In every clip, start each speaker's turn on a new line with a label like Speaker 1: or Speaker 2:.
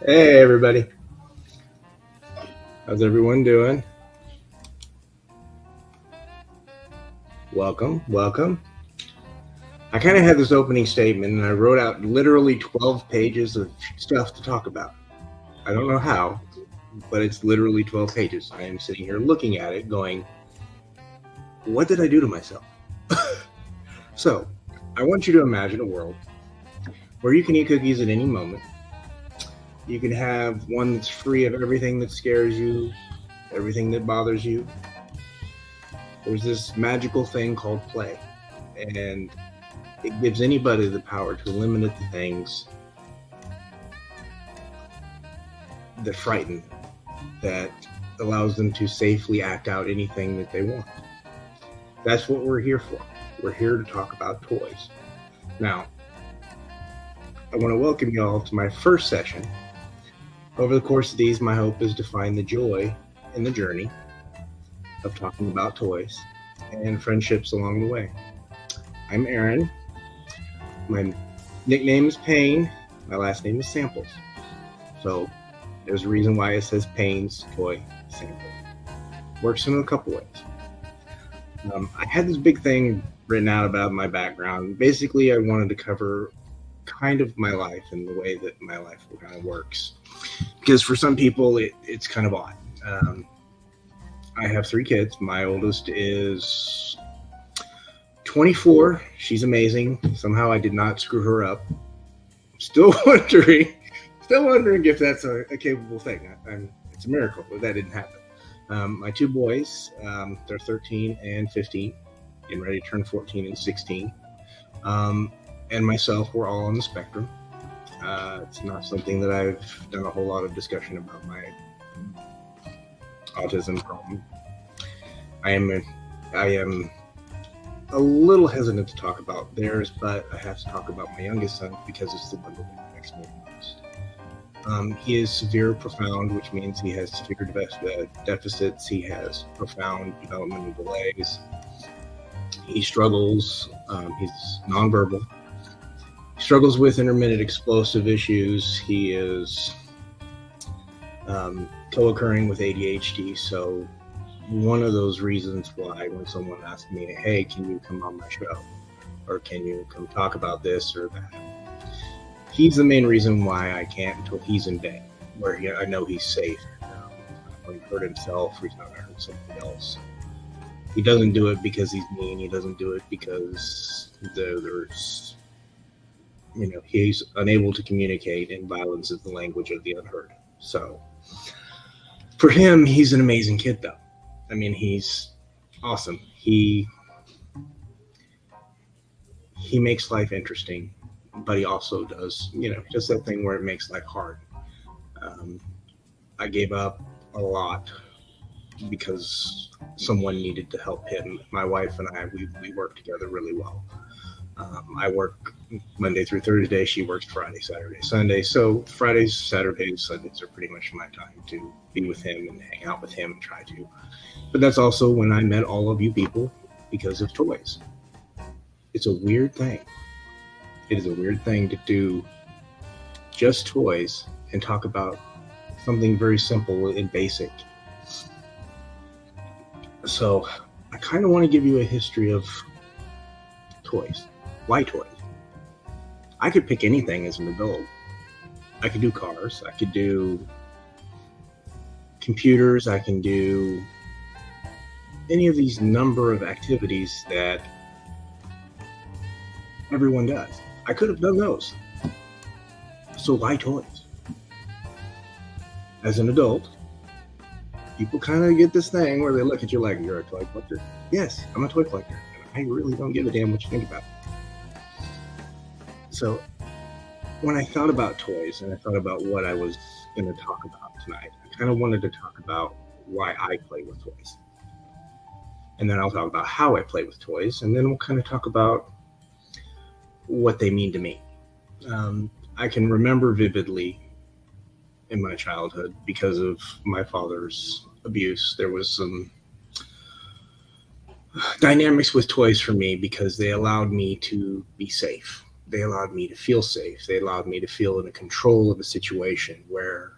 Speaker 1: Hey everybody, how's everyone doing? Welcome. I kind of had this opening statement and I wrote out literally 12 pages of stuff to talk about. I don't know how, but it's literally 12 pages. I am sitting here looking at it going, what did I do to myself? So, I want you to imagine a world where you can eat cookies at any moment. You can have one that's free of everything that scares you, everything that bothers you. There's this magical thing called play, and it gives anybody the power to eliminate the things that frighten, that allows them to safely act out anything that they want. That's what we're here for. We're here to talk about toys. Now, I want to welcome you all to my first session. Over the course of these, my hope is to find the joy in the journey of talking about toys and friendships along the way. I'm Aaron. My nickname is Payne. My last name is Samples. So there's a reason why it says Payne's Toy Sample. Works in a couple ways. I had this big thing written out about my background. Basically, I wanted to cover kind of my life and the way that my life kind of works. Because for some people, it's kind of odd. I have 3 kids. My oldest is 24. She's amazing. Somehow I did not screw her up. Still wondering if that's a capable thing. It's a miracle that didn't happen. My 2 boys, they're 13 and 15, getting ready to turn 14 and 16. And myself, we're all on the spectrum. It's not something that I've done a whole lot of discussion about my autism problem. I am a little hesitant to talk about theirs, but I have to talk about my youngest son because it's the one that affects me the most. He is severe profound, which means he has severe deficits. He has profound developmental delays. He struggles. He's nonverbal. He struggles with intermittent explosive issues. He is co-occurring with ADHD. So one of those reasons why when someone asks me, hey, can you come on my show? Or can you come talk about this or that? He's the main reason why I can't until he's in bed, where I know he's safe. When he hurt himself, or he's not going to hurt somebody else. He doesn't do it because he's mean. He doesn't do it because there's, he's unable to communicate, and violence is the language of the unheard. So for him, he's an amazing kid, though. I mean, he's awesome. He makes life interesting, but he also does, just that thing where it makes life hard. I gave up a lot because someone needed to help him. My wife and I, we work together really well. I work Monday through Thursday. She works Friday, Saturday, Sunday. So Fridays, Saturdays, Sundays are pretty much my time to be with him and hang out with him and try to. But that's also when I met all of you people because of toys. It's a weird thing. It is a weird thing to do just toys and talk about something very simple and basic. So I kind of want to give you a history of toys. Why toys? I could pick anything as an adult. I could do cars. I could do computers. I can do any of these number of activities that everyone does. I could have done those. So why toys? As an adult, people kind of get this thing where they look at you like, you're a toy collector. Yes, I'm a toy collector. And I really don't give a damn what you think about it. So when I thought about toys and I thought about what I was going to talk about tonight, I kind of wanted to talk about why I play with toys. And then I'll talk about how I play with toys. And then we'll kind of talk about what they mean to me. I can remember vividly in my childhood, because of my father's abuse, there was some dynamics with toys for me because they allowed me to be safe. they allowed me to feel safe. They allowed me to feel in control of a situation where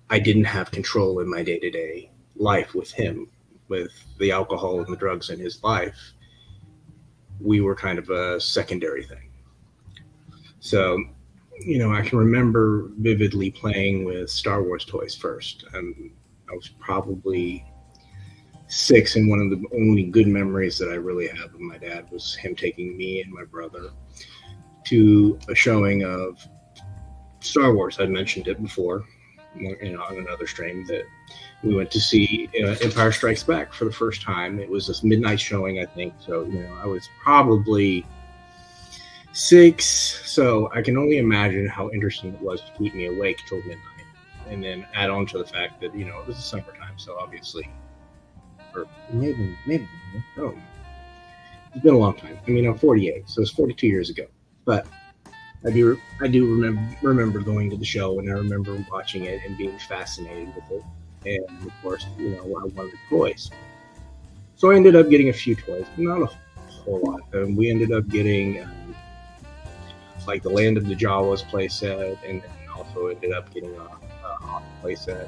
Speaker 1: I didn't have control in my day-to-day life with him, with the alcohol and the drugs in his life. We were kind of a secondary thing. So, I can remember vividly playing with Star Wars toys first. I was probably 6, and one of the only good memories that I really have of my dad was him taking me and my brother to a showing of Star Wars. I'd mentioned it before, on another stream, that we went to see Empire Strikes Back for the first time. It was this midnight showing, I think. So, I was probably 6. So I can only imagine how interesting it was to keep me awake till midnight. And then add on to the fact that, it was the summertime. So obviously, or maybe, oh, it's been a long time. I mean, I'm 48, so it's 42 years ago. But I do remember going to the show, and I remember watching it and being fascinated with it. And of course, I wanted toys. So I ended up getting a few toys, not a whole lot. We ended up getting like the Land of the Jawas playset, and then also ended up getting a Hawk playset.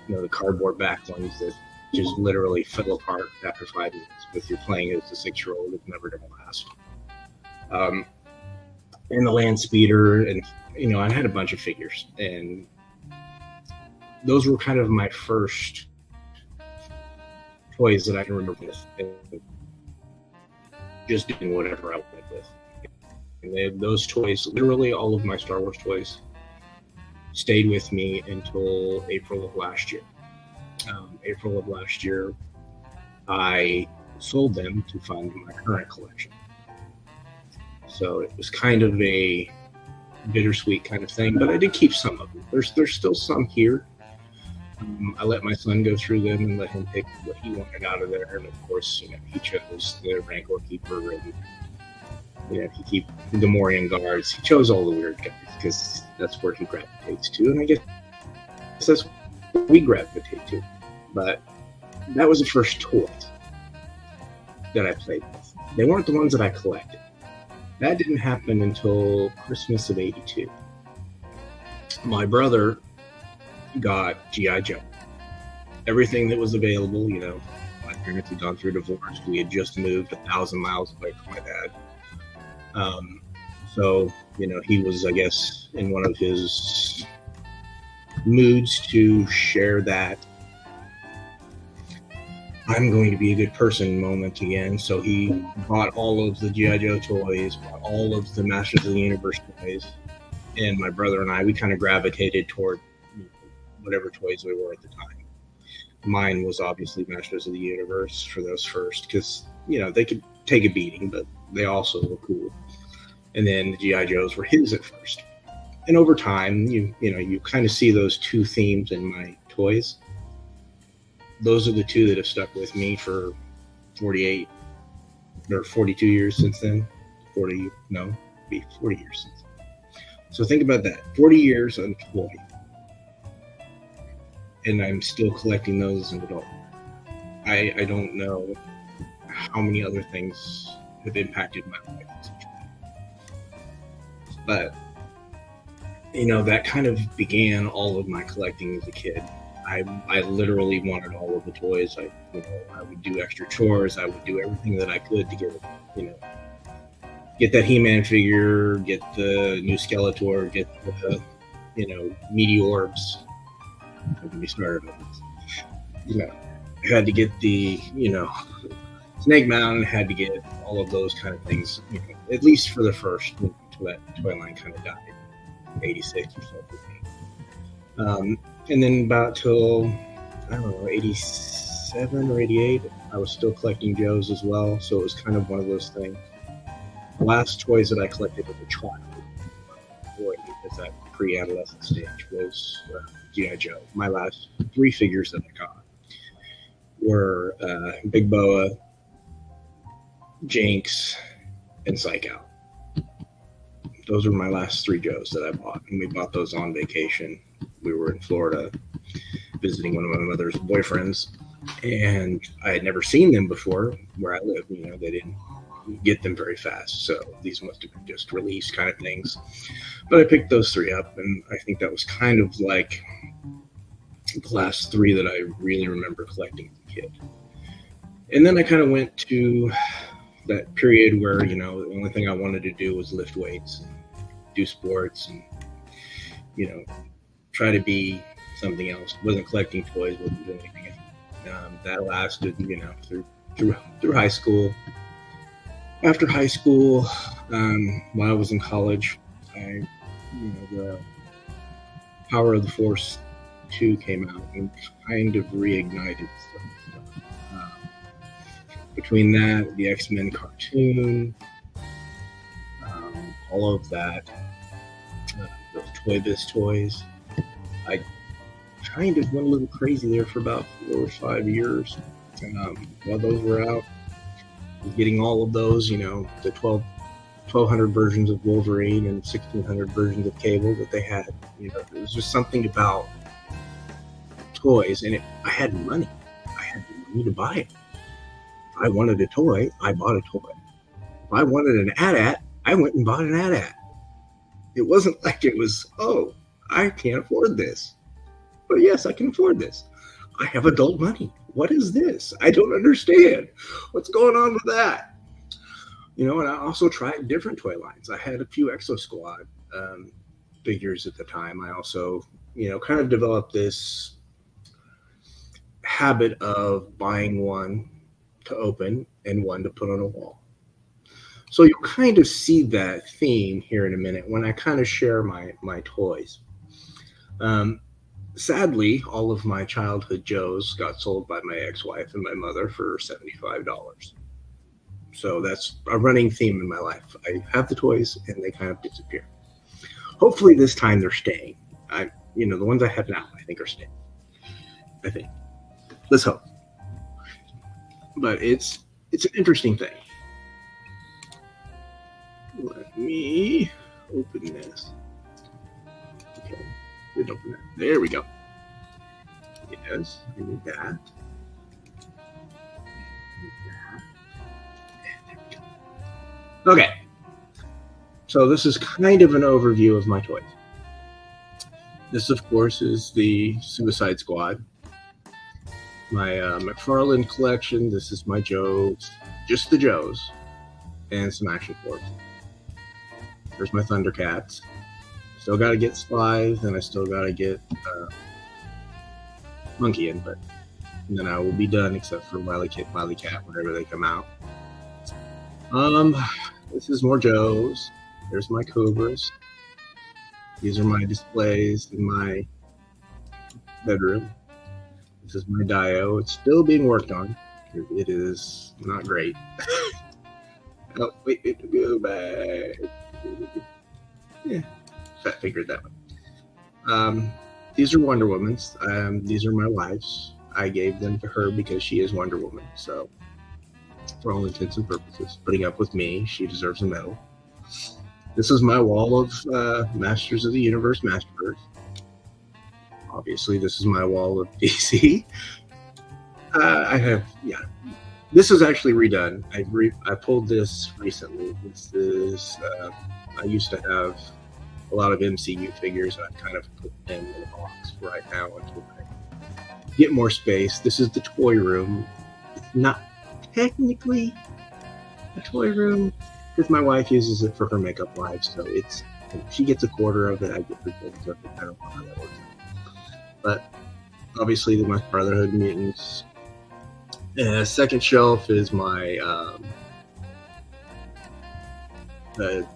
Speaker 1: The cardboard back ones that just literally fell apart after 5 minutes. If you're playing as a 6-year-old, it's never going to last. And the land speeder, and I had a bunch of figures, and those were kind of my first toys that I can remember with, and just doing whatever I wanted with. And those toys, literally all of my Star Wars toys, stayed with me until April of last year. April of last year, I sold them to fund my current collection. So it was kind of a bittersweet kind of thing, but I did keep some of them. There's still some here. I let my son go through them and let him pick what he wanted out of there. And of course, he chose the Rancor Keeper, and he keep the Gamorrean guards. He chose all the weird guys because that's where he gravitates to, and I guess that's what we gravitate to. But that was the first toy that I played with. They weren't the ones that I collected. That didn't happen until Christmas of '82. My brother got G.I. Joe. Everything that was available, my parents had gone through a divorce. We had just moved 1,000 miles away from my dad. So, he was, I guess, in one of his moods to share that I'm going to be a good person moment again. So he bought all of the G.I. Joe toys, bought all of the Masters of the Universe toys, and my brother and I, we kind of gravitated toward whatever toys we were at the time. Mine was obviously Masters of the Universe for those first, because, they could take a beating, but they also were cool. And then the G.I. Joes were his at first. And over time, you kind of see those two themes in my toys. Those are the two that have stuck with me for 48 or 42 years since then. 40 years since then. So think about that. 40 years on toy. And I'm still collecting those as an adult. I don't know how many other things have impacted my life. But, that kind of began all of my collecting as a kid. I literally wanted all of the toys. I would do extra chores. I would do everything that I could to get that He-Man figure, get the new Skeletor, get the, Meteorbs. Don't get me started on this. I had to get the, Snake Mountain, had to get all of those kind of things, at least for the first, until that toy line kind of died, 86 or so. And then about till, 87 or 88, I was still collecting Joes as well. So it was kind of one of those things. The last toys that I collected as a child, at that pre-adolescent stage, was G.I. Joe. My last 3 figures that I got were Big Boa, Jinx, and Psych Out. Those were my last 3 Joes that I bought, and we bought those on vacation. We were in Florida visiting one of my mother's boyfriends, and I had never seen them before where I live. They didn't get them very fast. So these must have been just release kind of things. But I picked those 3 up, and I think that was kind of like the last 3 that I really remember collecting as a kid. And then I kind of went to that period where, the only thing I wanted to do was lift weights and do sports and, try to be something else. Wasn't collecting toys, wasn't doing anything else. That lasted, through high school. After high school, while I was in college, the Power of the Force 2 came out and kind of reignited some stuff. Between that, the X-Men cartoon, all of that, those Toy Biz toys, I kind of went a little crazy there for about 4 or 5 years. While those were out, getting all of those, the 1,200 versions of Wolverine and 1,600 versions of Cable that they had. There was just something about toys, and I had money. I had money to buy it. If I wanted a toy, I bought a toy. If I wanted an AT-AT, I went and bought an AT-AT. It wasn't like it was, I can't afford this. But yes, I can afford this. I have adult money. What is this? I don't understand. What's going on with that? And I also tried different toy lines. I had a few Exo Squad figures at the time. I also, kind of developed this habit of buying one to open and one to put on a wall. So you'll kind of see that theme here in a minute when I kind of share my toys. Sadly, all of my childhood Joes got sold by my ex-wife and my mother for $75. So that's a running theme in my life. I have the toys and they kind of disappear. Hopefully this time they're staying. The ones I have now, I think are staying. I think. Let's hope. But it's an interesting thing. Let me open this. Okay. Didn't open that. There we go. Yes, I need that. Okay. So this is kind of an overview of my toys. This, of course, is the Suicide Squad. My McFarlane collection. This is my Joes. Just the Joes. And some Action Force. There's my Thundercats. Still got to get Spies, and I still got to get Monkey in, but then I will be done, except for Wily Cat, whenever they come out. This is more Joes. There's my Cobras. These are my displays in my bedroom. This is my Dio. It's still being worked on. It is not great. Oh, wait, go back. Yeah, I figured that one. These are Wonder Woman's. These are my wife's. I gave them to her because she is Wonder Woman. So, for all intents and purposes, putting up with me, she deserves a medal. This is my wall of Masters of the Universe Masterverse. Obviously, this is my wall of DC. This is actually redone. I pulled this recently. This is I used to have a lot of MCU figures. I've kind of put them in a box right now until I get more space. This is the toy room. It's not technically a toy room because my wife uses it for her makeup lives. So she gets a quarter of it. I get 3/4 of it. I don't know how that works. But obviously, my Brotherhood mutants. Second shelf is my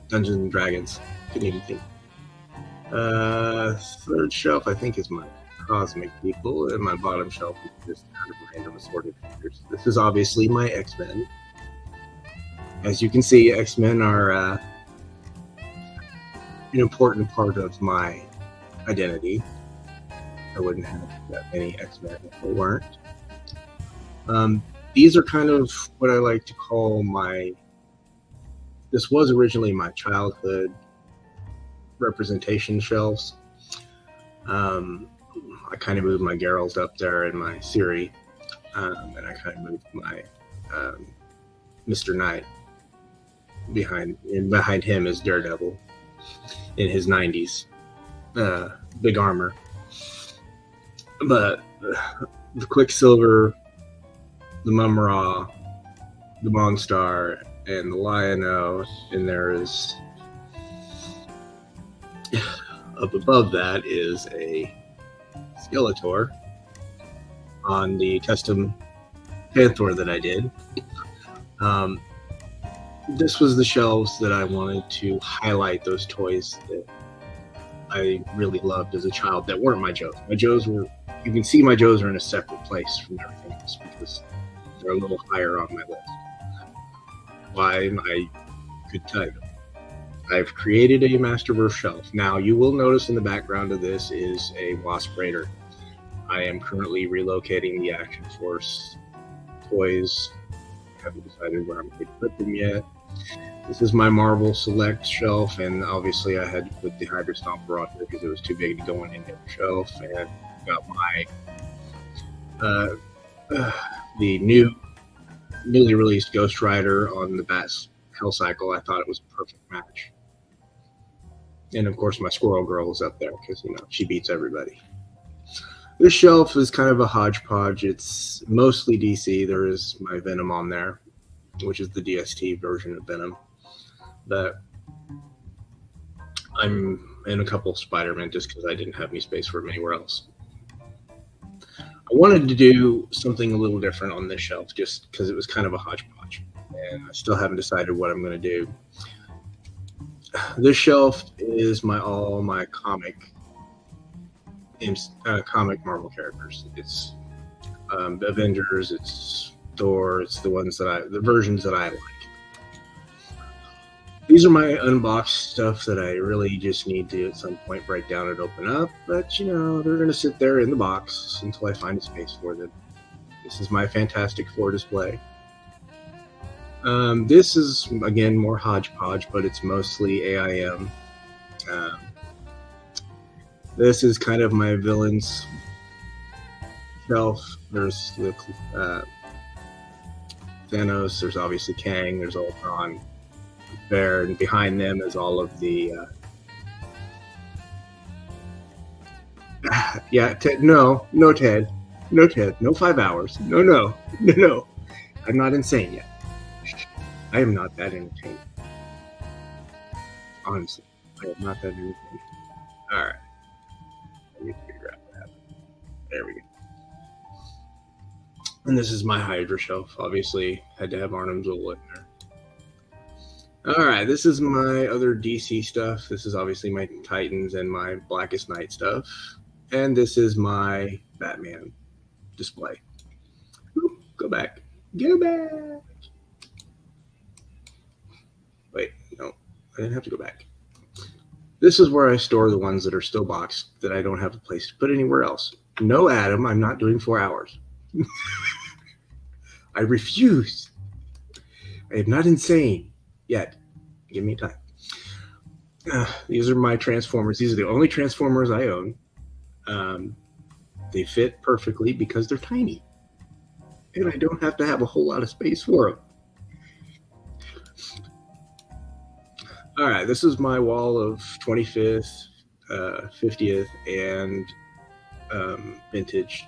Speaker 1: Dungeons and Dragons. Couldn't even think. Third shelf, I think, is my Cosmic People, and my bottom shelf is just kind of random assorted figures. This is obviously my X-Men. As you can see, X-Men are an important part of my identity. I wouldn't have that many X-Men if they weren't. These are kind of what I like to call this was originally my childhood representation shelves. I kind of moved my Geralt up there and my Ciri, and I kind of moved my Mr. Knight Behind him is Daredevil in his 90s, big armor. But the Quicksilver, the Mumra, the Monstar, and the Lion-O, and there is up above that is a Skeletor on the custom Panther that I did. This was the shelves that I wanted to highlight those toys that I really loved as a child that weren't my Joes. My Joes were, you can see my Joes are in a separate place from everything else because they're a little higher on my list. Why, I could tell you. I've created a Masterverse shelf. Now, you will notice in the background of this is a Wasp Raider. I am currently relocating the Action Force toys. I haven't decided where I'm going to put them yet. This is my Marvel Select shelf, and obviously I had to put the Hydra Stomper on here because it was too big to go on any other shelf. And got my the newly released Ghost Rider on the Bats Hell Cycle. I thought it was a perfect match. And of course, my Squirrel Girl is up there because, you know, she beats everybody. This shelf is kind of a hodgepodge. It's mostly DC. There is my Venom on there, which is the DST version of Venom. But I'm in a couple of Spider-Man just because I didn't have any space for them anywhere else. I wanted to do something a little different on this shelf just because it was kind of a hodgepodge. And I still haven't decided what I'm going to do. This shelf is all my comic Marvel characters. It's Avengers, it's Thor, it's the versions that I like. These are my unboxed stuff that I really just need to at some point break down and open up, but you know, they're going to sit there in the box until I find a space for them. This is my Fantastic Four display. This is, again, more hodgepodge, but it's mostly AIM. This is kind of my villains shelf. There's the Thanos, there's obviously Kang, there's Ultron there, and behind them is all of the Ted, no Ted, no 5 hours, no, I'm not insane yet. I am not that entertaining. Honestly, I am not that entertaining. All right. Let me figure out what happened. There we go. And this is my Hydra shelf. Obviously, had to have Arnim Zola in there. All right. This is my other DC stuff. This is obviously my Titans and my Blackest Night stuff. And this is my Batman display. Ooh, go back. Go back. Wait, no, I didn't have to go back. This is where I store the ones that are still boxed that I don't have a place to put anywhere else. No, Adam, I'm not doing 4 hours. I refuse. I am not insane yet. Give me time. These are my Transformers. These are the only Transformers I own. They fit perfectly because they're tiny. And I don't have to have a whole lot of space for them. All right, this is my wall of 25th, 50th, and vintage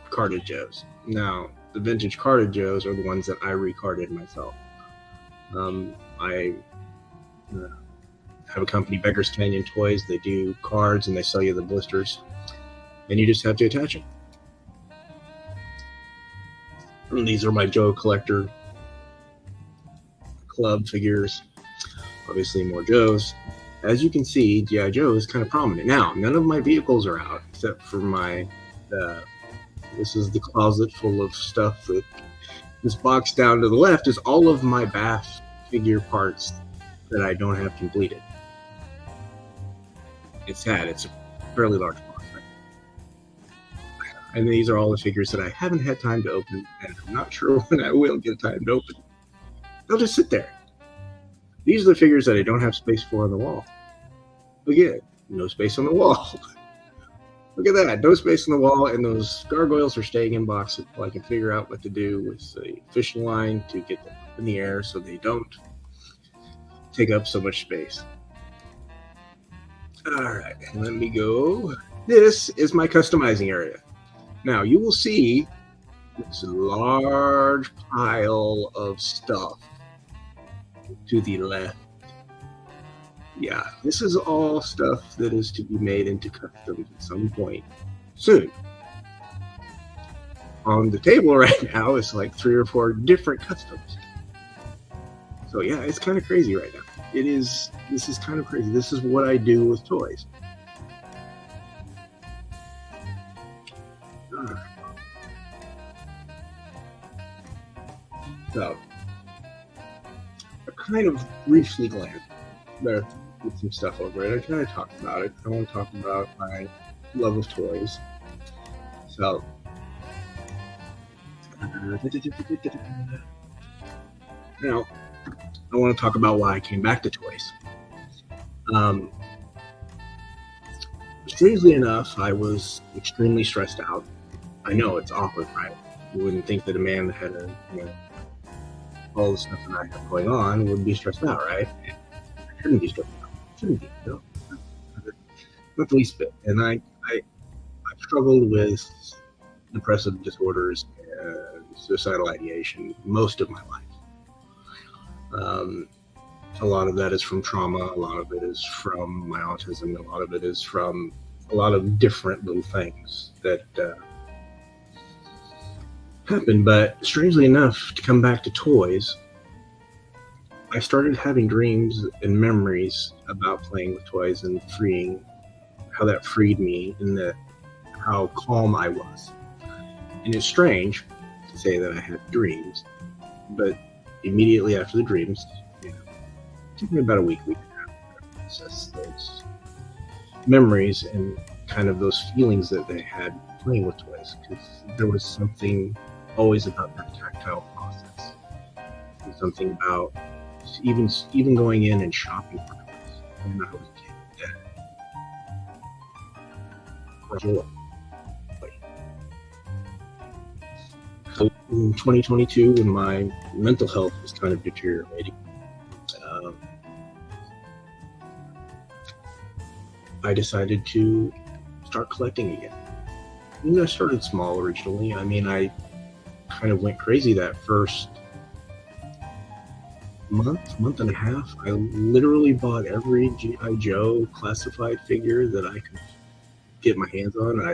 Speaker 1: carded Joes. Now, the vintage carded Joes are the ones that I recarded myself. I have a company, Beggar's Canyon Toys. They do cards and they sell you the blisters, and you just have to attach them. And these are my Joe Collector Club figures. Obviously more Joes. As you can see, G.I. Joe is kind of prominent. Now, none of my vehicles are out except for my, this is the closet full of stuff. This box down to the left is all of my Bath figure parts that I don't have completed. It's sad. It's a fairly large box, right? And these are all the figures that I haven't had time to open, and I'm not sure when I will get time to open. They'll just sit there. These are the figures that I don't have space for on the wall. Again, no space on the wall. Look at that, no space on the wall, and those gargoyles are staying in boxes until I can figure out what to do with the fishing line to get them up in the air so they don't take up so much space. All right, let me go. This is my customizing area. Now you will see this large pile of stuff to the left. Yeah, this is all stuff that is to be made into customs at some point soon. On the table right now is like 3 or 4 different customs. So yeah, it's kind of crazy right now. This is kind of crazy. This is what I do with toys. So, I kind of briefly glanced there with some stuff over it. I kind of talked about it. I want to talk about my love of toys. So, now, I want to talk about why I came back to toys. Strangely enough, I was extremely stressed out. I know it's awkward, right? You wouldn't think that a man that had all the stuff that I have going on would be stressed out, right? I shouldn't be stressed out. Shouldn't be, no. Not the least bit. And I struggled with depressive disorders and suicidal ideation most of my life. A lot of that is from trauma. A lot of it is from my autism. A lot of it is from a lot of different little things that happen. But strangely enough, to come back to toys, I started having dreams and memories about playing with toys and how that freed me and how calm I was. And it's strange to say that I had dreams, but immediately after the dreams, it took me about a week and a half to process those memories and kind of those feelings that they had playing with toys, because there was something always about that tactile process. And something about even going in and shopping for toys when I was a kid. Joy. So in 2022, when my mental health was kind of deteriorating, I decided to start collecting again. I started small originally. I mean, I kind of went crazy that first month and a half. I literally bought every G.I. Joe classified figure that I could get my hands on. I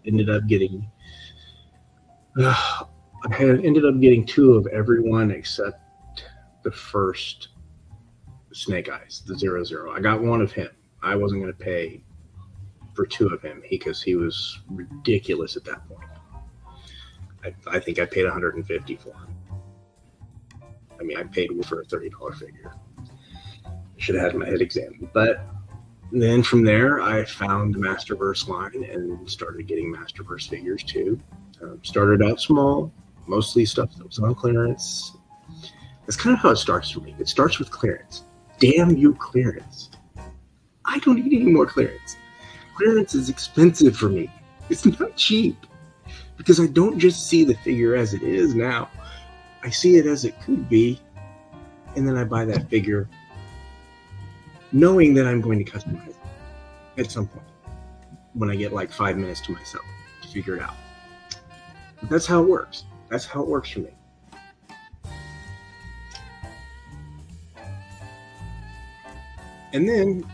Speaker 1: ended up getting 2 of everyone except the first Snake Eyes, the 00. I got 1 of him. I wasn't going to pay for 2 of him because he was ridiculous at that point. I think I paid $150 for him. I mean, I paid for a $30 figure. I should have had my head examined. But then from there, I found the Masterverse line and started getting Masterverse figures too. Started out small, mostly stuff that was on clearance. That's kind of how it starts for me. It starts with clearance. Damn you, clearance. I don't need any more clearance. Clearance is expensive for me. It's not cheap. Because I don't just see the figure as it is now. I see it as it could be. And then I buy that figure knowing that I'm going to customize it at some point when I get like 5 minutes to myself to figure it out. But that's how it works. That's how it works for me. And then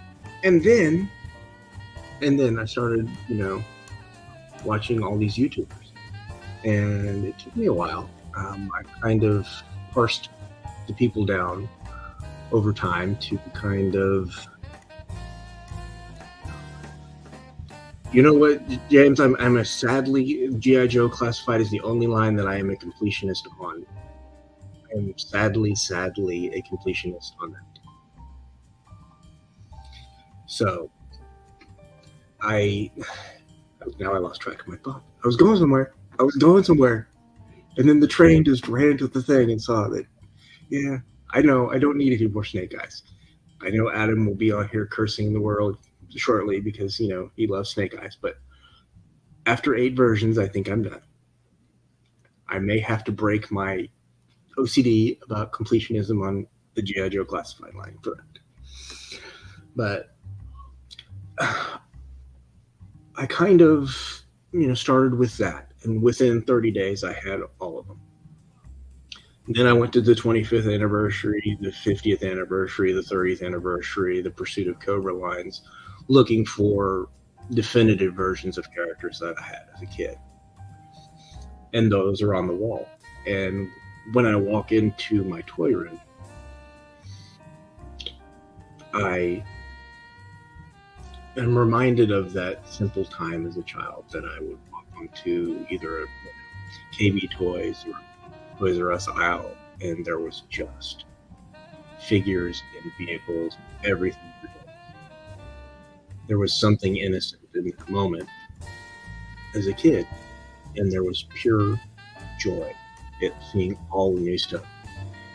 Speaker 1: I started, watching all these YouTubers. And it took me a while. I kind of parsed the people down over time to kind of, you know what, James, I'm a sadly, G.I. Joe classified as the only line that I am a completionist on. I am sadly a completionist on that. So, now I lost track of my thought. I was going somewhere. And then the train just ran into the thing and saw that, yeah, I know, I don't need any more Snake Eyes. I know Adam will be on here cursing the world shortly because, he loves Snake Eyes. But after 8 versions, I think I'm done. I may have to break my OCD about completionism on the G.I. Joe classified line, correct. But I kind of, started with that. And within 30 days, I had all of them. And then I went to the 25th anniversary, the 50th anniversary, the 30th anniversary, the Pursuit of Cobra lines, looking for definitive versions of characters that I had as a kid. And those are on the wall. And when I walk into my toy room, I am reminded of that simple time as a child that I would walk onto either a KB Toys or Toys R Us aisle, and there was just figures and vehicles, everything. There was something innocent in that moment as a kid, and there was pure joy at seeing all the new stuff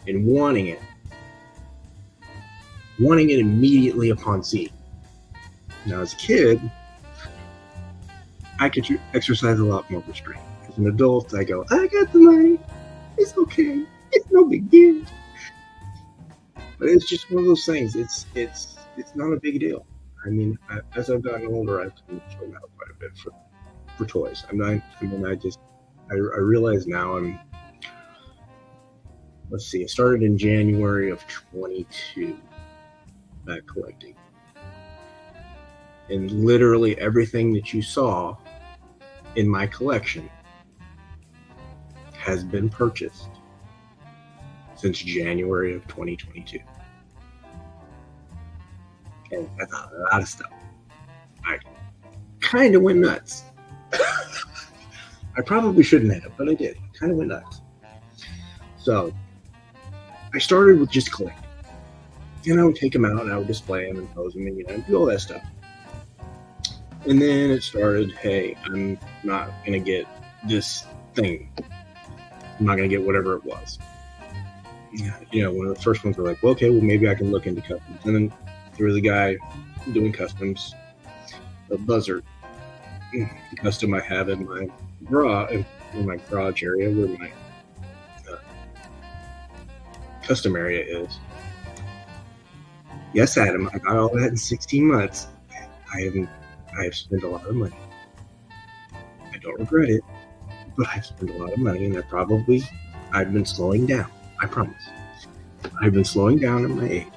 Speaker 1: and wanting it immediately upon seeing. Now, as a kid, I could exercise a lot more restraint. As an adult, I go, I got the money. It's okay. It's no big deal. But it's just one of those things. It's not a big deal. I mean, as I've gotten older, I've shown out quite a bit for toys. I realize now let's see, I started in January of 22 back collecting. And literally everything that you saw in my collection has been purchased since January of 2022. And that's a lot of stuff. I kind of went nuts. I probably shouldn't have, but I did. Kind of went nuts. So I started with just collecting. I would take them out and I would display them and pose them and do all that stuff. And then it started, hey, I'm not going to get this thing. I'm not going to get whatever it was. One of the first ones were like, well, okay, well, maybe I can look into customs. And then there was a guy doing customs, a buzzard. The custom I have in my garage area where my custom area is. Yes, Adam, I got all that in 16 months. I have spent a lot of money. I don't regret it, but I've spent a lot of money, and I've been slowing down. I promise. I've been slowing down at my age.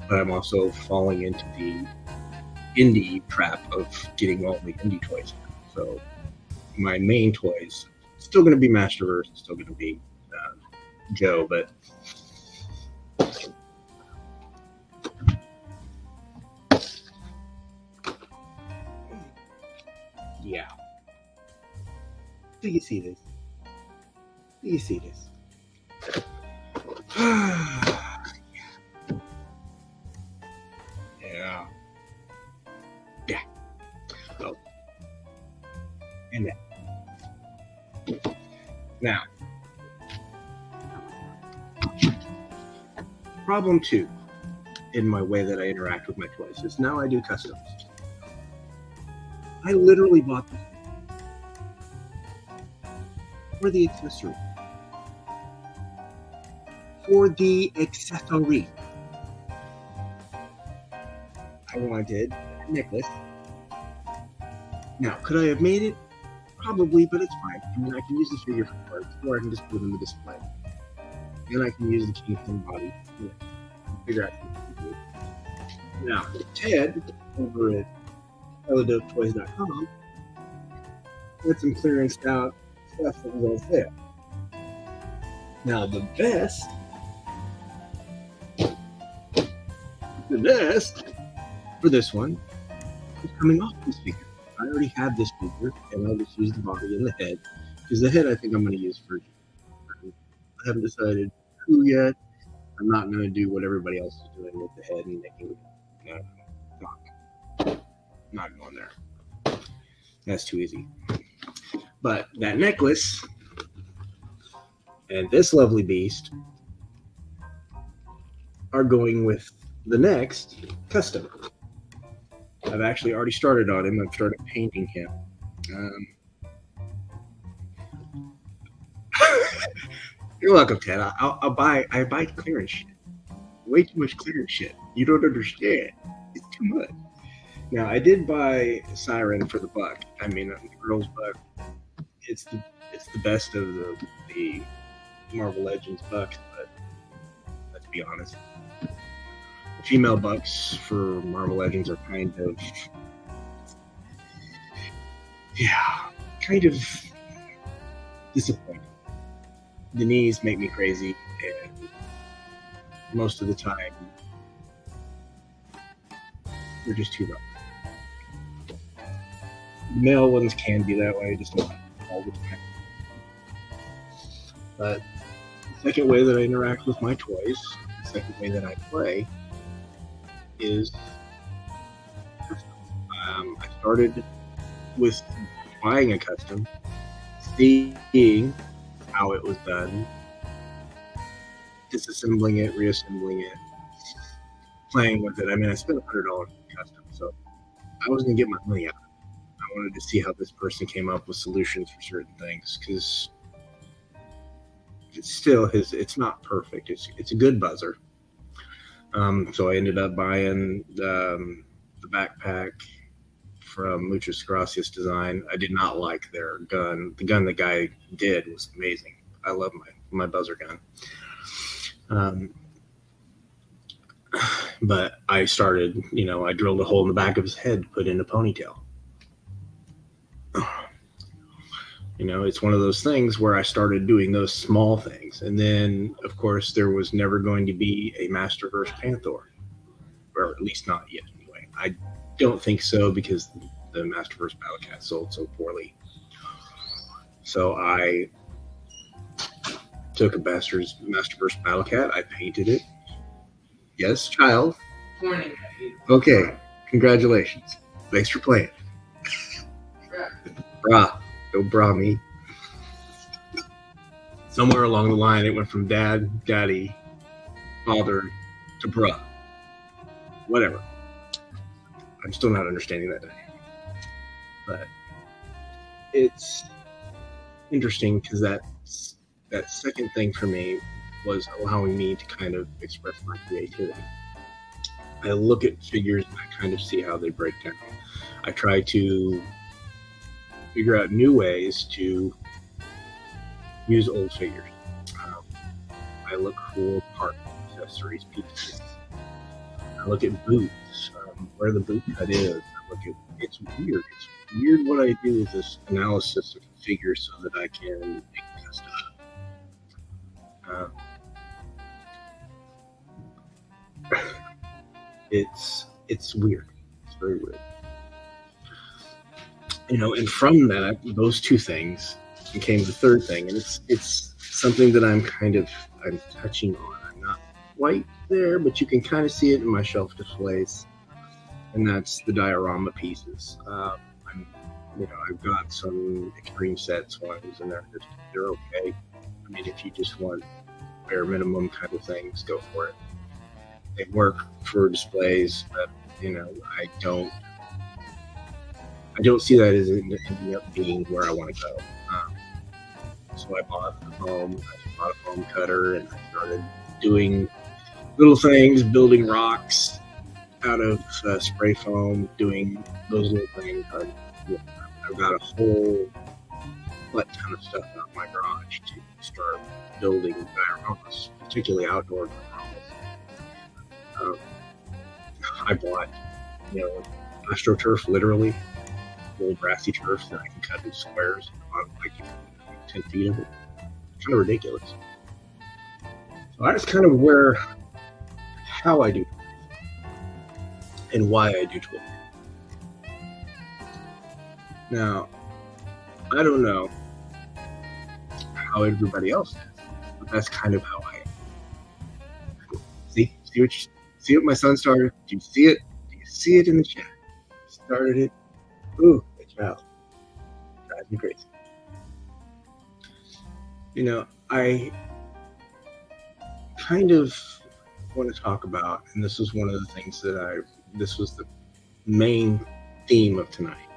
Speaker 1: But I'm also falling into the indie trap of getting all the indie toys. So my main toys still going to be Masterverse, still going to be Joe, but yeah. Do you see this? Yeah. Oh. And then. Now, problem 2 in my way that I interact with my toys is now I do customs. I literally bought this for the accessory. I wanted a necklace. Now, could I have made it? Probably, but it's fine. I mean, I can use the figure for parts, or I can just put it in the display. Then I can use the Kingston body. Figure out what to do. Now, Ted, over at HelloDopeToys.com, had some clearance out stuff that was on sale. Now, the best for this one is coming off this figure. I already have this figure, and I'll just use the body and the head, because the head I think I'm going to use for. I haven't decided who yet. I'm not going to do what everybody else is doing with the head and making. Not going there. That's too easy. But that necklace and this lovely beast are going with the next custom. I've actually already started on him. I've started painting him. You're welcome, Ted. I buy clearance shit. Way too much clearance shit. You don't understand. It's too much. Now, I did buy Siren for the buck. I mean, the girl's buck. It's the best of the Marvel Legends bucks, but let's be honest. The female bucks for Marvel Legends are kind of disappointing. The knees make me crazy, and most of the time, they're just too rough. The male ones can be that way, just not all the time. But the second way that I interact with my toys, the second way that I play, is custom. I started with buying a custom, seeing how it was done, disassembling it, reassembling it, playing with it. I mean, I spent $100 on custom, so I was going to get my money out. I wanted to see how this person came up with solutions for certain things, because it's not perfect. It's a good buzzer. So I ended up buying the backpack from Muchas Gracias Design. I did not like their gun. The gun the guy did was amazing. I love my buzzer gun. But I started, I drilled a hole in the back of his head, put in a ponytail. It's one of those things where I started doing those small things. And then, of course, there was never going to be a Masterverse Panther, or at least not yet anyway. I don't think so, because the Masterverse Battle Cat sold so poorly. So I took a Masterverse Battle Cat. I painted it. Yes, child. Okay, congratulations. Thanks for playing. Brah. Don't bra me. Somewhere along the line, it went from dad, daddy, father, to bruh. Whatever. I'm still not understanding that dynamic. But it's interesting, because that second thing for me was allowing me to kind of express my creativity. I look at figures and I kind of see how they break down. I try to figure out new ways to use old figures. I look for parts, accessories, pieces. I look at boots, where the boot cut is. It's weird. It's weird what I do with this analysis of figures so that I can make custom. It's weird. It's very weird. And from that, those two things became the third thing, and it's something that I'm touching on. I'm not quite there, but you can kind of see it in my shelf displays, and that's the diorama pieces. I've got some Extreme Sets ones, and they're okay. I mean, if you just want bare minimum kind of things, go for it. They work for displays, but I don't see that as ending up being where I want to go. So I bought a foam cutter, and I started doing little things, building rocks out of spray foam, doing those little things. I've got a whole ton of stuff out in my garage to start building dioramas, particularly outdoor dioramas. I bought, AstroTurf, literally, little grassy turf that I can cut into squares, like 10 feet of it. Kind of ridiculous. So that's kind of how I do it, and why I do Twitter. Now, I don't know how everybody else does, but that's kind of how I am. See what my son started? Do you see it? Do you see it in the chat? Started it. Ooh, the child drives me crazy. I kind of want to talk about, and this was one of the things this was the main theme of tonight,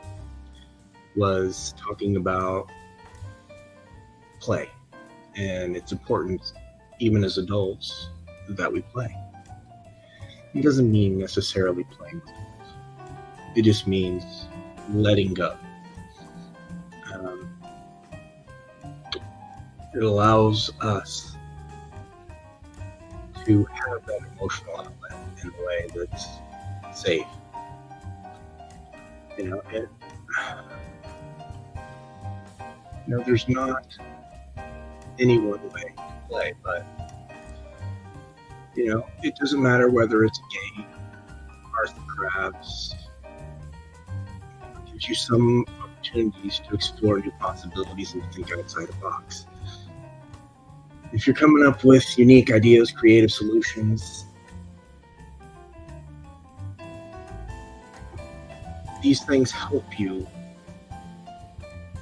Speaker 1: was talking about play And it's important, even as adults, that we play. It doesn't mean necessarily playing with toys. It just means letting go. It allows us to have that emotional outlet in a way that's safe. There's not any one way to play, but it doesn't matter whether it's a game, arts and crafts. It gives you some opportunities to explore new possibilities and think outside the box. If you're coming up with unique ideas, creative solutions, these things help you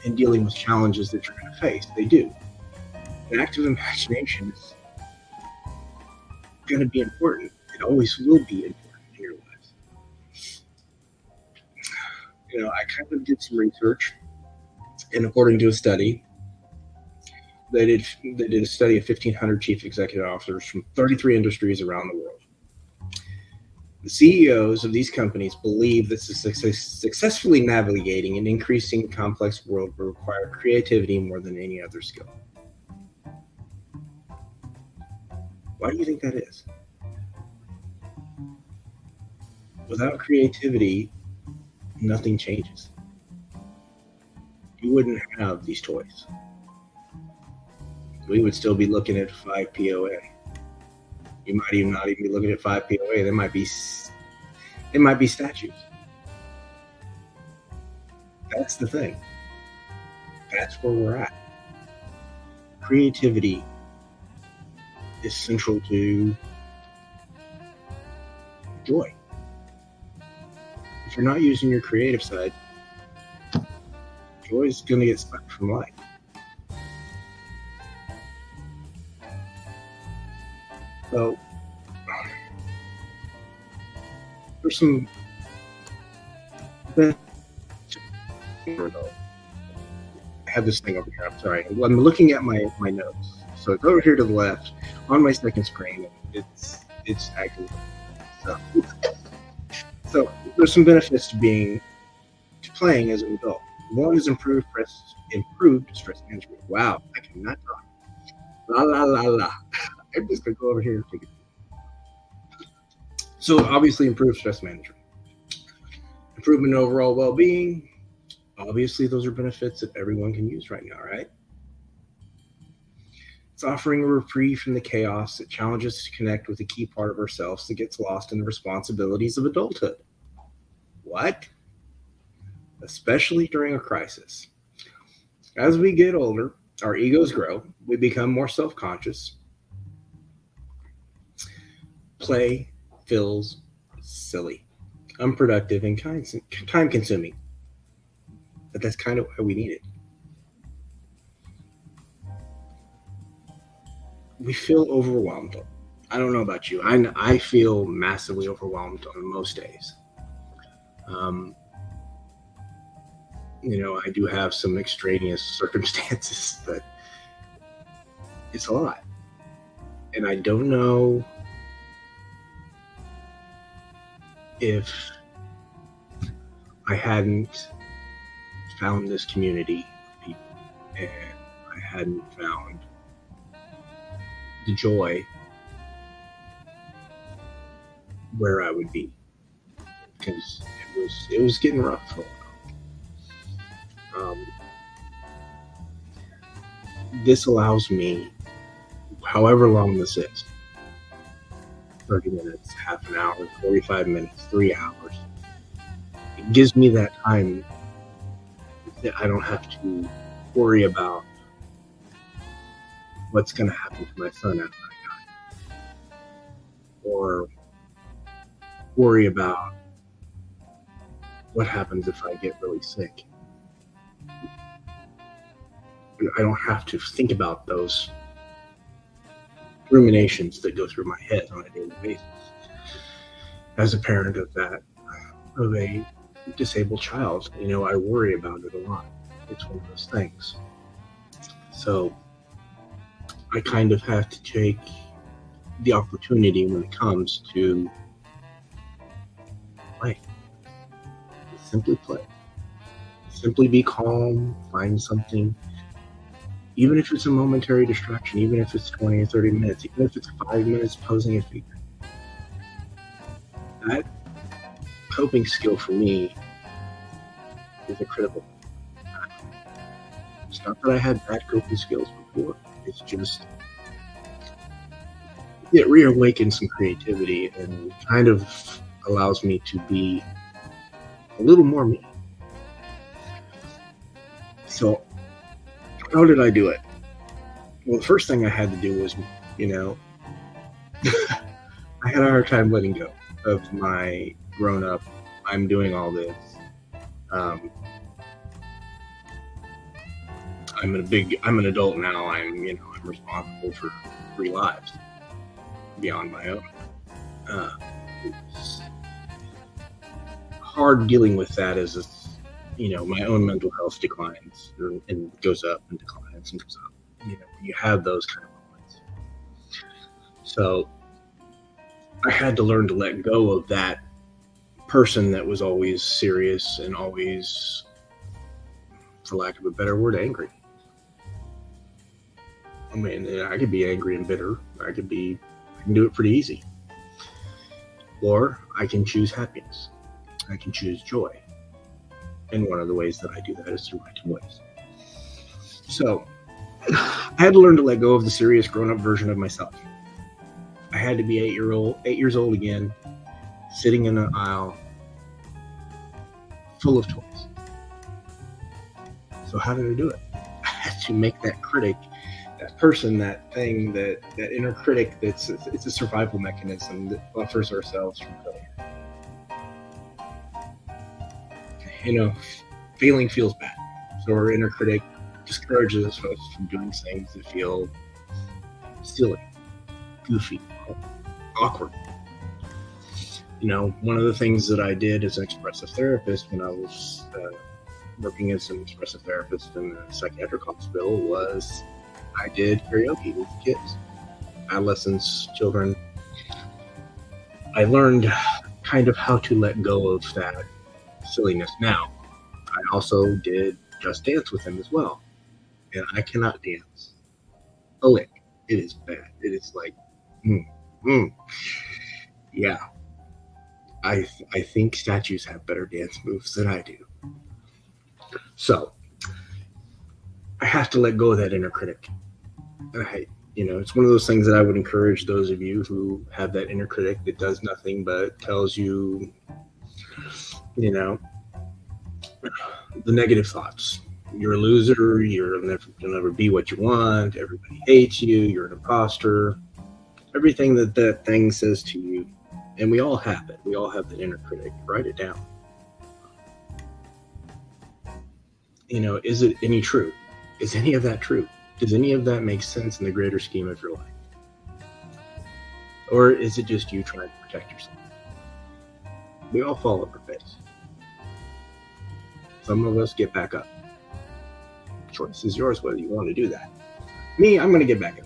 Speaker 1: in dealing with challenges that you're going to face. They do. An active imagination is going to be important. It always will be important in your lives. I kind of did some research, and according to a study, they did a study of 1,500 chief executive officers from 33 industries around the world. The CEOs of these companies believe that successfully navigating an increasing complex world will require creativity more than any other skill. Why do you think that is? Without creativity, nothing changes. You wouldn't have these toys. We would still be looking at 5 POA. You might even not even be looking at 5 POA. There might be statues. That's the thing. That's where we're at. Creativity is central to joy. If you're not using your creative side, joy is going to get sucked from life. So, there's some I have this thing over here. I'm sorry. I'm looking at my notes. So it's over here to the left on my second screen. It's active. So there's some benefits to playing as an adult. One is improved stress management. Wow, I cannot talk. La la la la. I'm just gonna go over here and take it. So obviously improved stress management. Improvement in overall well-being. Obviously those are benefits that everyone can use right now, right? It's offering a reprieve from the chaos that challenges us to connect with a key part of ourselves that gets lost in the responsibilities of adulthood. What? Especially during a crisis. As we get older, our egos grow, we become more self-conscious. Play feels silly, unproductive, and time-consuming. But that's kind of why we need it. We feel overwhelmed. I don't know about you. I feel massively overwhelmed on most days. I do have some extraneous circumstances, but it's a lot. And I don't know if I hadn't found this community of people and I hadn't found the joy where I would be, because it was getting rough for a while. This allows me, however long this is, 30 minutes, half an hour, 45 minutes, 3 hours, it gives me that time that I don't have to worry about what's going to happen to my son after I die, or worry about what happens if I get really sick. I don't have to think about those ruminations that go through my head on a daily basis. As a parent of a disabled child, I worry about it a lot. It's one of those things. So I kind of have to take the opportunity when it comes to play. Simply play. Simply be calm, find something, even if it's a momentary distraction, even if it's 20 or 30 minutes, even if it's 5 minutes posing a figure. That coping skill for me is a critical. It's not that I had bad coping skills before. It's just it reawakens some creativity and kind of allows me to be a little more me. So how did I do it? Well, the first thing I had to do was, I had a hard time letting go of my grown up, I'm doing all this. I'm an adult now. I'm responsible for 3 lives beyond my own. It's hard dealing with that as my own mental health declines and goes up and declines and goes up. You have those kind of moments. So I had to learn to let go of that person that was always serious and always, for lack of a better word, angry. I mean, I could be angry and bitter. I can do it pretty easy. Or I can choose happiness. I can choose joy. And one of the ways that I do that is through my toys. So I had to learn to let go of the serious grown-up version of myself. I had to be 8 years old again, sitting in an aisle full of toys. So how did I do it? I had to make that critic, that person, that thing, that inner critic it's a survival mechanism that buffers ourselves from failure. Failing feels bad. So our inner critic discourages us from doing things that feel silly, goofy, awkward. One of the things that I did as an expressive therapist when I was working as an expressive therapist in a psychiatric hospital was I did karaoke with kids, adolescents, children. I learned kind of how to let go of that silliness. Now, I also did Just Dance with them as well, and I cannot dance a lick. It is bad. It is like, yeah. I think statues have better dance moves than I do. So I have to let go of that inner critic. It's one of those things that I would encourage those of you who have that inner critic that does nothing but tells you, the negative thoughts. You're a loser. You'll never be what you want. Everybody hates you. You're an imposter. Everything that thing says to you. And we all have it. We all have the inner critic. Write it down. Is it any true? Is any of that true? Does any of that make sense in the greater scheme of your life? Or is it just you trying to protect yourself? We all fall on our face. Some of us get back up. Choice is yours whether you want to do that. Me, I'm going to get back up.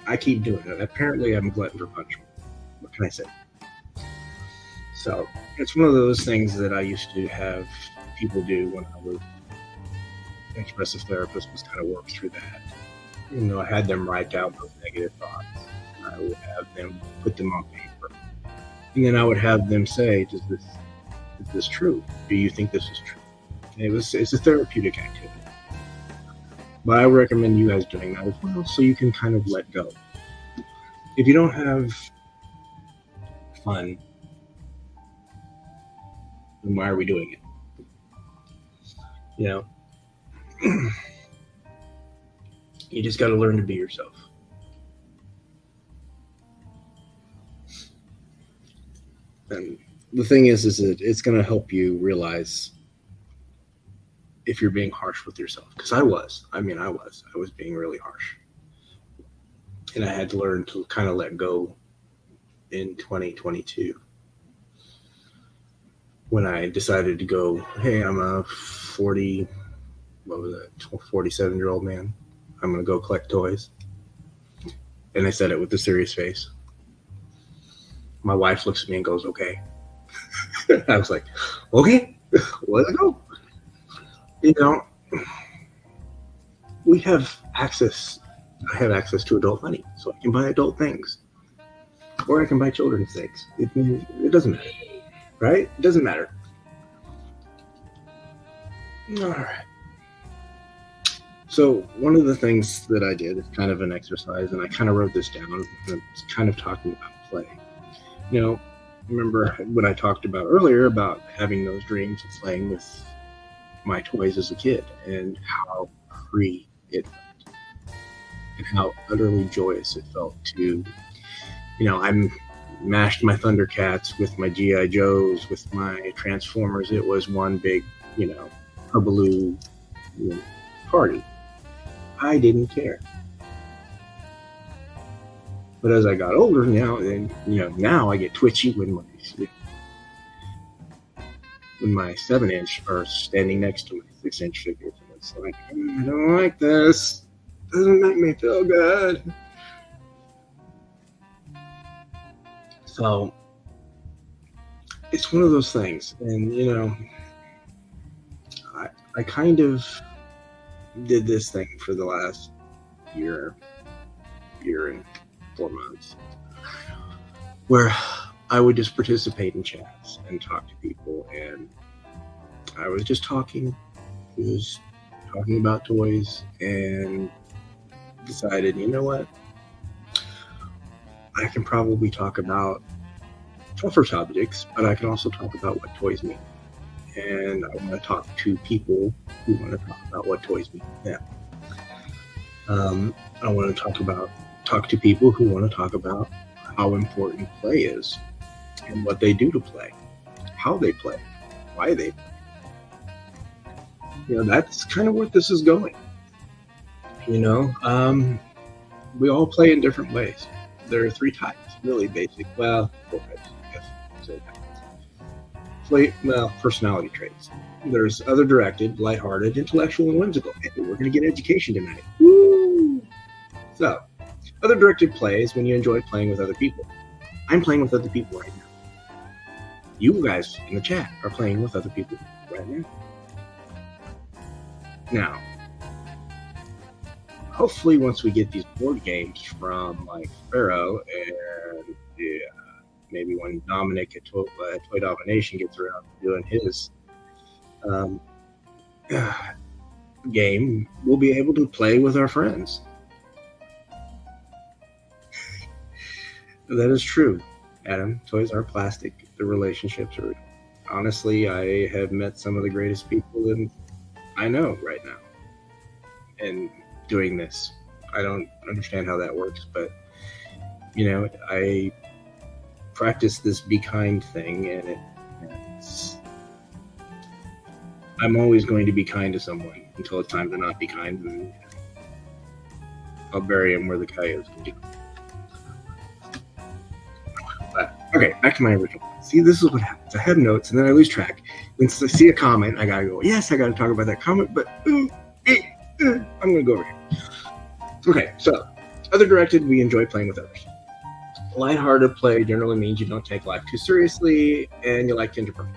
Speaker 1: I keep doing it. Apparently, I'm a glutton for punishment. What can I say? So it's one of those things that I used to have people do when I was an expressive therapist, was kind of work through that. I had them write down those negative thoughts. I would have them put them on paper. And then I would have them say, is this true? Do you think this is true? And it's a therapeutic activity. But I recommend you guys doing that as well, so you can kind of let go. If you don't have fun, then why are we doing it? You just got to learn to be yourself. And the thing is that it's going to help you realize if you're being harsh with yourself. Because I was being really harsh. And I had to learn to kind of let go in 2022. When I decided to go, hey, I'm a 47-year-old man. I'm going to go collect toys. And I said it with a serious face. My wife looks at me and goes, okay. I was like, okay, let's go. You know, we have access. I have access to adult money, so I can buy adult things. Or I can buy children's things. It doesn't matter, right? It doesn't matter. All right. So one of the things that I did is kind of an exercise, and I kind of wrote this down. It's kind of talking about play. You know, remember when I talked about earlier about having those dreams of playing with my toys as a kid and how free it felt and how utterly joyous it felt to, I mashed my Thundercats with my G.I. Joes, with my Transformers. It was one big, hubbub party. I didn't care. But as I got older now I get twitchy when my 7-inch are standing next to my 6-inch figures. And it's like, I don't like this. It doesn't make me feel good. So it's one of those things. And, I kind of did this thing for the last year and 4 months, where I would just participate in chats and talk to people, and I was just talking about toys, and decided, you know what, I can probably talk about tougher subjects, but I can also talk about what toys mean. And I want to talk to people who want to talk about what toys mean to them. I want to talk to people who want to talk about how important play is and what they do to play, how they play, why they play. That's kind of where this is going. We all play in different ways. There are 3 types, really basic. Well, 4 types, I guess. So, personality traits. There's other directed, lighthearted, intellectual, and whimsical. Hey, we're going to get education tonight. Woo! So, other directed play is when you enjoy playing with other people. I'm playing with other people right now. You guys in the chat are playing with other people right now. Now, hopefully once we get these board games from like Pharaoh and maybe when Dominic at Toy Domination gets around to doing his game, we'll be able to play with our friends. That is true, Adam. Toys are plastic. The relationships are. Honestly, I have met some of the greatest people that I know right now. And doing this, I don't understand how that works, but I practice this be kind thing, and I'm always going to be kind to someone until it's time to not be kind, and I'll bury him where the coyotes can do. But, okay, back to my original. See, this is what happens. I have notes, and then I lose track. Then I see a comment, I gotta go, yes, I gotta talk about that comment, but I'm gonna go over here. Okay, so, other directed, we enjoy playing with others. Lighthearted play generally means you don't take life too seriously, and you like to improvise.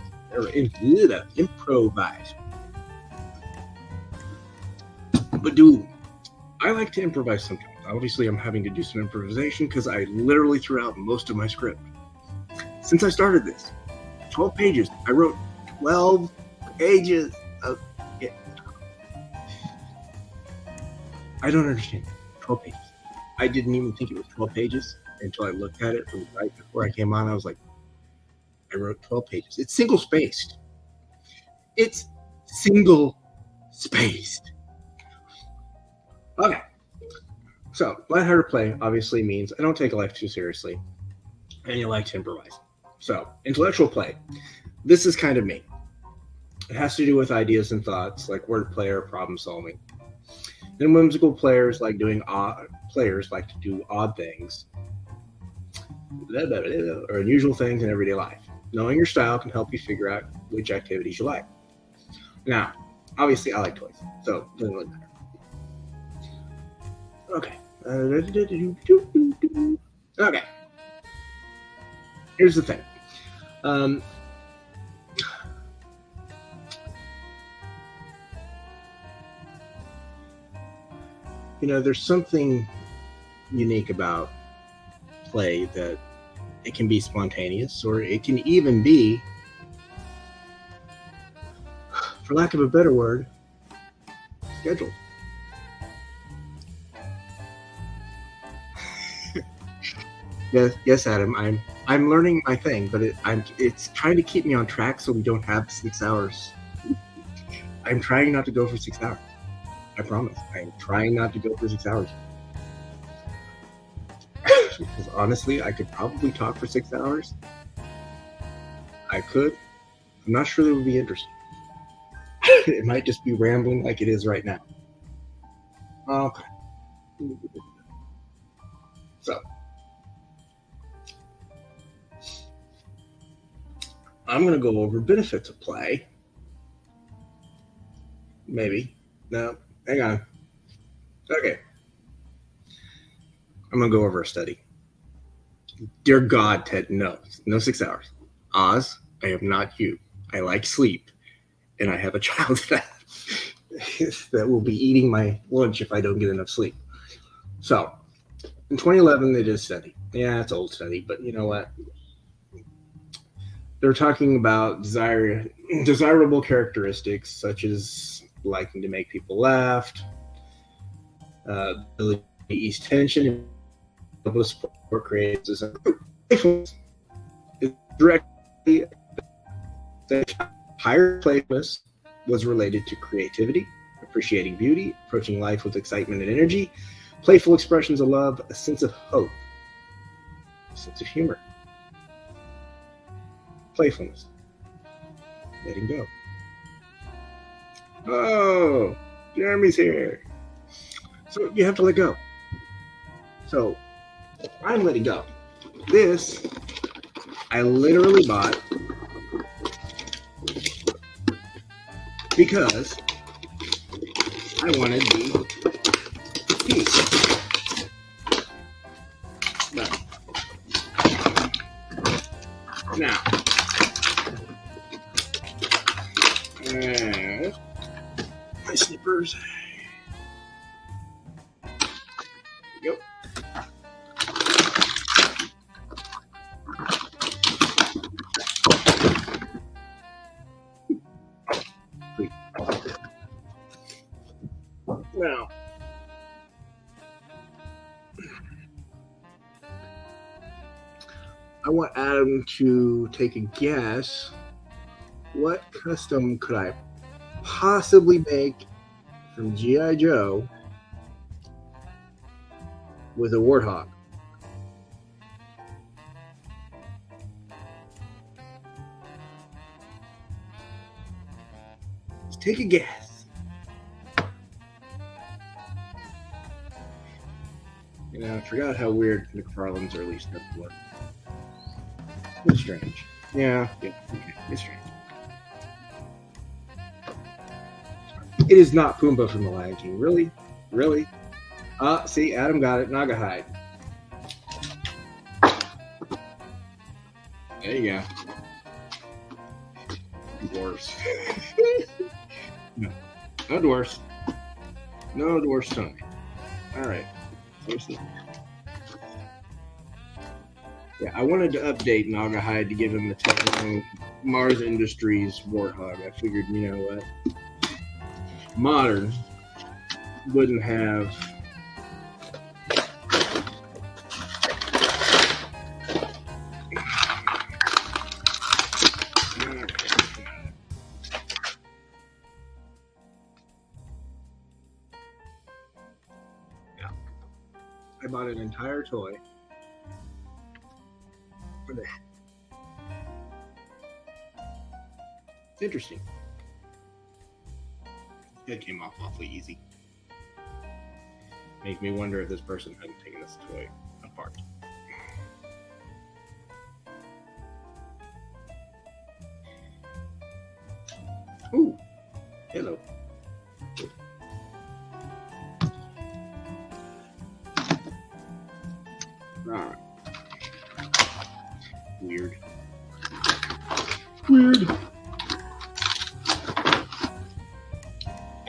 Speaker 1: But I like to improvise sometimes. Obviously, I'm having to do some improvisation because I literally threw out most of my script. Since I started this, 12 pages. I wrote 12 pages of it. I don't understand. 12 pages. I didn't even think it was 12 pages until I looked at it right before I came on. I was like, I wrote 12 pages. It's single-spaced. It's single-spaced. Okay. So, lighthearted play obviously means I don't take life too seriously, and you like to improvise. So, intellectual play. This is kind of me. It has to do with ideas and thoughts, like wordplay or problem solving. And whimsical players like to do odd things, or unusual things in everyday life. Knowing your style can help you figure out which activities you like. Now, obviously, I like toys, so it doesn't really matter. Okay, Okay, here's the thing. Um, there's something unique about play that it can be spontaneous, or it can even be, for lack of a better word, scheduled. Yes, Adam. I'm learning my thing, but it's trying to keep me on track so we don't have 6 hours. I'm trying not to go for 6 hours. I promise. I'm trying not to go for 6 hours. Because honestly, I could probably talk for 6 hours. I could. I'm not sure that would be interesting. It might just be rambling like it is right now. Okay. So, I'm going to go over benefits of play. Maybe. No, hang on. Okay. I'm going to go over a study. Dear God, Ted, no 6 hours. Oz, I am not you. I like sleep, and I have a child that will be eating my lunch if I don't get enough sleep. So, in 2011, they did a study. Yeah, it's an old study, but you know what? They're talking about desirable characteristics such as liking to make people laugh, ability to ease tension, and able to support creates playfulness. Directly higher playfulness was related to creativity, appreciating beauty, approaching life with excitement and energy, playful expressions of love, a sense of hope, a sense of humor, playfulness, letting go. Oh, Jeremy's here. So you have to let go. So I'm letting go. This I literally bought because I wanted the piece. Now, my slippers. Yep. Now, I want Adam to take a guess. What custom could I possibly make from G.I. Joe with a warthog? Let's take a guess. I forgot how weird McFarlane's early stuff was. It's strange. Yeah, okay, it's strange. It is not Pumbaa from the Lion King. Really? Really? See, Adam got it. Nagahide. There you go. Dwarfs. No dwarfs. No dwarfs tongue. All right. Yeah, I wanted to update Nagahide to give him the technical Mars Industries Warthog. I figured, you know what? Modern wouldn't have I bought an entire toy for that. It's interesting. It came off awfully easy. Make me wonder if this person hadn't taken this toy apart. Ooh, hello.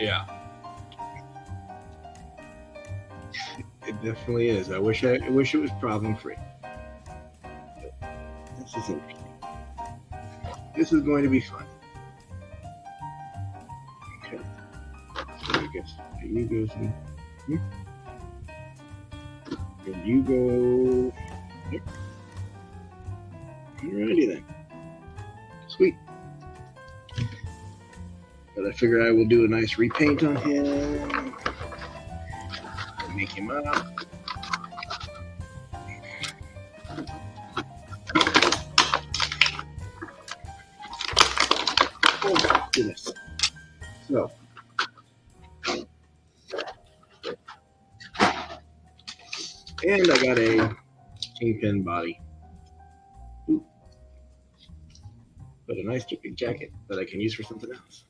Speaker 1: Yeah. It definitely is. I wish it was problem free. This is interesting. This is going to be fun. Okay. So I guess you go in here. And you go here. Alrighty then. Sweet. But I figure I will do a nice repaint on him. Make him up. Oh, goodness. So, and I got a kingpin body. Ooh. But a nice big jacket that I can use for something else.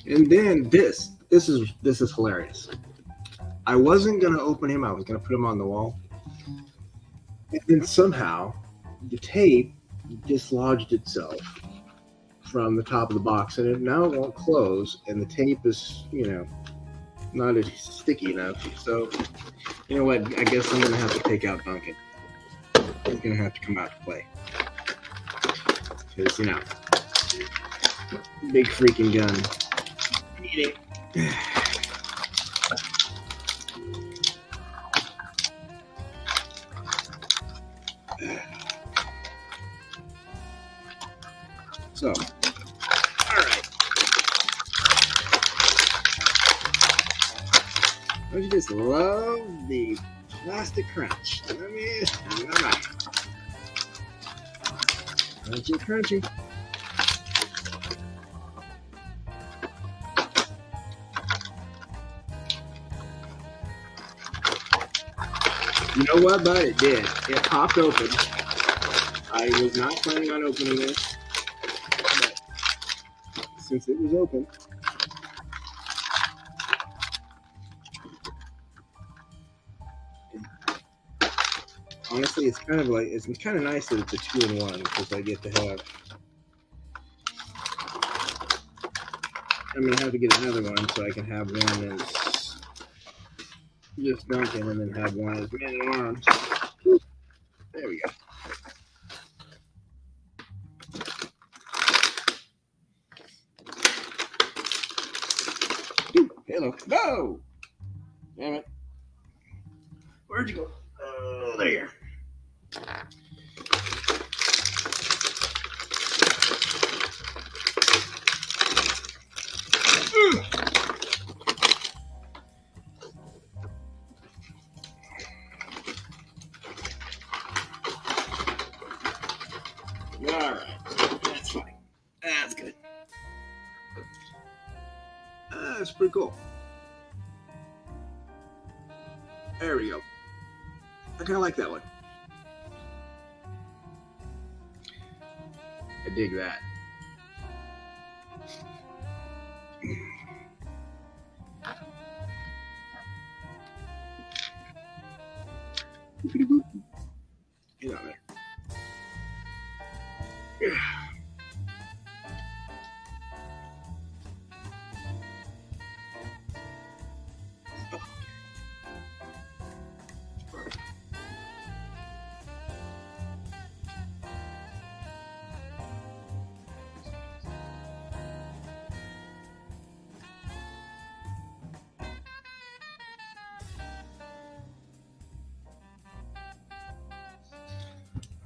Speaker 1: And then this is hilarious. I wasn't gonna open him. I was gonna put him on the wall, and then somehow the tape dislodged itself from the top of the box, and it now won't close. And the tape is, not as sticky enough. So, you know what? I guess I'm gonna have to take out Duncan. He's gonna have to come out to play because big freaking gun. Eating. So, all right. Don't you just love the plastic crunch? All right. Crunchy, crunchy. You know what, bud? It did. It popped open. I was not planning on opening this, but since it was open, honestly, it's kind of nice that it's a 2-in-1 because I get to have. I'm gonna have to get another one so I can have one as just Duncan and then have one as Man at Arms. There we go. Hello. No! Damn it. Where'd you go? Oh, there you are. All right. That's fine. That's good. That's pretty cool. There we go. I kind of like that one. I dig that. Get on there. Yeah.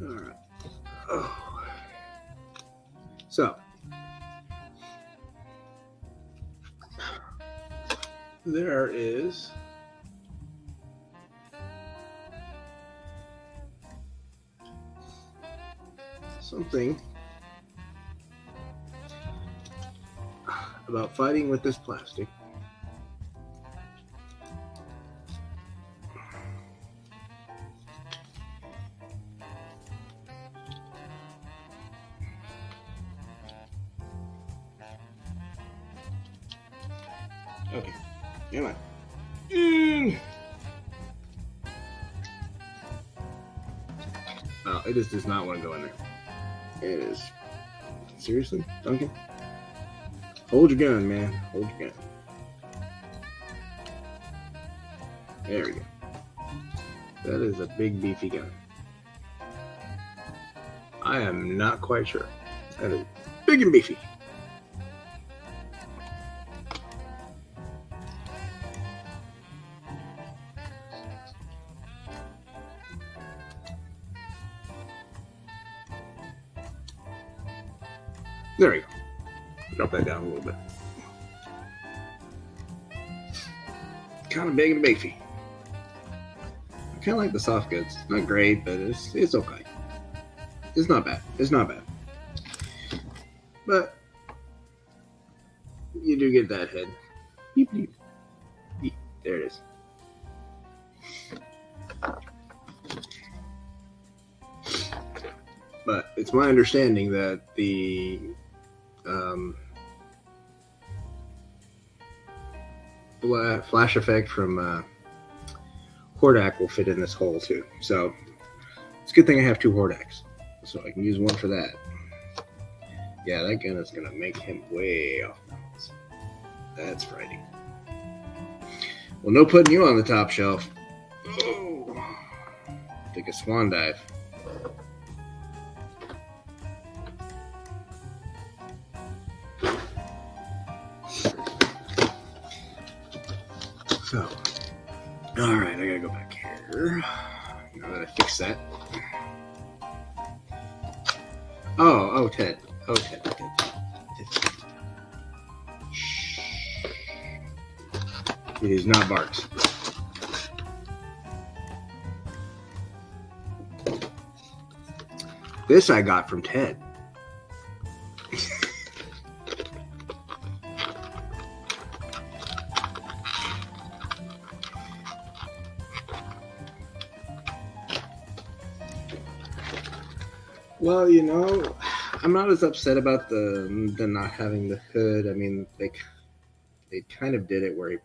Speaker 1: All right. Oh. So, there is something about fighting with this plastic. Okay, come on. Oh, it just does not want to go in there. It is. Seriously, Duncan? Hold your gun, man. Hold your gun. There we go. That is a big, beefy gun. I am not quite sure. That is big and beefy. There we go. Drop that down a little bit. Kind of big and beefy. I kind of like the soft goods. Not great, but it's okay. It's not bad. It's not bad. But you do get that head. Beep, beep, beep. There it is. But it's my understanding that the flash effect from Hordak will fit in this hole too. So it's a good thing I have two Hordaks, so I can use one for that. Yeah, that gun is gonna make him way off balance. That's frightening. Well, no putting you on the top shelf. Oh, take a swan dive. So, all right, I gotta go back here. Now that I fix that. Oh, Ted. Oh, Ted. Shh. It is not Bart. This I got from Ted. Well, you know, I'm not as upset about the not having the hood. I mean, they kind of did it where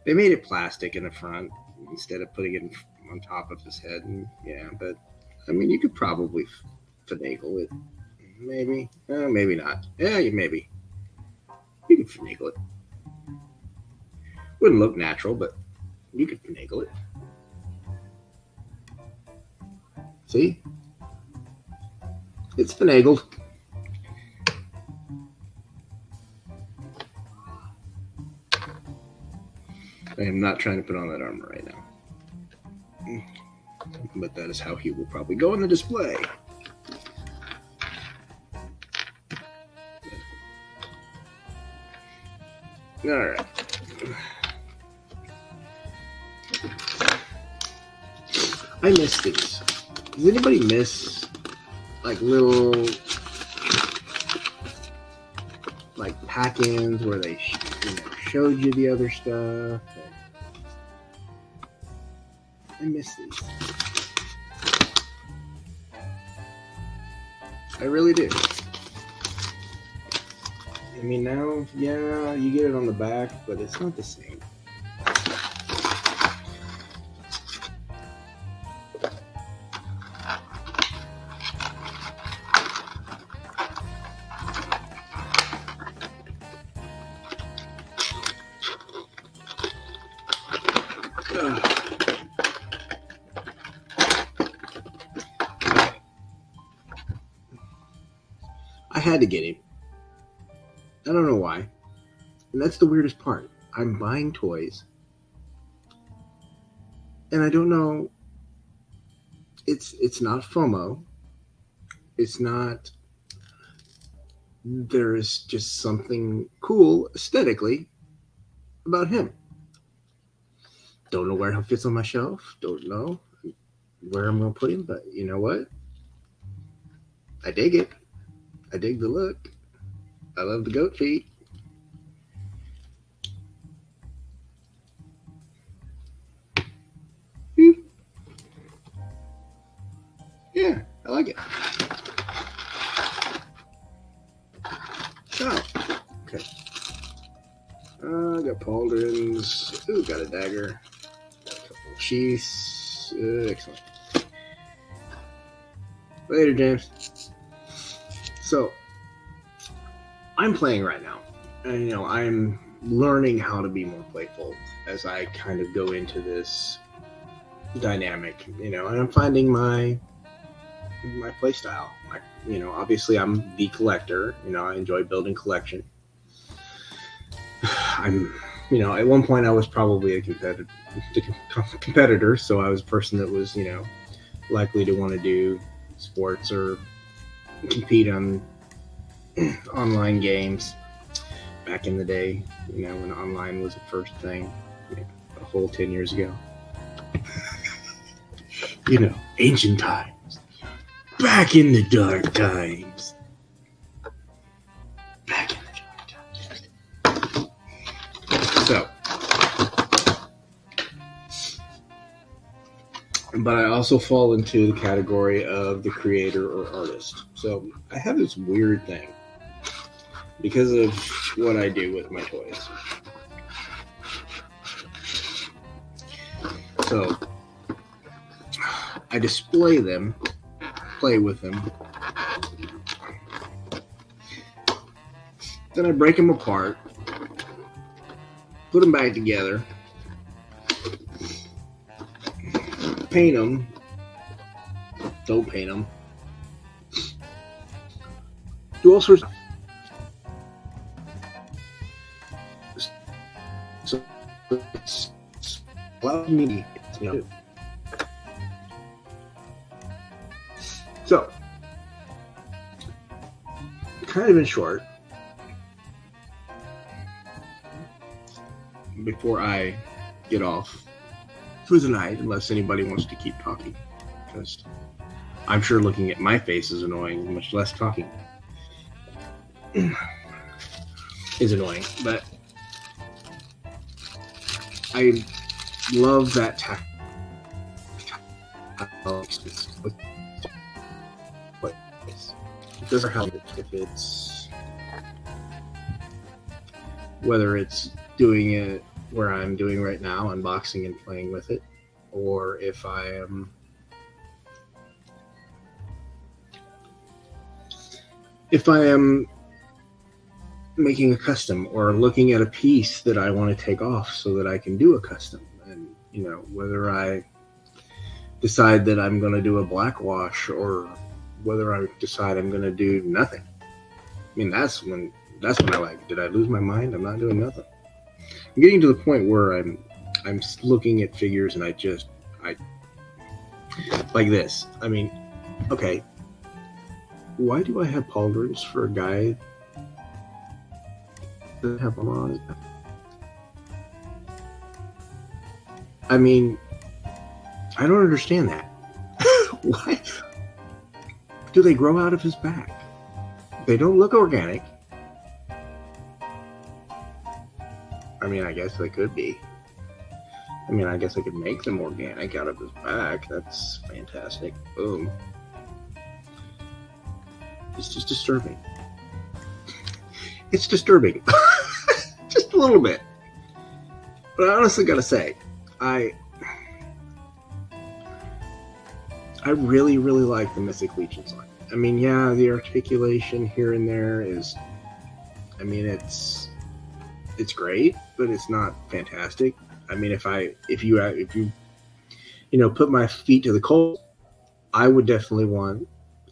Speaker 1: they made it plastic in the front instead of putting it on top of his head. And yeah, but I mean, you could probably finagle it. Maybe, maybe not. Yeah, maybe you could finagle it. Wouldn't look natural, but you could finagle it. See? It's finagled. I am not trying to put on that armor right now. But that is how he will probably go on the display. Alright. I miss these. Does anybody miss like little like pack-ins where they showed you the other stuff? I miss these. I really do. I mean, now, yeah, you get it on the back, but it's not the same. I had to get him. I don't know why. And that's the weirdest part. I'm buying toys. And I don't know. It's not FOMO. It's not. There is just something cool aesthetically about him. Don't know where he fits on my shelf. Don't know where I'm going to put him. But you know what? I dig it. I dig the look. I love the goat feet. Yeah, I like it. Oh, okay. I got pauldrons. Ooh, got a dagger. Got a couple of sheaths. Excellent. Later, James. So, I'm playing right now. And, I'm learning how to be more playful as I kind of go into this dynamic, and I'm finding my play style. Obviously I'm the collector. I enjoy building collection. I'm, at one point I was probably a competitor, so I was a person that was, likely to want to do sports or compete on online games back in the day, when online was the first thing, a whole 10 years ago. Ancient times. Back in the dark times. Back in the dark times. So, but I also fall into the category of the creator or artist. So I have this weird thing because of what I do with my toys. So I display them, play with them, then I break them apart, put them back together, paint them, don't paint them, do all sorts of stuff. So it's allowed me, So, kind of in short, before I get off for the night, unless anybody wants to keep talking, because I'm sure looking at my face is annoying, much less talking is annoying, but I love that tactile experience. It doesn't help if it's, whether it's doing it where I'm doing right now, unboxing and playing with it, or if I am making a custom or looking at a piece that I want to take off so that I can do a custom, and whether I decide that I'm going to do a black wash or whether I decide I'm going to do nothing. I mean, that's when I like, did I lose my mind? I'm not doing nothing. I'm getting to the point where I'm looking at figures and I like this. I mean, okay, why do I have pauldrons for a guy that have armor on his back? I mean, I don't understand that. Why do they grow out of his back? They don't look organic. I mean, I guess they could be. I mean, I guess I could make them organic out of his back. That's fantastic. Boom. It's just disturbing. It's disturbing. Just a little bit. But I honestly gotta say, I really, really like the Mythic Legions line. I mean, yeah, the articulation here and there is, I mean, it's great, but it's not fantastic. I mean, if you put my feet to the cold, I would definitely want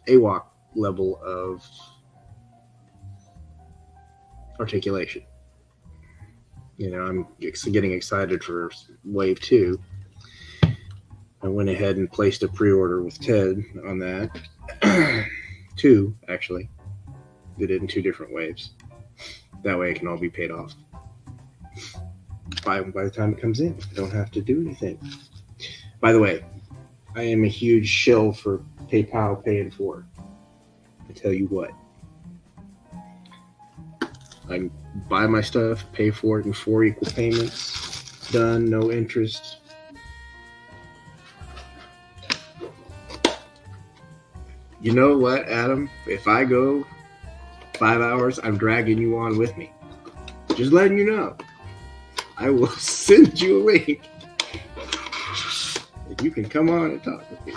Speaker 1: a walk level of articulation. I'm getting excited for Wave 2. I went ahead and placed a pre-order with Ted on that. 2, actually. Did it in 2 different waves. That way it can all be paid off. By the time it comes in, I don't have to do anything. By the way, I am a huge shill for PayPal Pay in 4. I tell you what. I buy my stuff, pay for it in 4 equal payments. Done, no interest. You know what, Adam? If I go 5 hours, I'm dragging you on with me. Just letting you know. I will send you a link. And you can come on and talk with me.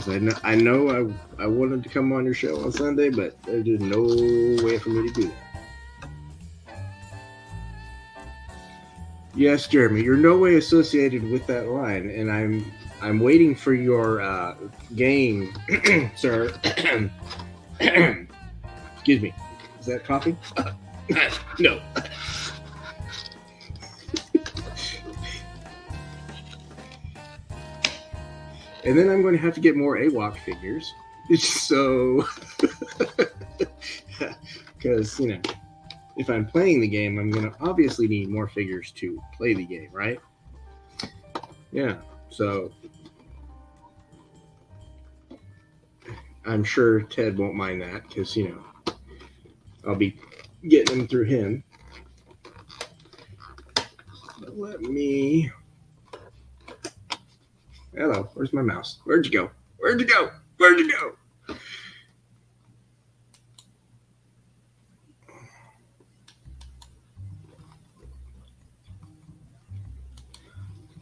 Speaker 1: because I know I wanted to come on your show on Sunday, but there's just no way for me to do that. Yes, Jeremy, you're no way associated with that line, and I'm waiting for your game, sir. Excuse me. Is that coffee? No. And then I'm going to have to get more AWOC figures. So, because, you know, if I'm playing the game, I'm going to obviously need more figures to play the game, right? Yeah, so I'm sure Ted won't mind that because, you know, I'll be getting them through him. But let me... Hello, where's my mouse? Where'd you go? Where'd you go? Where'd you go?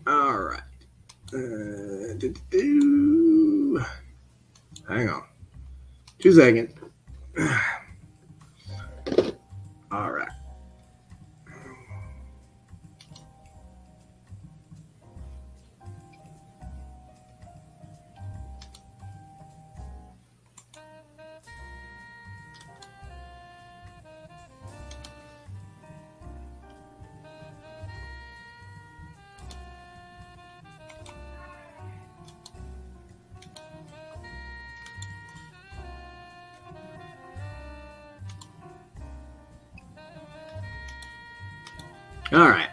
Speaker 1: All right. Hang on. 2 seconds. All right. All right.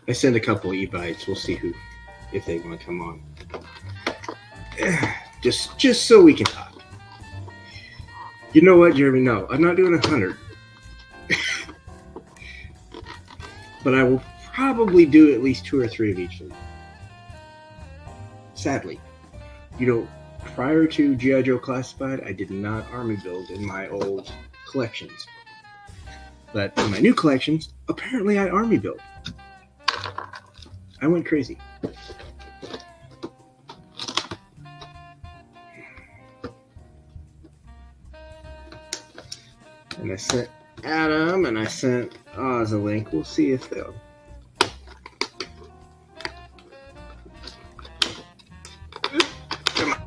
Speaker 1: I sent a couple e-bites. We'll see if they want to come on. Just so we can talk. You know what, Jeremy? No, I'm not doing 100. But I will probably do at least 2 or 3 of each of them. Sadly. You know, prior to G.I. Joe Classified, I did not army build in my old collections. But in my new collections, apparently I army build. I went crazy. And I sent Adam and I sent Oz a link. We'll see if they'll. Come on.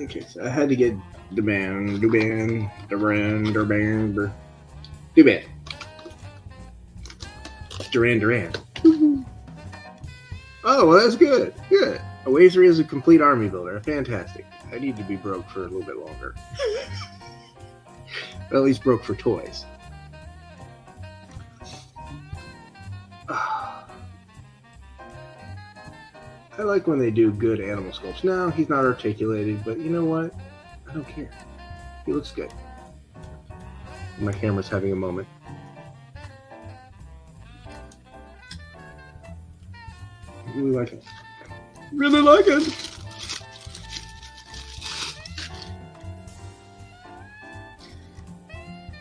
Speaker 1: Okay, so I had to get Duran. Oh, well, that's good. Good. Awazer is a complete army builder. Fantastic. I need to be broke for a little bit longer. But at least broke for toys. I like when they do good animal sculpts. Now, he's not articulated, but you know what? I don't care. He looks good. My camera's having a moment. Really like it. Really like it.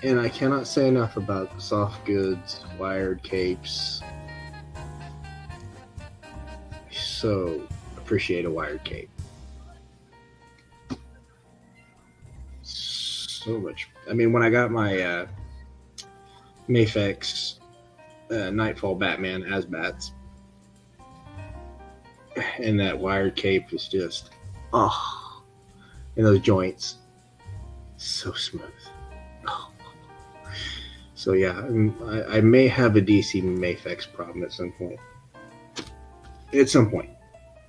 Speaker 1: And I cannot say enough about soft goods, wired capes. I so appreciate a wired cape. So much. I mean, when I got my Mafex Nightfall Batman Asbats, and that wired cape is just, oh, and those joints, so smooth. Oh. So yeah, I may have a DC Mafex problem at some point. At some point.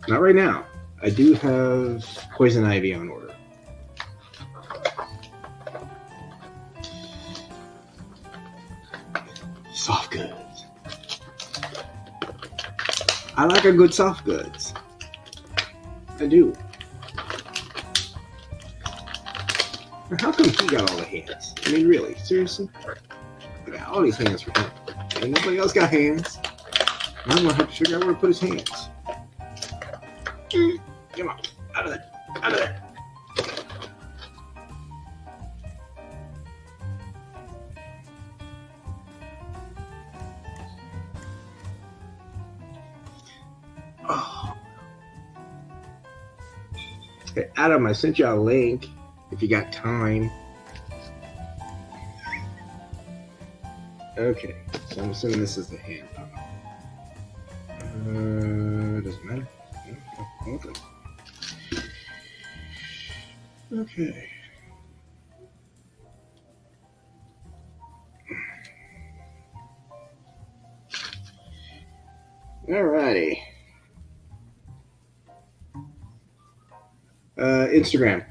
Speaker 1: Not right now. I do have Poison Ivy on order. Soft goods. I like a good soft goods. I do. How come he got all the hands? I mean, really? Seriously? I got all these hands for him. And nobody else got hands. I'm going to have to figure out where to put his hands. Come on. Out of there. Out of there. Oh. Hey, Adam, I sent you a link if you got time. Okay, so I'm assuming this is the hand pump. Doesn't matter. Okay. Okay. Alrighty. Instagram.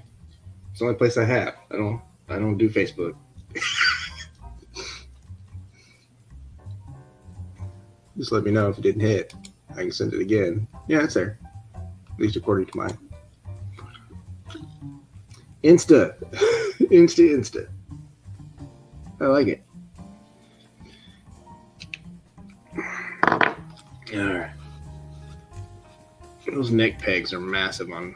Speaker 1: It's the only place I have. I don't do Facebook. Just let me know if it didn't hit. I can send it again. Yeah, it's there. At least according to mine. Insta. Insta. I like it. Alright. Those neck pegs are massive on.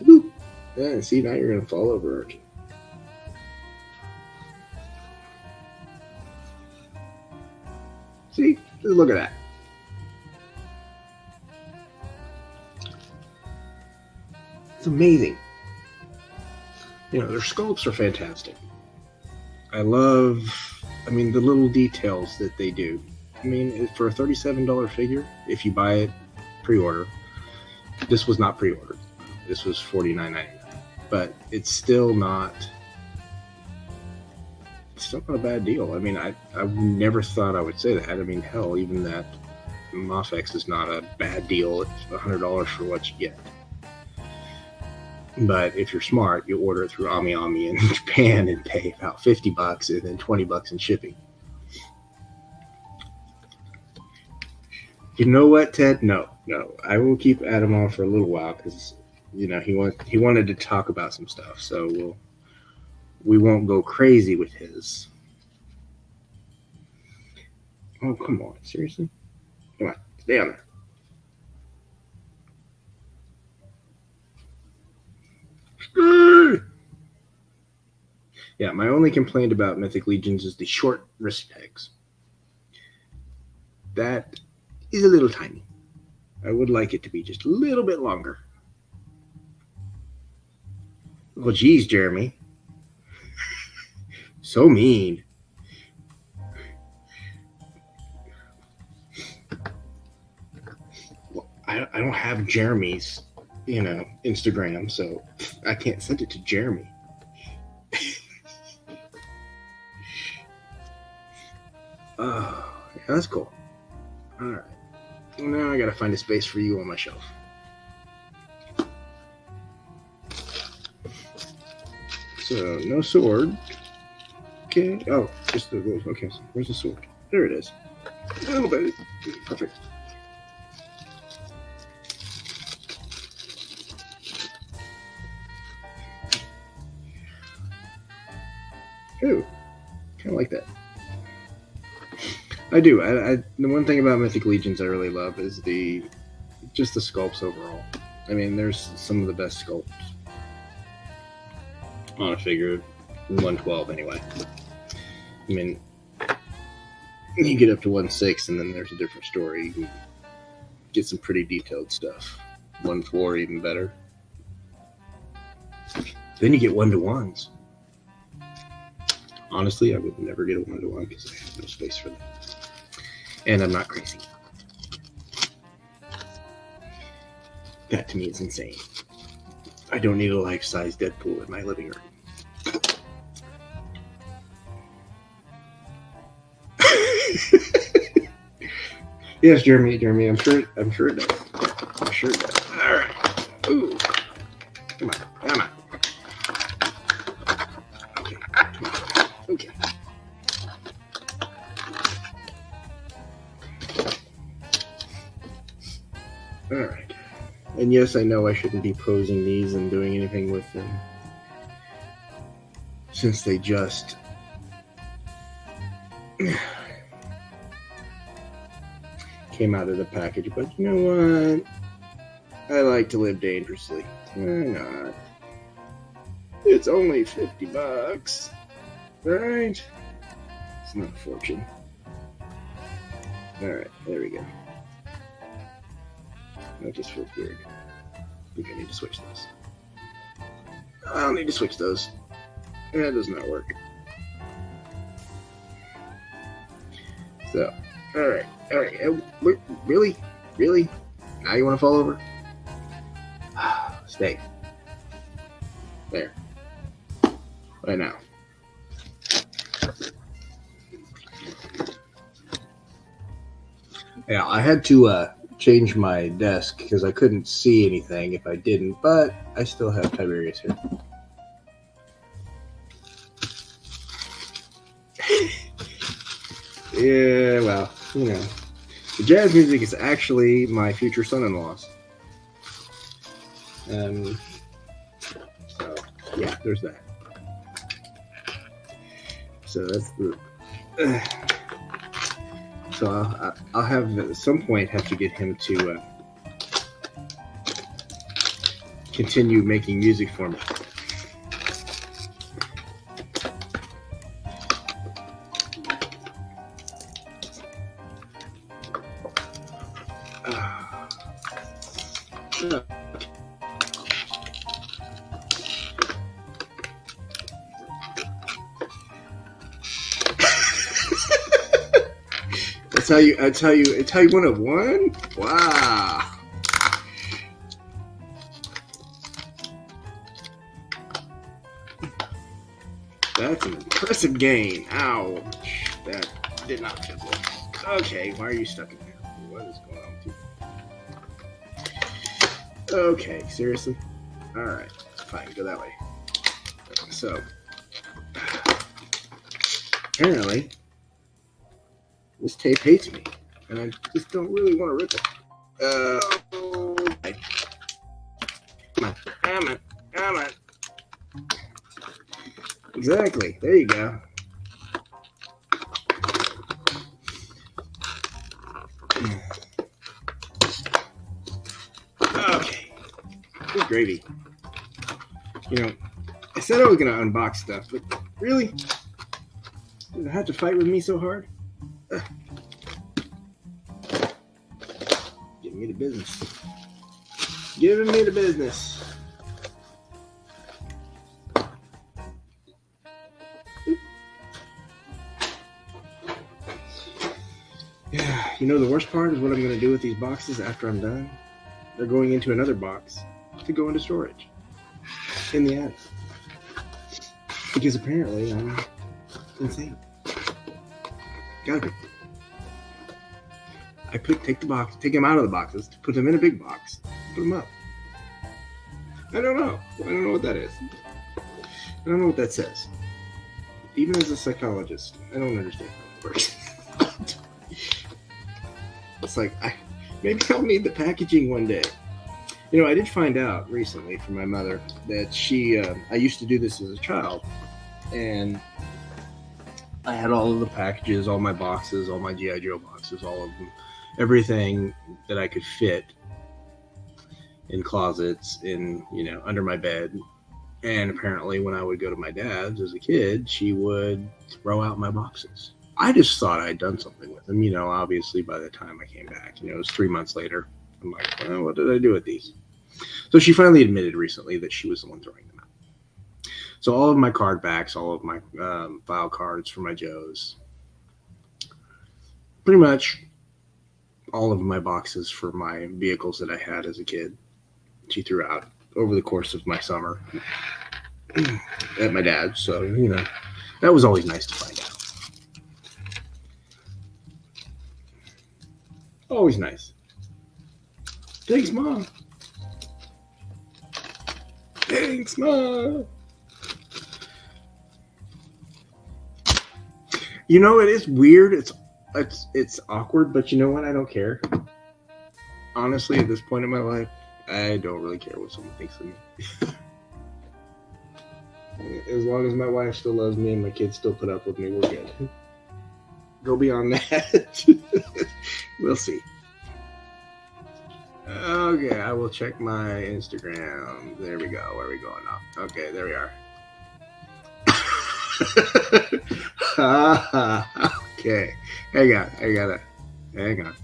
Speaker 1: Woo. Yeah, see, now you're going to fall over, aren't you? See? Just look at that. It's amazing. You know, their sculpts are fantastic. I love, the little details that they do. For a $37 figure, if you buy it pre-order, this was not pre-ordered. This was $49.99. But it's still not a bad deal. I never thought I would say that. Hell, even that Mafex is not a bad deal. It's $100 for what you get. But if you're smart, you order it through AmiAmi in Japan and pay about $50 and then $20 in shipping. You know what, Ted? No. I will keep Adam on for a little while because, he wanted to talk about some stuff. So we won't go crazy with his. Oh, come on. Seriously? Come on. Stay on there. Yeah, my only complaint about Mythic Legions is the short wrist pegs. That is a little tiny. I would like it to be just a little bit longer. Well, geez, Jeremy. So mean. Well, I don't have Jeremy's, Instagram, so I can't send it to Jeremy. Oh, yeah, that's cool. All right. Well, now I gotta find a space for you on my shelf. So, no sword. Okay. Oh, just the rules. Okay, so where's the sword? There it is. Oh, baby. Perfect. Ooh, kind of like that. I do. The one thing about Mythic Legions I really love is just the sculpts overall. There's some of the best sculpts on a figure, 112 anyway. You get up to 1/6 and then there's a different story. You can get some pretty detailed stuff. 1/4 even better. Then you get 1-to-1s. Honestly, I would never get a 1-to-1 because I have no space for that. And I'm not crazy. That to me is insane. I don't need a life-size Deadpool in my living room. Yes, Jeremy, I'm sure it does. I'm sure it does. All right. Ooh. Come on. Okay, come on. Okay. All right. And yes, I know I shouldn't be posing these and doing anything with them, since they just came out of the package, but you know what? I like to live dangerously. Why not? It's only $50, right? It's not a fortune. Alright, there we go. That just feels weird. I think I need to switch those. I don't need to switch those. That does not work. So, alright. Really? Now you want to fall over? Stay. There. Right now. Yeah, I had to change my desk because I couldn't see anything if I didn't, but I still have Tiberius here. Yeah, well, you know, the jazz music is actually my future son-in-law's. So, yeah, there's that. So that's the... So I'll have at some point have to get him to continue making music for me. I tell you 1 of 1? Wow. That's an impressive gain. Ouch. That did not feel good. Okay, why are you stuck in here? What is going on with you? Okay, seriously? Alright, fine, go that way. So, apparently, this tape hates me, and I just don't really want to rip it. Come on. Exactly. There you go. Okay. Good gravy. You know, I said I was going to unbox stuff, but really? Did I have to fight with me so hard? Giving me the business. Yeah, you know, the worst part is what I'm going to do with these boxes after I'm done. They're going into another box to go into storage in the attic. Because apparently I'm insane. Gotta be. I take them out of the boxes, to put them in a big box, put them up. I don't know what that is. I don't know what that says. Even as a psychologist, I don't understand how it works. It's like, maybe I'll need the packaging one day. You know, I did find out recently from my mother that I used to do this as a child, and I had all of the packages, all my boxes, all my G.I. Joe boxes, all of them, everything that I could fit in closets, under my bed. And apparently when I would go to my dad's as a kid, she would throw out my boxes. I just thought I'd done something with them, obviously by the time I came back, it was 3 months later. I'm like, well, what did I do with these? So she finally admitted recently that she was the one throwing them out. So all of my card backs, all of my file cards for my Joes, pretty much all of my boxes for my vehicles that I had as a kid, she threw out over the course of my summer at my dad's. So, that was always nice to find out. Always nice. Thanks, Mom. Thanks, Mom. It is weird. It's awkward, but you know what? I don't care. Honestly, at this point in my life, I don't really care what someone thinks of me. As long as my wife still loves me and my kids still put up with me, we're good. Go beyond that. We'll see. Okay, I will check my Instagram. There we go. Where are we going now? Okay, there we are. Okay, hang on. I gotta. Hang on.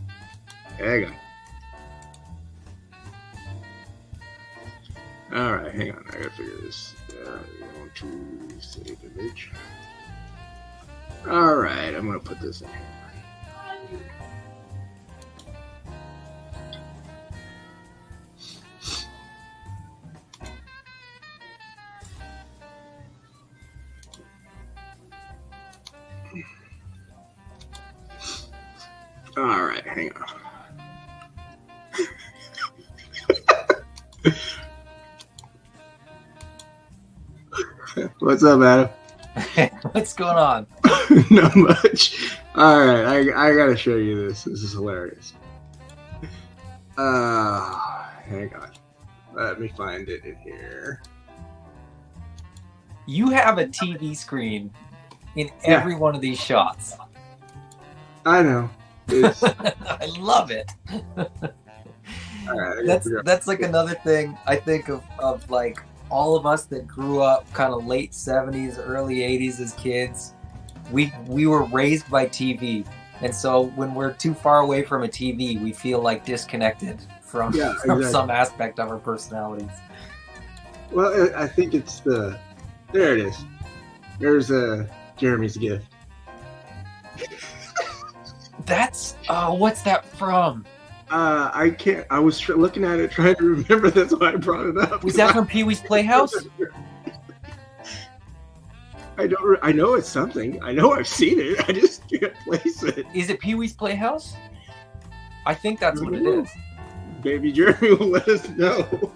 Speaker 1: All right, hang on. I gotta figure this. Going to save image. All right, I'm gonna put this in here. All right, hang on. What's up, Adam?
Speaker 2: What's going on?
Speaker 1: Not much. All right, I gotta show you this. This is hilarious. Hang on. Let me find it in here.
Speaker 2: You have a TV screen in every one of these shots.
Speaker 1: I know.
Speaker 2: I love it.
Speaker 1: All right,
Speaker 2: that's like another thing I think of like all of us that grew up kind of late 70s, early 80s as kids. We were raised by TV. And so when we're too far away from a TV, we feel like disconnected from some aspect of our personalities.
Speaker 1: Well, I think it's there it is. There's Jeremy's gift.
Speaker 2: That's what's that from?
Speaker 1: I can't. I was looking at it, trying to remember. That's why I brought it up.
Speaker 2: Was that from Pee-wee's Playhouse?
Speaker 1: I don't. I know it's something. I know I've seen it. I just can't place it.
Speaker 2: Is it Pee-wee's Playhouse? I think that's what it is.
Speaker 1: Maybe Jeremy will let us know.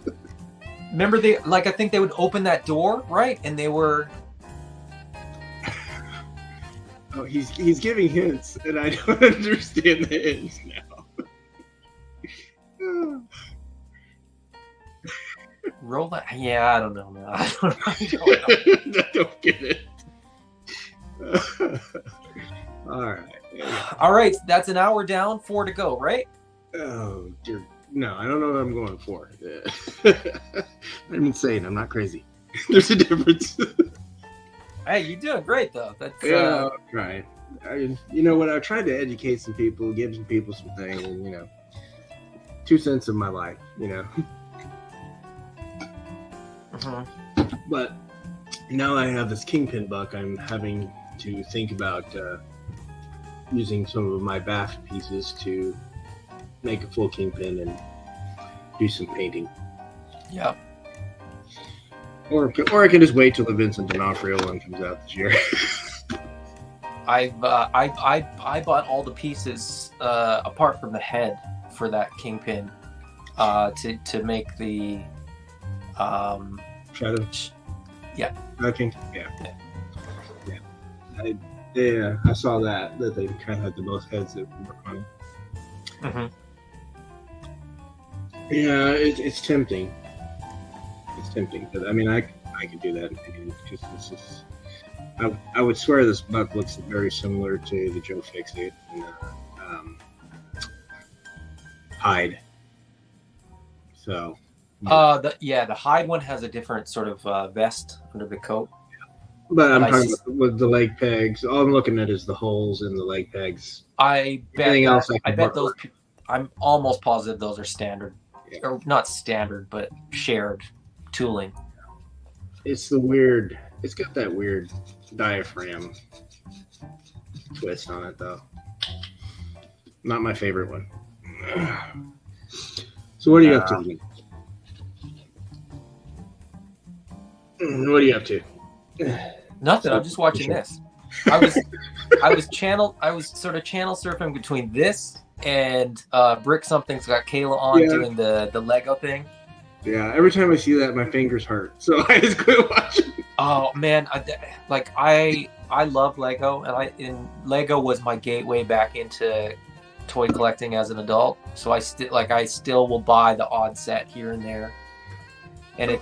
Speaker 2: Remember, I think they would open that door, right? And they were.
Speaker 1: Oh, he's giving hints, and I don't understand the hints now.
Speaker 2: Roll that. Yeah, I don't know, man. I don't know.
Speaker 1: I don't get it. All
Speaker 2: right. That's an hour down, 4 to go, right?
Speaker 1: Oh dear. No, I don't know what I'm going for. I'm insane. I'm not crazy. There's a difference.
Speaker 2: Hey, you're doing great though. That's
Speaker 1: right. You know what? I tried to educate some people, give some people some things, and 2 cents of my life. But now I have this kingpin buck. I'm having to think about using some of my bath pieces to make a full kingpin and do some painting.
Speaker 2: Yeah.
Speaker 1: Or I can just wait till the Vincent D'Onofrio one comes out this year.
Speaker 2: I bought all the pieces apart from the head for that kingpin to make the
Speaker 1: Shadow.
Speaker 2: Yeah.
Speaker 1: Okay. Yeah. I saw that they kind of had the most heads that were funny.
Speaker 2: Mm-hmm.
Speaker 1: Yeah, it's tempting. It's tempting, but I mean, I could do that. Because this is, I would swear this buck looks very similar to the Joe Fixate and hide. So.
Speaker 2: The hide one has a different sort of vest under the coat.
Speaker 1: But I'm talking about with the leg pegs. All I'm looking at is the holes in the leg pegs.
Speaker 2: I bet those. I'm almost positive those are standard, or not standard, but shared tooling.
Speaker 1: It's got that weird diaphragm twist on it, though. Not my favorite one. So what are you up to? What are you up to?
Speaker 2: Nothing. I'm just watching this. I was sort of channel surfing between this and Brick Something's got Kayla on doing the Lego thing.
Speaker 1: Yeah, every time I see that, my fingers hurt, so I just quit watching.
Speaker 2: Oh man, I love Lego, and Lego was my gateway back into toy collecting as an adult. So I still will buy the odd set here and there, and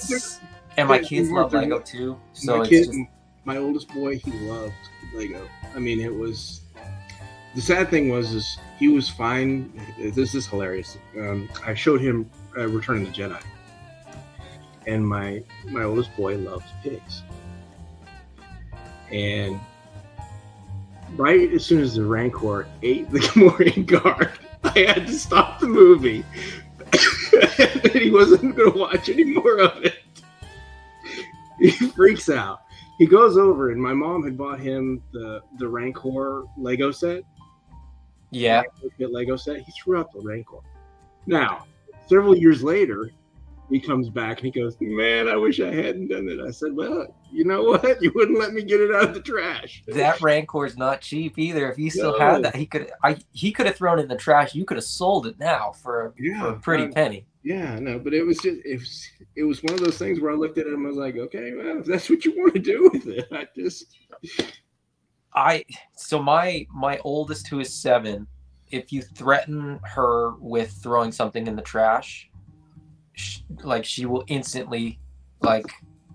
Speaker 2: my kids love Lego too. So
Speaker 1: my oldest boy, he loved Lego. I mean, it was the sad thing is he was fine. This is hilarious. I showed him Return of the Jedi, and my oldest boy loves pigs. And right as soon as the Rancor ate the Gamorrean guard, I had to stop the movie. And he wasn't going to watch any more of it. He freaks out. He goes over, and my mom had bought him the Rancor Lego set.
Speaker 2: Yeah.
Speaker 1: Lego set. He threw out the Rancor. Now, several years later, he comes back and he goes, "Man, I wish I hadn't done it." I said, "Well, you know what? You wouldn't let me get it out of the trash."
Speaker 2: That Rancor's not cheap either. If he still had that, he could have thrown it in the trash. You could have sold it now for a pretty penny.
Speaker 1: Yeah, no, but it was one of those things where I looked at it and I was like, okay, well, if that's what you want to do with it,
Speaker 2: So my oldest, who is 7, if you threaten her with throwing something in the trash, she will instantly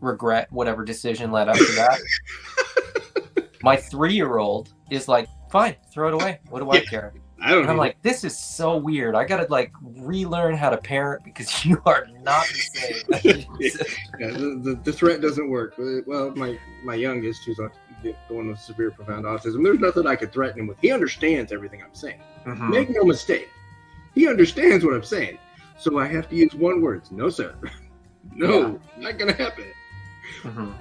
Speaker 2: regret whatever decision led up to that. My 3-year-old is like, fine, throw it away. What do I care? I'm like, this is so weird. I gotta relearn how to parent because you are not the same.
Speaker 1: The threat doesn't work. Well, my youngest, who's the one with severe profound autism, there's nothing I could threaten him with. He understands everything I'm saying. Mm-hmm. Make no mistake. He understands what I'm saying. So I have to use one word. No, sir. No, not gonna happen. Mm-hmm.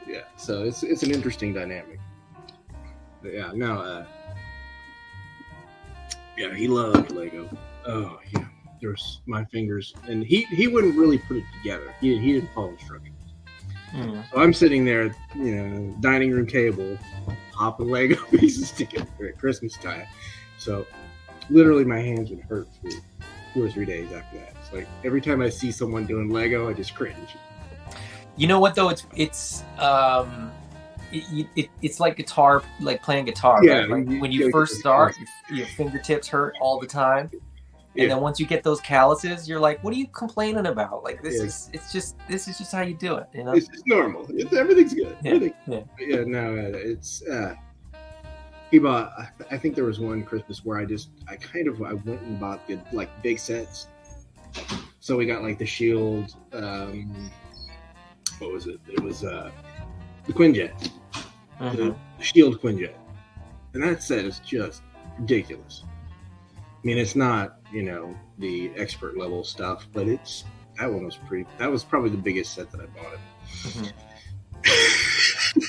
Speaker 1: Yeah. So it's an interesting dynamic. But yeah. No. Yeah, he loved Lego. Oh, yeah. There's my fingers, and he wouldn't really put it together. He didn't follow instructions. Mm. So I'm sitting there, dining room table, popping Lego pieces together at Christmas time. So literally, my hands would hurt for 2 or 3 days after that. It's like every time I see someone doing Lego, I just cringe.
Speaker 2: You know what though? It's like guitar, like playing guitar.
Speaker 1: Yeah,
Speaker 2: right? When you first start, your fingertips hurt all the time, and then once you get those calluses, you're like, "What are you complaining about? Like this is just how you do it." You know,
Speaker 1: it's just normal. Everything's good. It's. He bought. I think there was one Christmas where I went and bought the big sets. So we got the Shield. What was it? It was the Quinjet. Mm-hmm. The Shield Quinjet, and that set is just ridiculous. I mean, it's not the expert level stuff, but that was probably the biggest set that I bought it. Mm-hmm.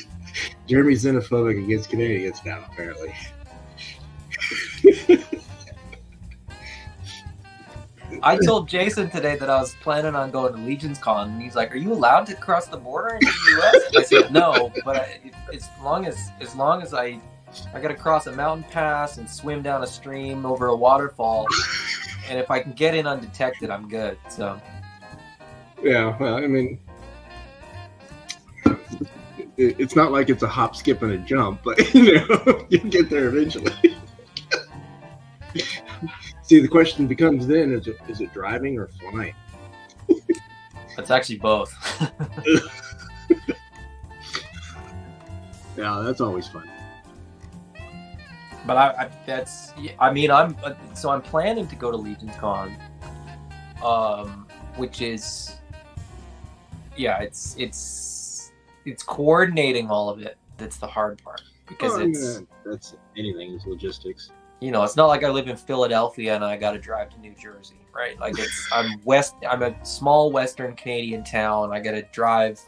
Speaker 1: Jeremy's xenophobic against Canadians now, apparently.
Speaker 2: I told Jason today that I was planning on going to Legion's Con, and he's like, "Are you allowed to cross the border into the U.S.?" I said, "No, but as long as I got to cross a mountain pass and swim down a stream over a waterfall, and if I can get in undetected, I'm good." So,
Speaker 1: yeah, well, I mean, it's not like it's a hop, skip, and a jump, but you get there eventually. See, the question becomes then: is it driving or flying?
Speaker 2: That's actually both.
Speaker 1: Yeah, that's always fun.
Speaker 2: But I'm planning to go to Legion's Con, which is, it's coordinating all of it. That's the hard part because
Speaker 1: that's anything is logistics.
Speaker 2: It's not like I live in Philadelphia and I got to drive to New Jersey, right? Like I'm a small Western Canadian town. I got to drive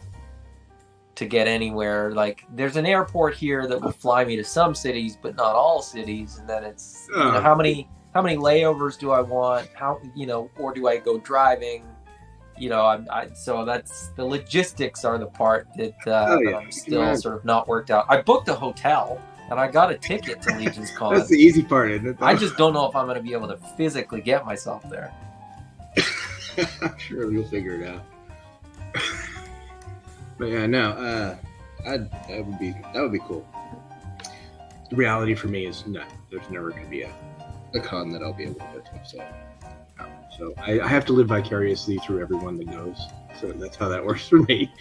Speaker 2: to get anywhere. Like there's an airport here that will fly me to some cities, but not all cities. And then it's how many layovers do I want? Or do I go driving? So that's the logistics are the part that I'm still sort of not worked out. I booked a hotel. And I got a ticket to Legion's Con.
Speaker 1: That's the easy part, isn't it?
Speaker 2: I just don't know if I'm going to be able to physically get myself there.
Speaker 1: I'm sure you'll figure it out. But yeah, no, that would be cool. The reality for me is no, there's never going to be a con that I'll be able to go to. So I have to live vicariously through everyone that goes. So that's how that works for me.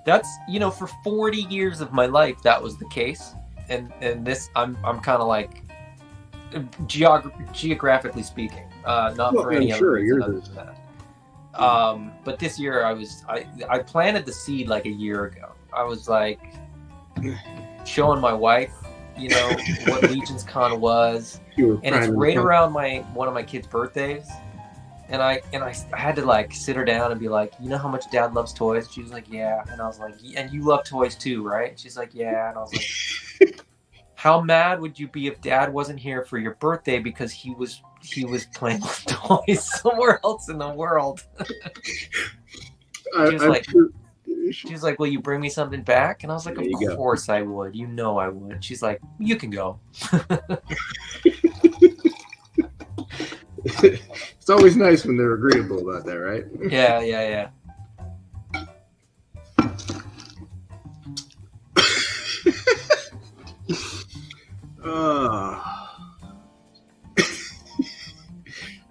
Speaker 2: That's for 40 years of my life that was the case. And this, I'm kind of like, geographically speaking, not
Speaker 1: Well,
Speaker 2: for
Speaker 1: I'm
Speaker 2: any other
Speaker 1: sure
Speaker 2: reason
Speaker 1: yours
Speaker 2: other
Speaker 1: is.
Speaker 2: than that. But this year I planted the seed like a year ago. I was like showing my wife, what Legion's Con was,
Speaker 1: You were
Speaker 2: and it's
Speaker 1: priming the
Speaker 2: right
Speaker 1: pump.
Speaker 2: around one of my kids' birthdays. And I had to like sit her down and be like, you know how much Dad loves toys? She was like, yeah. And I was like, and you love toys too, right? She's like, yeah. And I was like, how mad would you be if Dad wasn't here for your birthday because he was playing with toys somewhere else in the world? She was like, will you bring me something back? And I was like,
Speaker 1: There
Speaker 2: of
Speaker 1: you go.
Speaker 2: course I would. You know I would. She's like, you can go.
Speaker 1: It's always nice when they're agreeable about that, right?
Speaker 2: Yeah.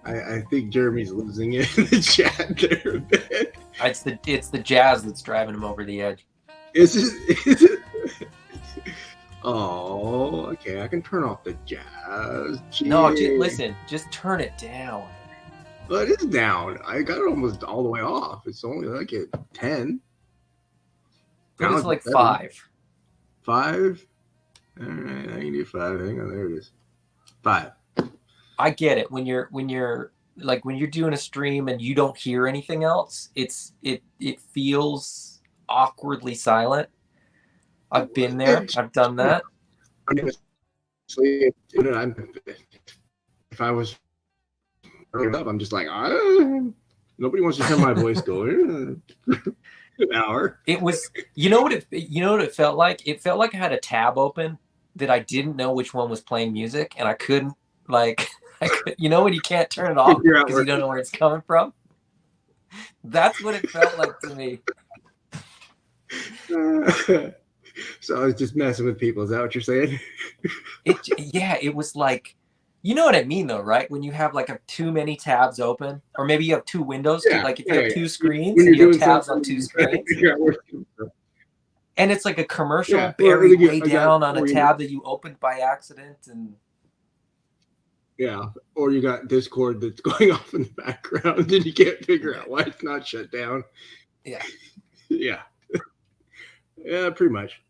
Speaker 1: I think Jeremy's losing it in the chat there a bit.
Speaker 2: It's the jazz that's driving him over the edge.
Speaker 1: Is it? Oh, okay. I can turn off the jazz. Jeez.
Speaker 2: No, listen. Just turn it down.
Speaker 1: Well, it is down. I got it almost all the way off. It's only like at 10.
Speaker 2: It was like 5.
Speaker 1: 5? All right, I can do 5. Hang on, there it is. 5.
Speaker 2: I get it. When you're doing a stream and you don't hear anything else, it feels awkwardly silent. I've been there. I've done that.
Speaker 1: Honestly, if I was growing up, I'm just like, nobody wants to hear my voice go an hour.
Speaker 2: It was, you know what it felt like? It felt like I had a tab open that I didn't know which one was playing music, and I couldn't when you can't turn it off because you don't know where it's coming from. That's what it felt like to me.
Speaker 1: So I was just messing with people. Is that what you're saying?
Speaker 2: It was like, you know what I mean though, right? When you have like too many tabs open, or maybe you have 2 windows, if you have 2 screens, and you have tabs on 2 screens. And it's like a commercial buried way down on a tab that you opened by accident. And
Speaker 1: yeah, or you got Discord that's going off in the background and you can't figure out why it's not shut down.
Speaker 2: Yeah.
Speaker 1: Yeah. Yeah, pretty much.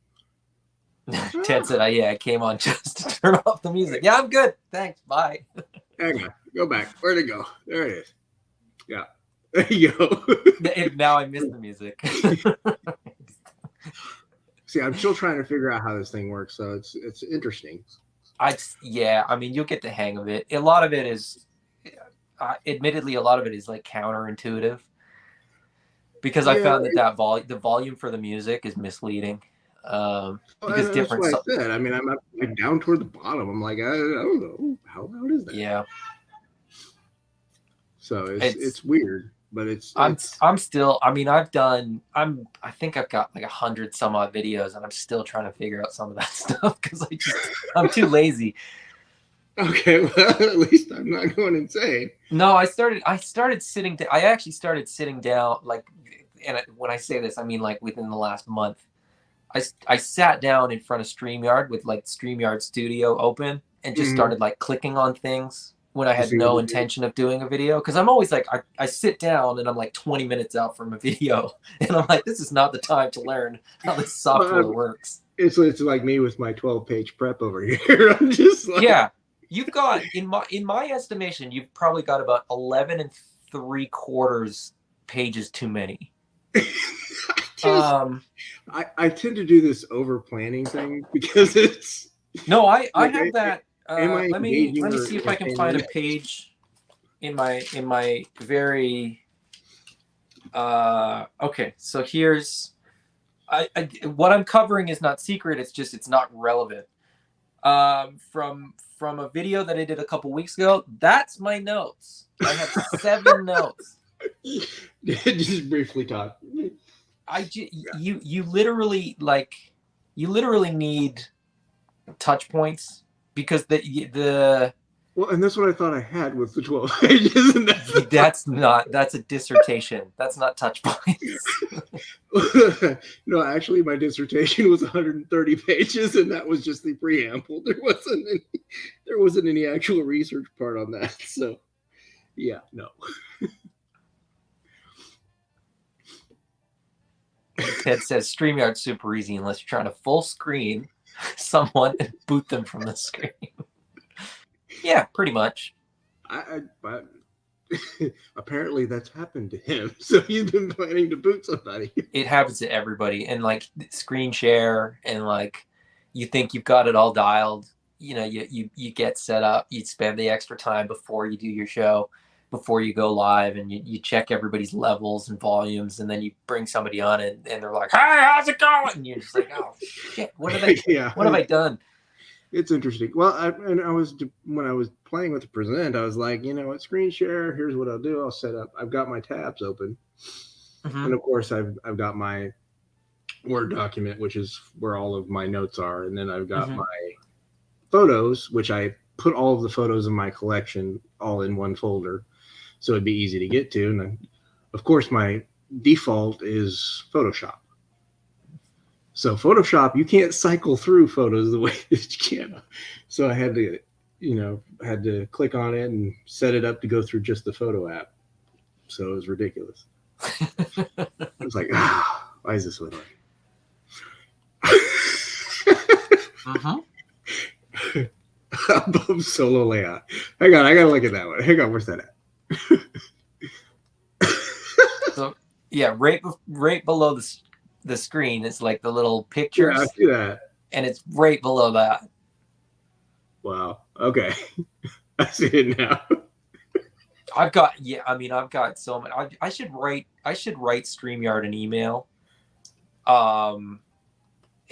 Speaker 2: Ted said, I came on just to turn off the music. Yeah, I'm good. Thanks. Bye.
Speaker 1: Hang on. Go back. Where'd it go? There it is. Yeah. There you go.
Speaker 2: Now I miss the music.
Speaker 1: See, I'm still trying to figure out how this thing works, so it's interesting.
Speaker 2: I mean, you'll get the hang of it. A lot of it is, admittedly, like counterintuitive, because I found that the volume for the music is misleading. Because
Speaker 1: that's what I said. I mean, I'm like down toward the bottom. I'm like, I don't know how loud is that.
Speaker 2: Yeah.
Speaker 1: So it's weird, but
Speaker 2: I'm still. I mean, I think I've got like 100 some odd videos, and I'm still trying to figure out some of that stuff because I'm too lazy.
Speaker 1: Okay, well, at least I'm not going insane.
Speaker 2: No, I started sitting. I actually started sitting down. Like, and when I say this, I mean like within the last month. I sat down in front of StreamYard with like StreamYard Studio open and just started like clicking on things when I had no intention of doing a video. Because I'm always like, I sit down and I'm like 20 minutes out from a video, and I'm like, this is not the time to learn how this software works.
Speaker 1: It's like me with my 12-page prep over here. I'm just like,
Speaker 2: yeah. You've got, in my estimation, you've probably got about 11 3/4 pages too many.
Speaker 1: I tend to do this over planning thing because it's
Speaker 2: no, I have that. Let me see if I can find a page in my very okay. So here's what I'm covering is not secret. It's not relevant. From a video that I did a couple weeks ago, that's my notes. I have 7 notes.
Speaker 1: Just briefly talk.
Speaker 2: You literally need touch points because the
Speaker 1: Well, and that's what I thought I had with the 12 pages, and
Speaker 2: That's a dissertation. That's not touch points.
Speaker 1: No, actually, my dissertation was 130 pages, and that was just the preamble. There wasn't any actual research part on that. So, yeah, no.
Speaker 2: Ted says StreamYard's super easy unless you're trying to full screen someone and boot them from the screen. Yeah, pretty much.
Speaker 1: But apparently that's happened to him. So he's been planning to boot somebody.
Speaker 2: It happens to everybody, and like screen share, and like you think you've got it all dialed. You know, you get set up. You spend the extra time before you do your show, before you go live, and you check everybody's levels and volumes, and then you bring somebody on, and they're like, "Hey, how's it going?" And you're just like, "Oh shit, what have I done?"
Speaker 1: It's interesting. Well, when I was playing with the present, I was like, you know what, screen share. Here's what I'll do. I'll set up. I've got my tabs open, and of course, I've got my Word document, which is where all of my notes are, and then I've got my photos, which I put all of the photos in my collection all in one folder, so it'd be easy to get to. And then, of course, my default is Photoshop. So Photoshop, you can't cycle through photos the way that you can. So I had to click on it and set it up to go through just the photo app. So it was ridiculous. I was like, why is this way? Above solo layout. Hang on, I gotta look at that one. Hang on, where's that at?
Speaker 2: So yeah, right below the screen is like the little pictures.
Speaker 1: Yeah, I see that.
Speaker 2: And it's right below that.
Speaker 1: Wow. Okay. I see it now.
Speaker 2: I've got so many. I should write StreamYard an email.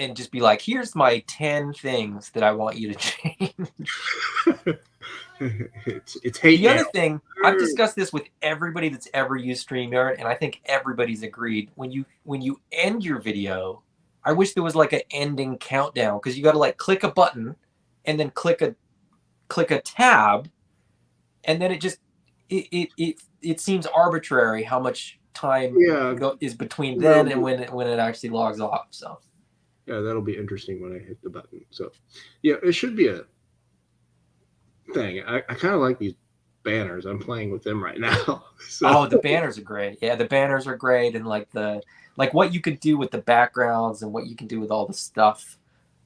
Speaker 2: And just be like, here's my 10 things that I want you to change.
Speaker 1: It's hate.
Speaker 2: The other thing, I've discussed this with everybody that's ever used StreamYard, and I think everybody's agreed. When you end your video, I wish there was like an ending countdown, because you got to like click a button and then click a tab, and then it seems arbitrary how much time is between then and when it actually logs off. So
Speaker 1: yeah, that'll be interesting when I hit the button. So yeah, it should be a thing. I kind of like these banners. I'm playing with them right now. So.
Speaker 2: Oh, the banners are great. Yeah, the banners are great, and like what you could do with the backgrounds and what you can do with all the stuff.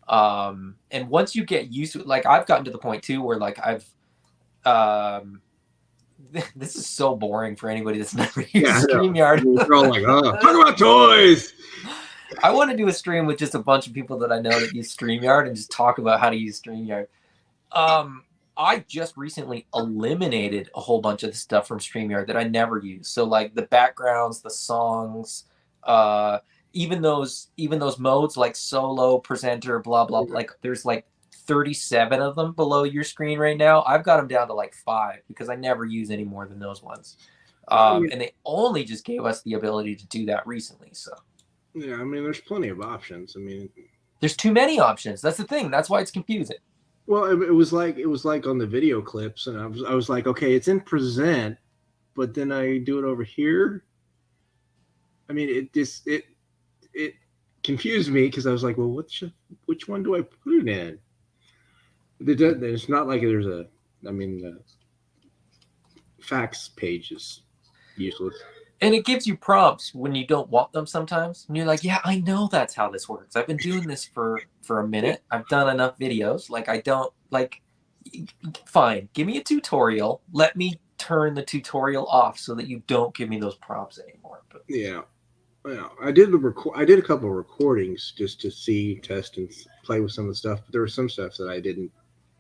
Speaker 2: And once you get used to it, like I've gotten to the point too where like I've this is so boring for anybody that's never used StreamYard.
Speaker 1: They're all like, oh, talk about toys.
Speaker 2: I want to do a stream with just a bunch of people that I know that use StreamYard and just talk about how to use StreamYard. I just recently eliminated a whole bunch of the stuff from StreamYard that I never use. So like the backgrounds, the songs, even those modes like solo, presenter, blah blah. Like there's like 37 of them below your screen right now. I've got them down to like 5 because I never use any more than those ones. And they only just gave us the ability to do that recently. So
Speaker 1: yeah, I mean, there's plenty of options. I mean,
Speaker 2: there's too many options. That's the thing. That's why it's confusing.
Speaker 1: Well, it was like on the video clips, and I was like, okay, it's in present, but then I do it over here. I mean, it confused me because I was like, well, which one do I put it in? It's not like there's the facts page is useless.
Speaker 2: And it gives you prompts when you don't want them sometimes. And you're like, yeah, I know that's how this works. I've been doing this for a minute. I've done enough videos. Like, I don't, like, fine. Give me a tutorial. Let me turn the tutorial off so that you don't give me those prompts anymore. But
Speaker 1: yeah. Well, I did a couple of recordings just to see, test, and play with some of the stuff. But there was some stuff that I didn't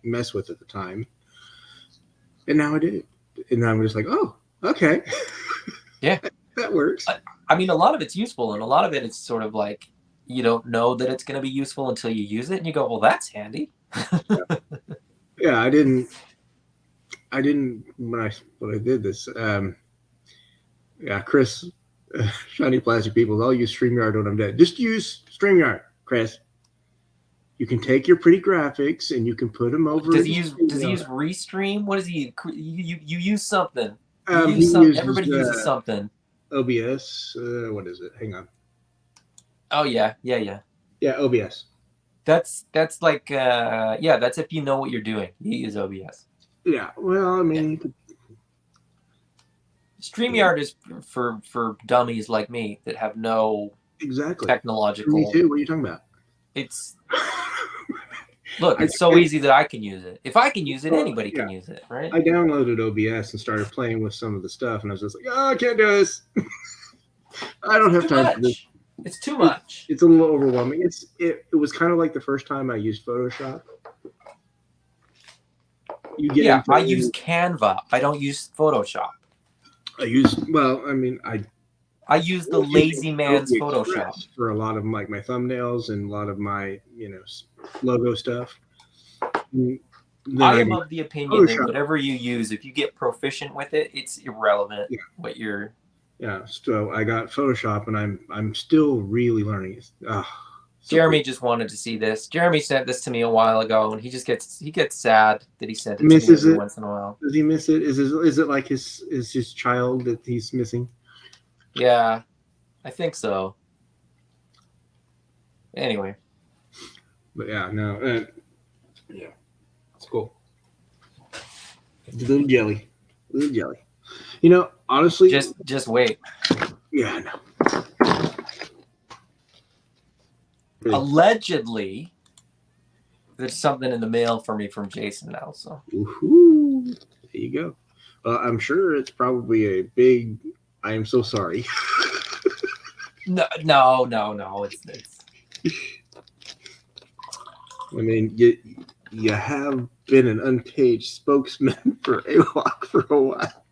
Speaker 1: mess with at the time. And now I do. And now I'm just like, oh, okay.
Speaker 2: Yeah,
Speaker 1: that works.
Speaker 2: I mean, a lot of it's useful, and a lot of it is sort of like you don't know that it's going to be useful until you use it, and you go, "Well, that's handy."
Speaker 1: Yeah, I didn't when I did this. Chris, shiny plastic people, I'll use StreamYard when I'm dead. Just use StreamYard, Chris. You can take your pretty graphics and you can put them over.
Speaker 2: Does he use Restream? What is he? You use something. You
Speaker 1: He
Speaker 2: use something.
Speaker 1: uses
Speaker 2: Everybody uses something.
Speaker 1: OBS. What is it? Hang on.
Speaker 2: Oh yeah.
Speaker 1: Yeah, OBS.
Speaker 2: That's like that's if you know what you're doing. You use OBS.
Speaker 1: Yeah. Well, I mean,
Speaker 2: StreamYard is for dummies like me that have no technological.
Speaker 1: Me too. What are you talking about?
Speaker 2: It's so easy that I can use it. If I can use it, anybody can use it, right?
Speaker 1: I downloaded OBS and started playing with some of the stuff, and I was just like, "Oh, I can't do this. I don't have time for this.
Speaker 2: It's too much.
Speaker 1: It's a little overwhelming. It was kind of like the first time I used Photoshop.
Speaker 2: I use Canva. I don't use Photoshop. I use the lazy man's Photoshop
Speaker 1: for a lot of like my thumbnails and a lot of my logo stuff.
Speaker 2: I am of the opinion that whatever you use, if you get proficient with it, it's irrelevant what you're.
Speaker 1: Yeah, so I got Photoshop, and I'm still really learning it.
Speaker 2: Jeremy just wanted to see this. Jeremy sent this to me a while ago, and he gets sad that he sent it to me every once in a while.
Speaker 1: Does he miss it? Is it like his child that he's missing?
Speaker 2: Yeah, I think so. Anyway.
Speaker 1: But yeah, no, yeah, it's cool. It's a little jelly. You know, honestly,
Speaker 2: just wait.
Speaker 1: Yeah, I know.
Speaker 2: Allegedly, there's something in the mail for me from Jason now. So
Speaker 1: Woo-hoo. There you go. I'm sure it's probably a big. I am so sorry.
Speaker 2: No. It's.
Speaker 1: I mean, you have been an unpaid spokesman for AWOC for a while.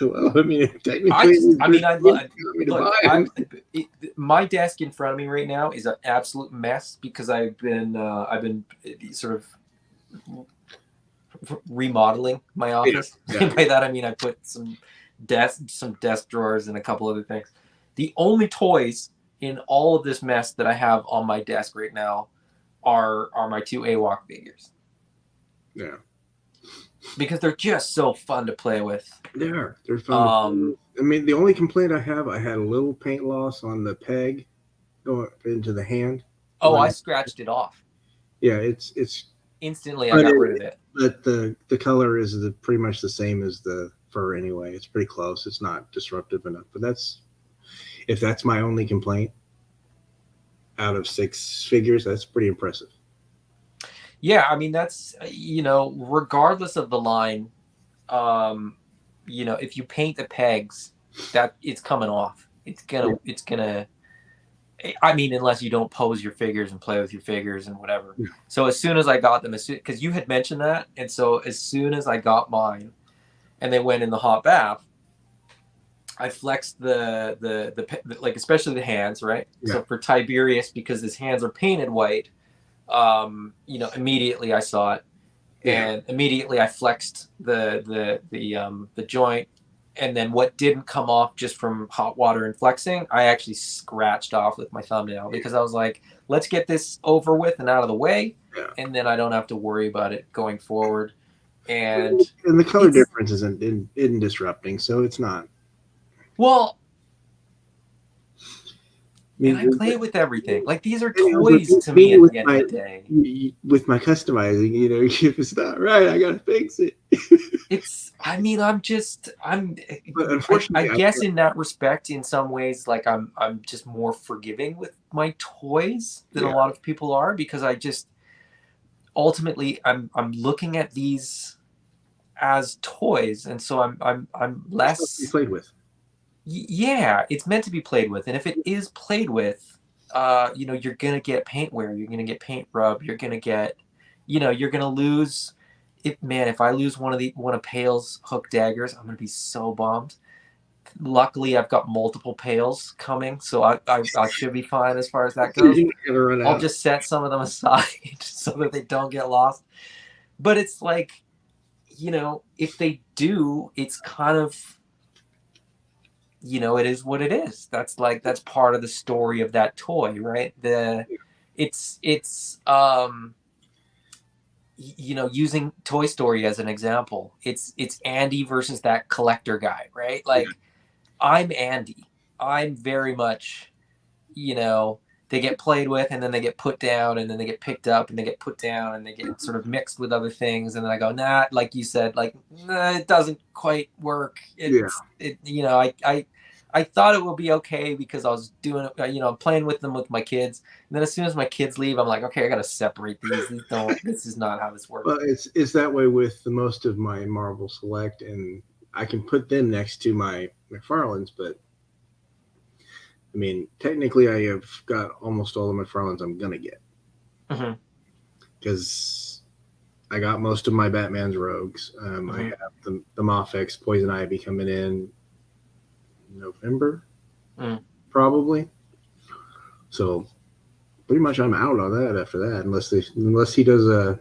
Speaker 1: Well, I mean, technically,
Speaker 2: my desk in front of me right now is an absolute mess because I've been sort of remodeling my office. Yeah. By that I mean I put some desk drawers and a couple other things. The only toys in all of this mess that I have on my desk right now are my 2 AWOC figures.
Speaker 1: Yeah.
Speaker 2: Because they're just so fun to play with.
Speaker 1: They're fun. I mean, the only complaint I had a little paint loss on the peg going into the hand.
Speaker 2: Oh, I scratched it off.
Speaker 1: Yeah, it's
Speaker 2: instantly I got rid of it.
Speaker 1: But the color is pretty much the same as the fur anyway. It's pretty close. It's not disruptive enough. But if that's my only complaint out of 6 figures, that's pretty impressive.
Speaker 2: Yeah, I mean, that's, regardless of the line, if you paint the pegs, that it's coming off. It's gonna, I mean, unless you don't pose your figures and play with your figures and whatever. Yeah. So as soon as I got them, because you had mentioned that, and so as soon as I got mine and they went in the hot bath, I flexed the like, especially the hands, right? Yeah. So for Tiberius, because his hands are painted white, immediately I saw it, and immediately I flexed the joint, and then what didn't come off just from hot water and flexing, I actually scratched off with my thumbnail because I was like, let's get this over with and out of the way, and then I don't have to worry about it going forward. And
Speaker 1: the color difference isn't disrupting, so it's not.
Speaker 2: Well, and I play with everything. Like, these are toys to me at the end of the day.
Speaker 1: With my customizing, if it's not right, I gotta fix it.
Speaker 2: But unfortunately, I guess in that respect, in some ways, like I'm just more forgiving with my toys than a lot of people are, because I just ultimately I'm looking at these as toys, and so I'm less
Speaker 1: it's to be played with.
Speaker 2: Yeah, it's meant to be played with, and if it is played with, you're gonna get paint wear, you're gonna get paint rub, you're gonna get, you're gonna lose. If I lose one of Pale's hook daggers, I'm gonna be so bummed. Luckily, I've got multiple Pales coming, so I should be fine as far as that goes. I'll just set some of them aside so that they don't get lost. But it's like, if they do, it's kind of. it is what it is. That's part of the story of that toy, right? It's using Toy Story as an example, it's Andy versus that collector guy, right?
Speaker 1: Yeah,
Speaker 2: Like, I'm Andy. I'm very much, you know, they get played with and then they get put down and then they get picked up and they get put down and they get sort of mixed with other things. And then I go, nah, like you said, like, nah, it doesn't quite work.
Speaker 1: yeah.
Speaker 2: I thought it would be okay because I was doing it, playing with them with my kids. And then as soon as my kids leave, I'm like, okay, I got to separate these. This is not how this works.
Speaker 1: Well, it's that way with the most of my Marvel Select, and I can put them next to my McFarlane's, but I mean, technically, I have got almost all the McFarlane's I'm gonna get
Speaker 2: Mm-hmm.
Speaker 1: because I got most of my Batman's Rogues. I
Speaker 2: Mm-hmm.
Speaker 1: have the Mafex Poison Ivy coming in November,
Speaker 2: Mm.
Speaker 1: probably. So pretty much I'm out on that after that, unless he does a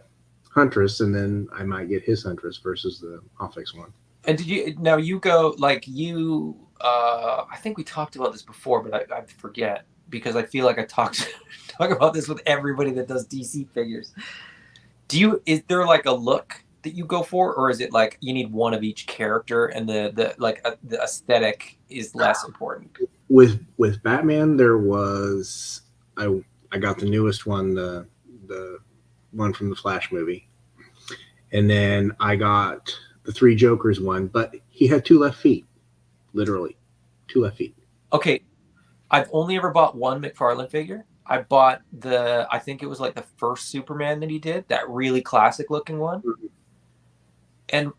Speaker 1: Huntress, and then I might get his Huntress versus the Mafex one.
Speaker 2: And did you now you go like you? I think we talked about this before, but I forget because I feel like I talk about this with everybody that does DC figures. Is there like a look that you go for, or is it like you need one of each character and the aesthetic is less important?
Speaker 1: With Batman, there was I got the newest one, the one from the Flash movie, and then I got the Three Jokers one, but he had two left feet, literally two left feet.
Speaker 2: Okay, I've only ever bought one McFarlane figure. I bought I think it was like the first Superman that he did, that really classic looking one. And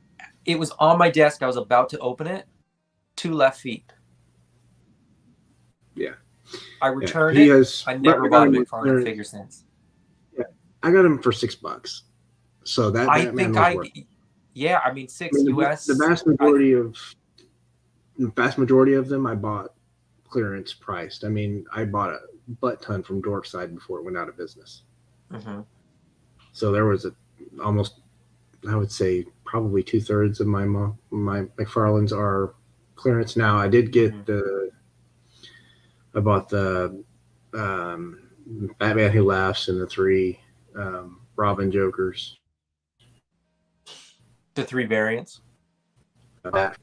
Speaker 2: it was on my desk. I was about to open it. Two left feet.
Speaker 1: Yeah,
Speaker 2: I
Speaker 1: yeah.
Speaker 2: returned
Speaker 1: He
Speaker 2: it.
Speaker 1: has.
Speaker 2: I
Speaker 1: But
Speaker 2: never
Speaker 1: I got
Speaker 2: bought a
Speaker 1: him with
Speaker 2: McFarlane
Speaker 1: clearance.
Speaker 2: figure since.
Speaker 1: Yeah, I got him for $6. So that
Speaker 2: I
Speaker 1: Batman
Speaker 2: think
Speaker 1: was worth.
Speaker 2: yeah, I mean,
Speaker 1: I
Speaker 2: six
Speaker 1: mean, the
Speaker 2: US.
Speaker 1: vast majority of them I bought clearance priced. I mean, I bought a butt ton from Dorkside before it went out of business.
Speaker 2: Mm-hmm.
Speaker 1: So there was almost, I would say, probably 2/3 of my McFarlane's are clearance now. I did get
Speaker 2: Mm-hmm.
Speaker 1: I bought the um, Batman Who Laughs and the three Robin Jokers.
Speaker 2: The three variants.
Speaker 1: That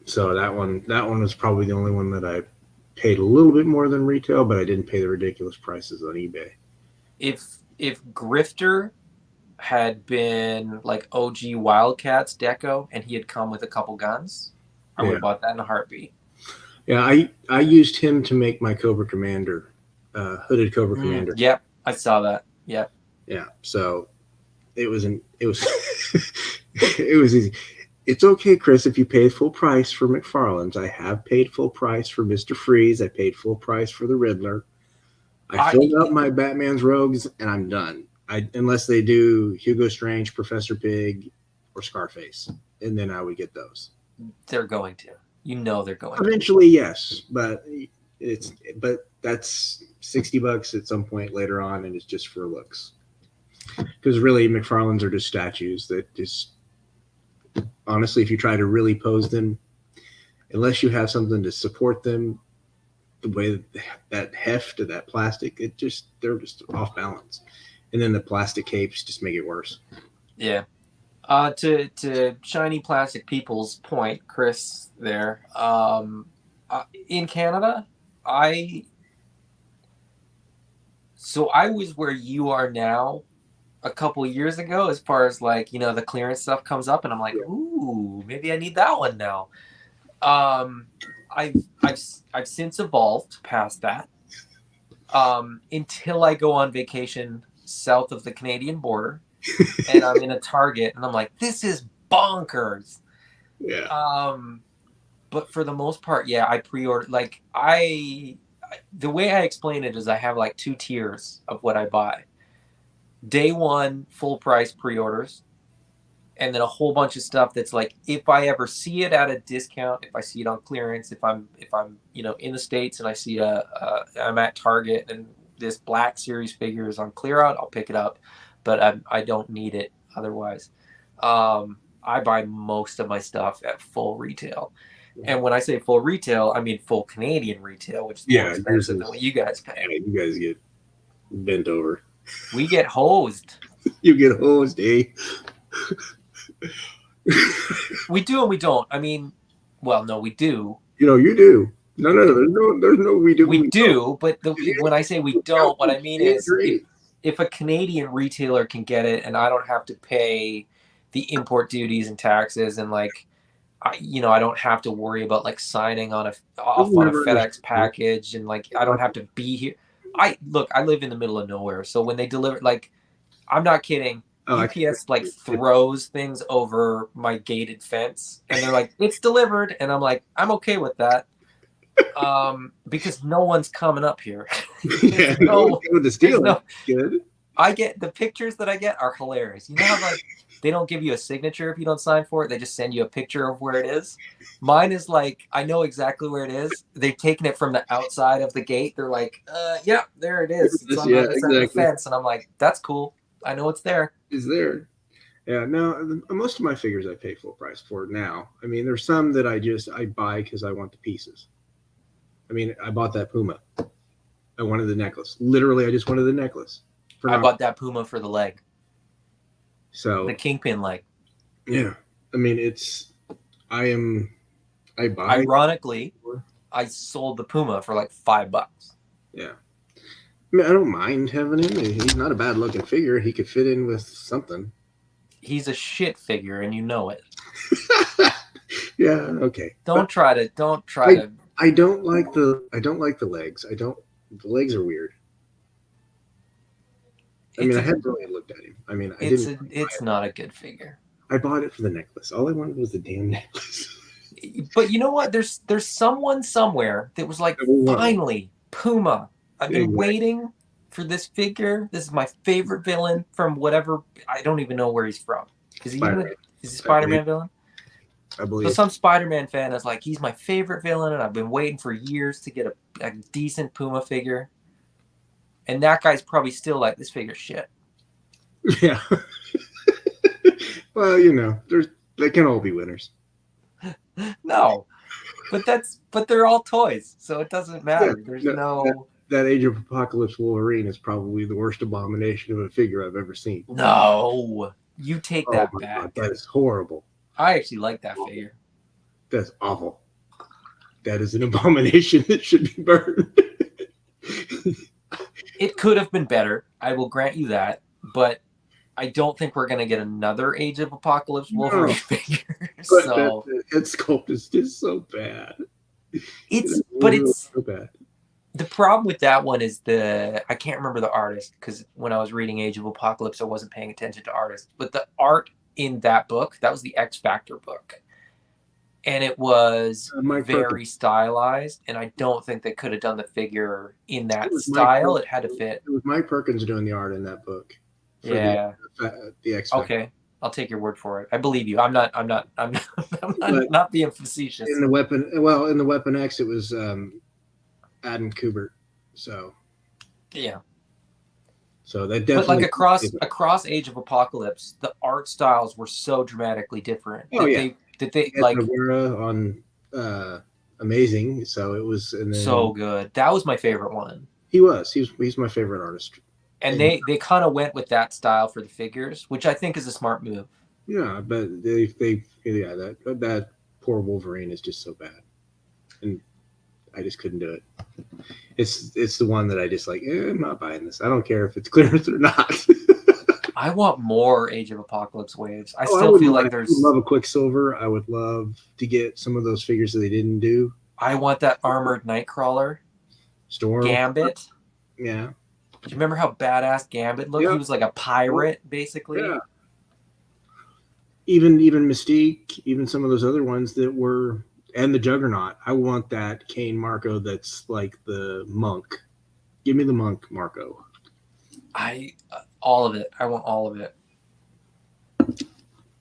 Speaker 1: So that one was probably the only one that I paid a little bit more than retail, but I didn't pay the ridiculous prices on eBay.
Speaker 2: If Grifter had been like OG Wildcats deco and he had come with a couple guns, I would
Speaker 1: Yeah,
Speaker 2: have bought that in a heartbeat.
Speaker 1: yeah. I used him to make my Cobra Commander, hooded Cobra Commander.
Speaker 2: Yep, I saw that. Yep.
Speaker 1: Yeah, so it was it was easy. It's okay, Chris, if you pay full price for McFarlane's. I have paid full price for Mr. Freeze. I paid full price for the Riddler. I filled up my Batman's Rogues, and I'm done. Unless they do Hugo Strange, Professor Pig, or Scarface, and then I would get those.
Speaker 2: They're going to. They're going
Speaker 1: Eventually, yes, but that's $60 at some point later on, and it's just for looks. Because really, McFarlane's are just statues that just honestly, if you try to really pose them, unless you have something to support them, the way that heft of that plastic, they're just off balance. And then the plastic capes just make it worse.
Speaker 2: Yeah. To shiny plastic people's point, Chris, there. In Canada, I was where you are now a couple years ago, as far as like, the clearance stuff comes up and I'm like,
Speaker 1: Yeah.
Speaker 2: ooh, maybe I need that one now. Um, I've since evolved past that. Until I go on vacation south of the Canadian border and I'm in a Target and I'm like, this is bonkers.
Speaker 1: Yeah.
Speaker 2: But for the most part, yeah, I pre-order. Like the way I explain it is I have like two tiers of what I buy. Day one, full price pre-orders, and then a whole bunch of stuff that's like, if I ever see it at a discount, if I see it on clearance, if I'm in the States and I see I'm at Target and this Black Series figure is on clear out, I'll pick it up, but I don't need it otherwise. I buy most of my stuff at full retail. And when I say full retail, I mean full Canadian retail, which is more expensive than what you guys pay.
Speaker 1: Yeah, you guys get bent over.
Speaker 2: We get hosed.
Speaker 1: You get hosed, eh?
Speaker 2: We do and we don't. I mean, well, no, we do.
Speaker 1: You do. No, there's no we do.
Speaker 2: We do, but when I say we don't, what I mean is if a Canadian retailer can get it and I don't have to pay the import duties and taxes and like, I don't have to worry about like signing on off on a FedEx package and like I don't have to be here. I live in the middle of nowhere, so when they deliver, like, I'm not kidding. UPS like throws things over my gated fence, and they're like, "It's delivered," and I'm like, "I'm okay with that." Because no one's coming up here.
Speaker 1: Yeah, with the steel. Good.
Speaker 2: I get the pictures that I get are hilarious. You know how like they don't give you a signature if you don't sign for it. They just send you a picture of where it is. Mine is like, I know exactly where it is. They've taken it from the outside of the gate. They're like, yeah, there it is. It's on the fence. And I'm like, that's cool. I know it's there.
Speaker 1: It's there. Yeah, no, most of my figures I pay full price for now. I mean, there's some that I buy because I want the pieces. I mean, I bought that Puma. I wanted the necklace. Literally, I just wanted the necklace.
Speaker 2: I bought that Puma for the leg.
Speaker 1: So
Speaker 2: the kingpin leg.
Speaker 1: Yeah. I mean,
Speaker 2: ironically, I sold the Puma for like $5.
Speaker 1: Yeah. I mean, I don't mind having him. He's not a bad looking figure. He could fit in with something.
Speaker 2: He's a shit figure, and you know it.
Speaker 1: Yeah. Okay.
Speaker 2: Don't try to.
Speaker 1: I don't like the legs. The legs are weird. I mean, I hadn't really looked at him. I mean,
Speaker 2: it's not a good figure.
Speaker 1: I bought it for the necklace. All I wanted was the damn necklace.
Speaker 2: But you know what? There's someone somewhere that was like, finally, Puma. I've been waiting for this figure. This is my favorite villain from whatever. I don't even know where he's from. Is he a Spider-Man villain?
Speaker 1: I believe.
Speaker 2: So some Spider-Man fan is like, he's my favorite villain, and I've been waiting for years to get a decent Puma figure. And that guy's probably still like, this figure's shit.
Speaker 1: Yeah. Well, they can all be winners.
Speaker 2: No, but they're all toys, so it doesn't matter. There's
Speaker 1: that Age of Apocalypse Wolverine is probably the worst abomination of a figure I've ever seen.
Speaker 2: No, you take that back.
Speaker 1: God, that is horrible.
Speaker 2: I actually like that figure.
Speaker 1: That's awful. That is an abomination that should be burned.
Speaker 2: It could have been better. I will grant you that, but I don't think we're going to get another Age of Apocalypse Wolverine figure. So
Speaker 1: that sculpt is just so bad.
Speaker 2: It's
Speaker 1: so bad.
Speaker 2: The problem with that one is I can't remember the artist, because when I was reading Age of Apocalypse, I wasn't paying attention to artists. But the art in that book, that was the X Factor book. And it was very stylized, and I don't think they could have done the figure in that style. It had to fit.
Speaker 1: It was Mike Perkins doing the art in that book.
Speaker 2: Yeah.
Speaker 1: The X Factor.
Speaker 2: Okay, I'll take your word for it. I believe you. I'm not being facetious.
Speaker 1: In the Weapon X, it was Adam Kubert. So
Speaker 2: yeah.
Speaker 1: So that definitely.
Speaker 2: But like across Age of Apocalypse, the art styles were so dramatically different. That they like
Speaker 1: Rivera on Amazing. So it was
Speaker 2: so good. That was my favorite one.
Speaker 1: He's my favorite artist.
Speaker 2: And they kind of went with that style for the figures, which I think is a smart move.
Speaker 1: Yeah, but that poor Wolverine is just so bad, and I just couldn't do it. It's the one that I just like. I'm not buying this. I don't care if it's clearance or not.
Speaker 2: I want more Age of Apocalypse waves. I still feel like there's.
Speaker 1: I would love a Quicksilver. I would love to get some of those figures that they didn't do.
Speaker 2: I want that armored Nightcrawler.
Speaker 1: Storm.
Speaker 2: Gambit.
Speaker 1: Yeah.
Speaker 2: Do you remember how badass Gambit looked? Yeah. He was like a pirate, basically.
Speaker 1: Yeah. Even Mystique, even some of those other ones that were, and the Juggernaut. I want that Kane Marco that's like the monk. Give me the monk Marco.
Speaker 2: All of it. I want all of it.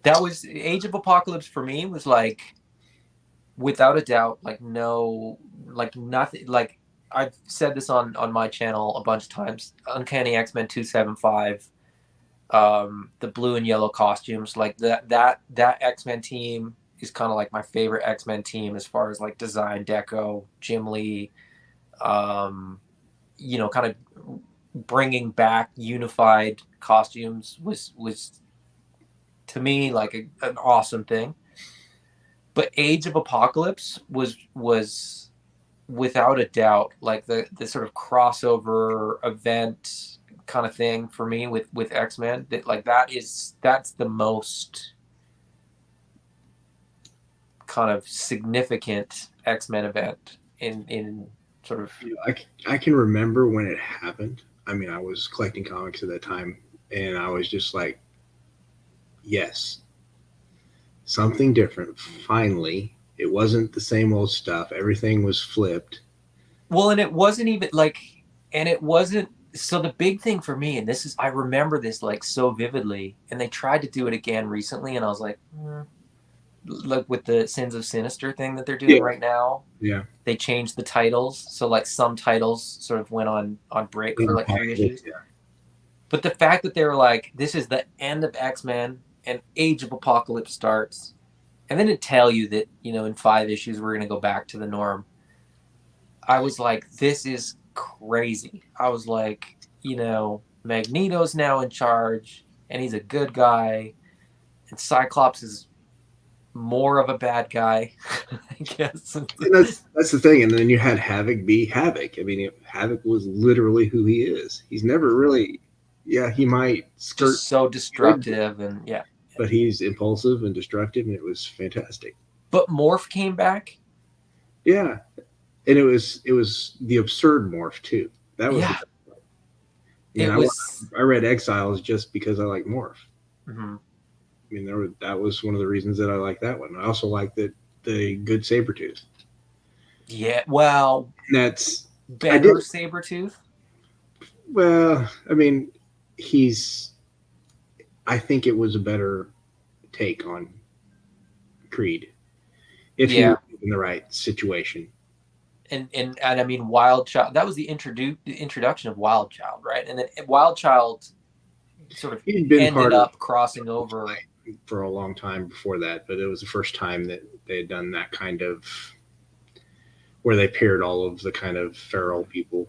Speaker 2: That was Age of Apocalypse for me. Was like, without a doubt, like nothing. Like I've said this on my channel a bunch of times. Uncanny X-Men 275, the blue and yellow costumes, like that X-Men team is kind of like my favorite X-Men team as far as like design, deco, Jim Lee, kind of bringing back unified costumes was to me like an awesome thing. But Age of Apocalypse was without a doubt like the sort of crossover event kind of thing for me with X-Men. That like that's the most kind of significant X-Men event in sort of.
Speaker 1: I can remember when it happened. I mean, I was collecting comics at that time, and I was just like, yes, something different. Finally, it wasn't the same old stuff. Everything was flipped.
Speaker 2: Well, and it wasn't even like, and it wasn't. So the big thing for me, and this is, I remember this like so vividly, and they tried to do it again recently, and I was like, like with the Sins of Sinister thing that they're doing right now.
Speaker 1: Yeah.
Speaker 2: They changed the titles, so like some titles sort of went on break for like 3 issues.
Speaker 1: Yeah.
Speaker 2: But the fact that they were like, this is the end of X-Men and Age of Apocalypse starts, and then to tell you that, in 5 issues we're going to go back to the norm. I was like, this is crazy. I was like, Magneto's now in charge and he's a good guy, and Cyclops is more of a bad guy, I guess.
Speaker 1: And that's the thing. And then you had Havoc be Havoc. I mean, Havoc was literally who he is. He's never really, he might skirt.
Speaker 2: Just so destructive and yeah.
Speaker 1: But he's impulsive and destructive, and it was fantastic.
Speaker 2: But Morph came back.
Speaker 1: Yeah, and it was the absurd Morph too. That was. Yeah. I read Exiles just because I like Morph.
Speaker 2: Mm-hmm.
Speaker 1: I mean, that was one of the reasons that I like that one. I also like the good Sabretooth.
Speaker 2: Yeah, well,
Speaker 1: that's
Speaker 2: better Sabretooth.
Speaker 1: Well, I mean, I think it was a better take on Creed if he was in the right situation.
Speaker 2: And I mean, Wild Child, that was the introduction of Wild Child, right? And then Wild Child sort of ended up crossing over
Speaker 1: for a long time before that, but it was the first time that they had done that kind of where they paired all of the kind of feral people.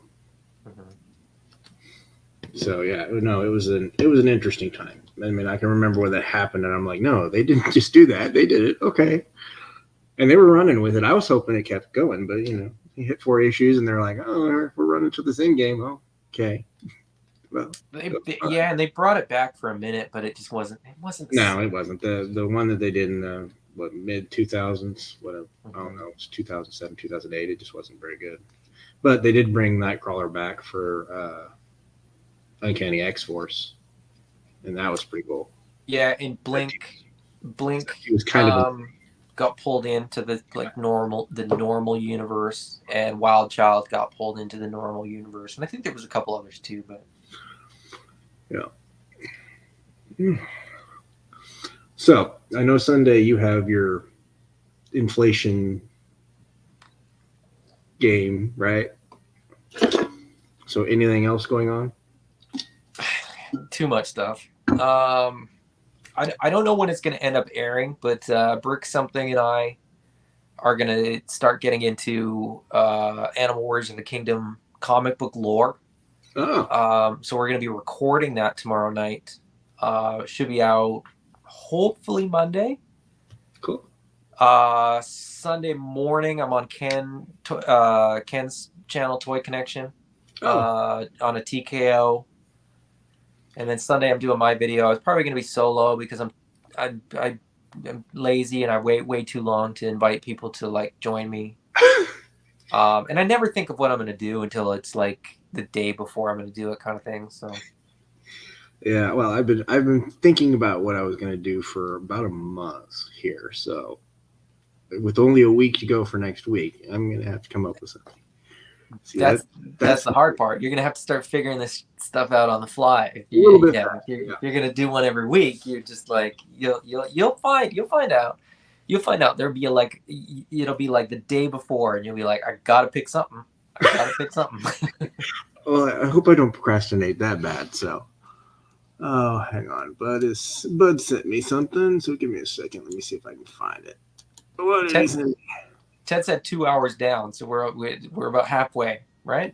Speaker 1: Mm-hmm. So it was an interesting time. I mean, I can remember when that happened, and I'm like, no, they didn't just do that; they did it, okay. And they were running with it. I was hoping it kept going, but you hit 4 issues, and they're like, oh, we're running to this end game. Oh, okay. Well,
Speaker 2: and they brought it back for a minute, but it just wasn't.
Speaker 1: No, it wasn't. The one that they did in the mid 2000s, whatever. Mm-hmm. I don't know. It was 2007, 2008. It just wasn't very good. But they did bring Nightcrawler back for Uncanny X-Force, and that was pretty cool.
Speaker 2: Yeah, and Blink
Speaker 1: he was kind of
Speaker 2: got pulled into the normal universe, and Wild Child got pulled into the normal universe, and I think there was a couple others too, but
Speaker 1: yeah. So I know Sunday you have your inflation game, right? So anything else going on?
Speaker 2: Too much stuff. I don't know when it's going to end up airing, but Brick Something and I are going to start getting into Animal Warriors of the Kingdom comic book lore.
Speaker 1: Oh.
Speaker 2: So we're going to be recording that tomorrow night. Should be out hopefully Monday.
Speaker 1: Cool.
Speaker 2: Sunday morning, I'm on Ken's channel, Toy Connection, on a TKO. And then Sunday, I'm doing my video. I was probably going to be solo because I'm lazy and I wait way too long to invite people to like join me. And I never think of what I'm going to do until it's like the day before I'm going to do it, kind of thing. So.
Speaker 1: Yeah, well, I've been thinking about what I was going to do for about a month here. So, with only a week to go for next week, I'm going to have to come up with something.
Speaker 2: See, that's the hard part. You're gonna have to start figuring this stuff out on the fly. If you're gonna do one every week, you're just like you'll find out. There'll be it'll be like the day before, and you'll be like, I gotta pick something.
Speaker 1: Well, I hope I don't procrastinate that bad. So, hang on, Bud sent me something. So give me a second. Let me see if I can find it. What did he
Speaker 2: Ted,
Speaker 1: say?
Speaker 2: Ted said 2 hours down, so we're about halfway, right?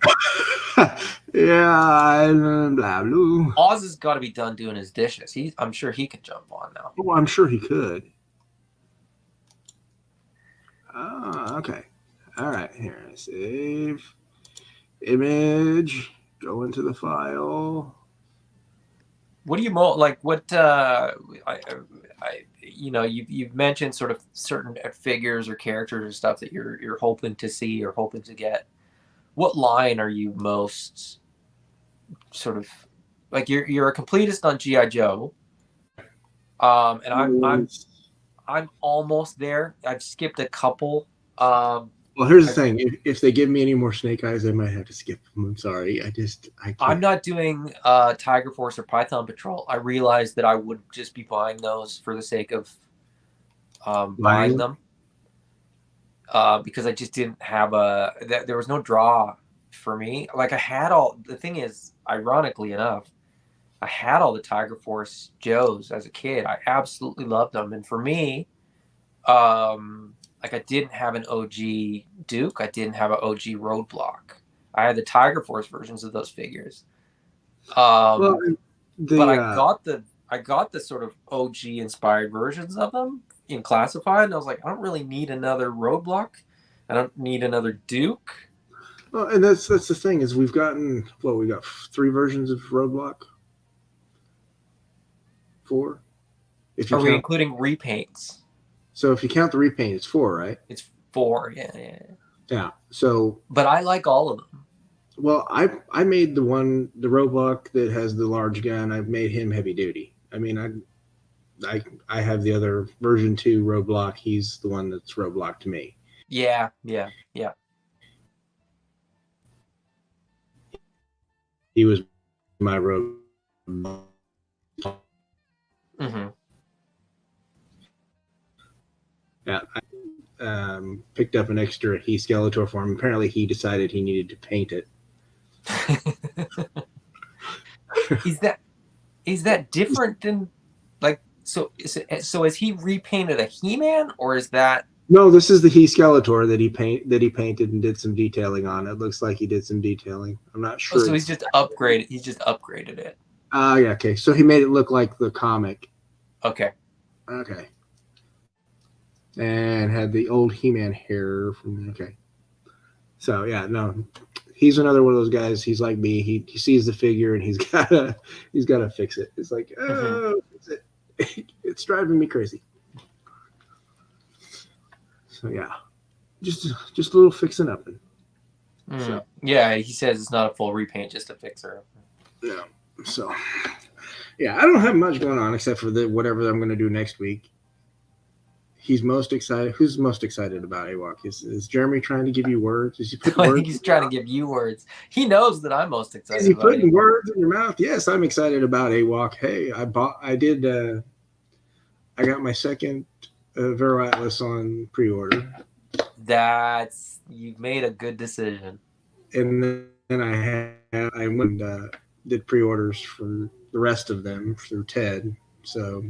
Speaker 1: Yeah, and blah blah.
Speaker 2: Oz has got to be done doing his dishes. I'm sure he can jump on now.
Speaker 1: Well, I'm sure he could. Okay. All right. Here, save image. Go into the file.
Speaker 2: What do you like? What you've mentioned sort of certain figures or characters or stuff that you're hoping to see or hoping to get. What line are you most sort of like? You're a completist on GI Joe, and I'm almost there. I've skipped a couple.
Speaker 1: Well, here's the thing. If they give me any more Snake Eyes, I might have to skip them. I'm sorry. I
Speaker 2: I'm
Speaker 1: can't.
Speaker 2: not doing Tiger Force or Python Patrol. I realized that I would just be buying those for the sake of buying them because I just didn't have there was no draw for me. Like I had the thing is, ironically enough, I had all the Tiger Force Joes as a kid. I absolutely loved them. And for me, like I didn't have an OG Duke. I didn't have an OG Roadblock. I had the Tiger Force versions of those figures.
Speaker 1: Well,
Speaker 2: But I got the sort of OG inspired versions of them in Classified, and I was like, I don't really need another Roadblock. I don't need another Duke.
Speaker 1: well, and that's the thing is we got 3 versions of Roadblock. 4. If you
Speaker 2: Are
Speaker 1: count,
Speaker 2: we including repaints?
Speaker 1: so if you count the repaint, it's 4, right?
Speaker 2: It's 4, yeah.
Speaker 1: Yeah. So,
Speaker 2: but I like all of them.
Speaker 1: Well, I made the Roadblock that has the large gun. I've made him heavy duty. I mean, I have the other version 2 Roadblock. He's the one that's Roadblock to me.
Speaker 2: Yeah.
Speaker 1: He was my Roadblock.
Speaker 2: Mm-hmm.
Speaker 1: Yeah, I picked up an extra He Skeletor for him. Apparently, he decided he needed to paint it.
Speaker 2: Is that different than like so has he repainted a He-Man, or is that
Speaker 1: No, this is the He Skeletor that he painted and did some detailing on. It looks like he did some detailing. I'm not sure.
Speaker 2: So he's just upgraded it.
Speaker 1: Yeah, okay. So he made it look like the comic.
Speaker 2: Okay.
Speaker 1: And had the old He-Man hair from So yeah, no. He's another one of those guys. He's like me. He sees the figure and he's gotta fix it. It's like, fix it. It's driving me crazy. So yeah. Just a little fixing up.
Speaker 2: So. Yeah, he says it's not a full repaint, just a fixer.
Speaker 1: Yeah. So yeah, I don't have much going on except for whatever I'm gonna do next week. He's most excited. Who's most excited about AWOC? Is Jeremy trying to give you words? Is he putting words?
Speaker 2: I think he's trying to give you words. He knows that I'm most excited.
Speaker 1: Is he putting words in your mouth? Yes, I'm excited about AWOC. Hey, I got my second Vero Atlas on pre-order.
Speaker 2: You've made a good decision.
Speaker 1: And then I went and did pre-orders for the rest of them through Ted. So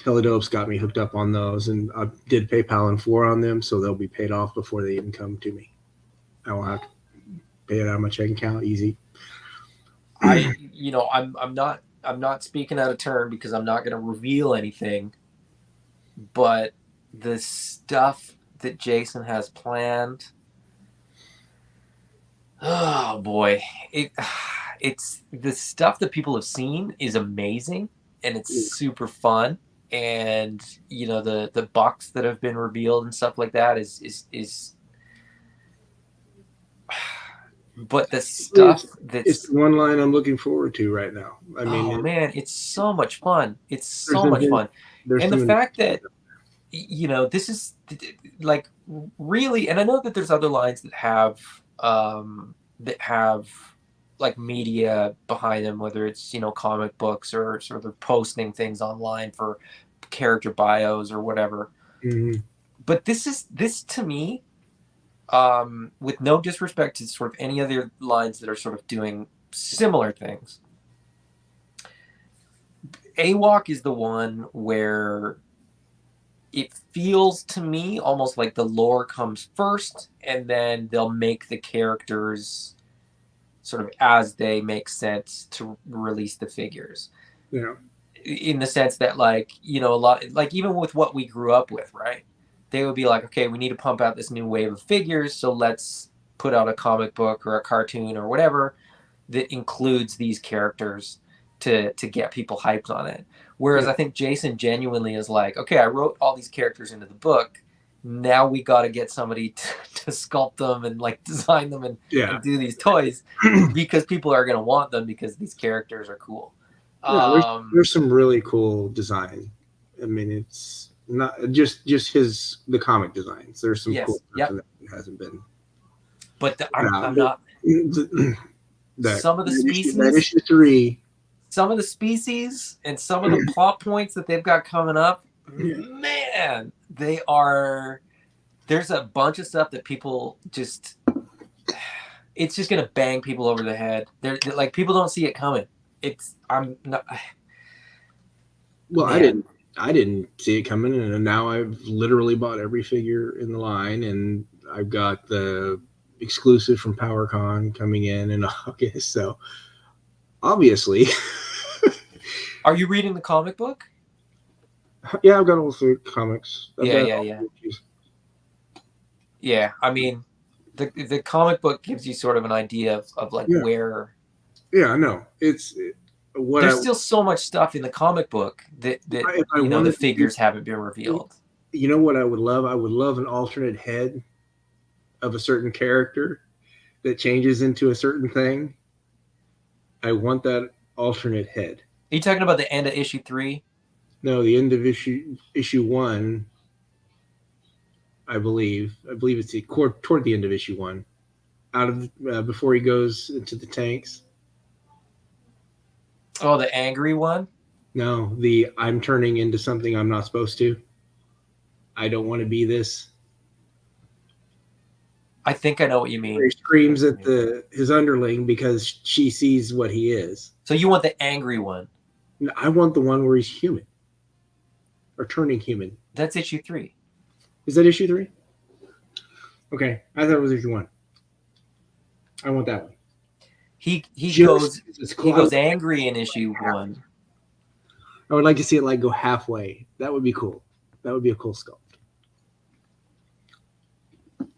Speaker 1: Helidope's got me hooked up on those, and I did PayPal and 4 on them, so they'll be paid off before they even come to me. I will have to pay it out of my checking account easy.
Speaker 2: I'm not speaking out of turn because I'm not going to reveal anything, but the stuff that Jason has planned, oh boy, it's the stuff that people have seen is amazing, and it's super fun. And the bucks that have been revealed and stuff like that is but the stuff
Speaker 1: it's the one line I'm looking forward to right now. I mean,
Speaker 2: man, it's so much fun. It's so much fun. And the fact that this is like really, and I know that there's other lines that have like media behind them, whether it's comic books or sort of posting things online for character bios or whatever.
Speaker 1: Mm-hmm.
Speaker 2: But this to me, with no disrespect to sort of any other lines that are sort of doing similar things, AWOC is the one where it feels to me almost like the lore comes first, and then they'll make the characters sort of as they make sense to release the figures.
Speaker 1: Yeah.
Speaker 2: In the sense that, like, you know, a lot, like even with what we grew up with, right? They would be like, okay, we need to pump out this new wave of figures, so let's put out a comic book or a cartoon or whatever that includes these characters to get people hyped on it. Whereas
Speaker 1: Yeah.
Speaker 2: I think Jason genuinely is like, okay, I wrote all these characters into the book. Now we got to get somebody to sculpt them and like design them
Speaker 1: Yeah.
Speaker 2: and do these toys because people are going to want them because these characters are cool.
Speaker 1: Yeah, there's some really cool design. I mean, it's not just the comic designs. There's some cool
Speaker 2: Yes,
Speaker 1: stuff
Speaker 2: yep.
Speaker 1: in that hasn't been.
Speaker 2: But I'm
Speaker 1: The,
Speaker 2: not.
Speaker 1: that
Speaker 2: Some of the
Speaker 1: that
Speaker 2: species,
Speaker 1: issue 3.
Speaker 2: some of the species, and some of the plot points that they've got coming up,
Speaker 1: Yeah.
Speaker 2: man, they are. There's a bunch of stuff that people just. It's just gonna bang people over the head. They're like, people don't see it coming. I'm not.
Speaker 1: Well,
Speaker 2: Man,
Speaker 1: I didn't see it coming, and now I've literally bought every figure in the line, and I've got the exclusive from PowerCon coming in August. So obviously,
Speaker 2: are you reading the comic book?
Speaker 1: yeah, I've got all the comics. I've got all
Speaker 2: Yeah.
Speaker 1: the issues.
Speaker 2: Yeah, I mean, the comic book gives you sort of an idea of like
Speaker 1: Yeah,
Speaker 2: where
Speaker 1: yeah, I know. What
Speaker 2: there's still so much stuff in the comic book that
Speaker 1: if I
Speaker 2: you know the
Speaker 1: wanted to do,
Speaker 2: figures haven't been revealed.
Speaker 1: you know what I would love? I would love an alternate head of a certain character that changes into a certain thing. I want that alternate head.
Speaker 2: Are you talking about the end of issue 3?
Speaker 1: No, the end of issue 1. I believe it's toward the end of issue 1. Out of before he goes into the tanks.
Speaker 2: Oh, the angry one?
Speaker 1: No, I'm turning into something I'm not supposed to. I don't want to be this.
Speaker 2: I think I know what you mean.
Speaker 1: He screams at his underling because she sees what he is.
Speaker 2: So you want the angry one?
Speaker 1: No, I want the one where he's human or turning human.
Speaker 2: That's issue 3.
Speaker 1: Is that issue 3? Okay, I thought it was issue 1. I want that one.
Speaker 2: He goes angry in issue 1.
Speaker 1: I would like to see it like go halfway. That would be cool. That would be a cool sculpt.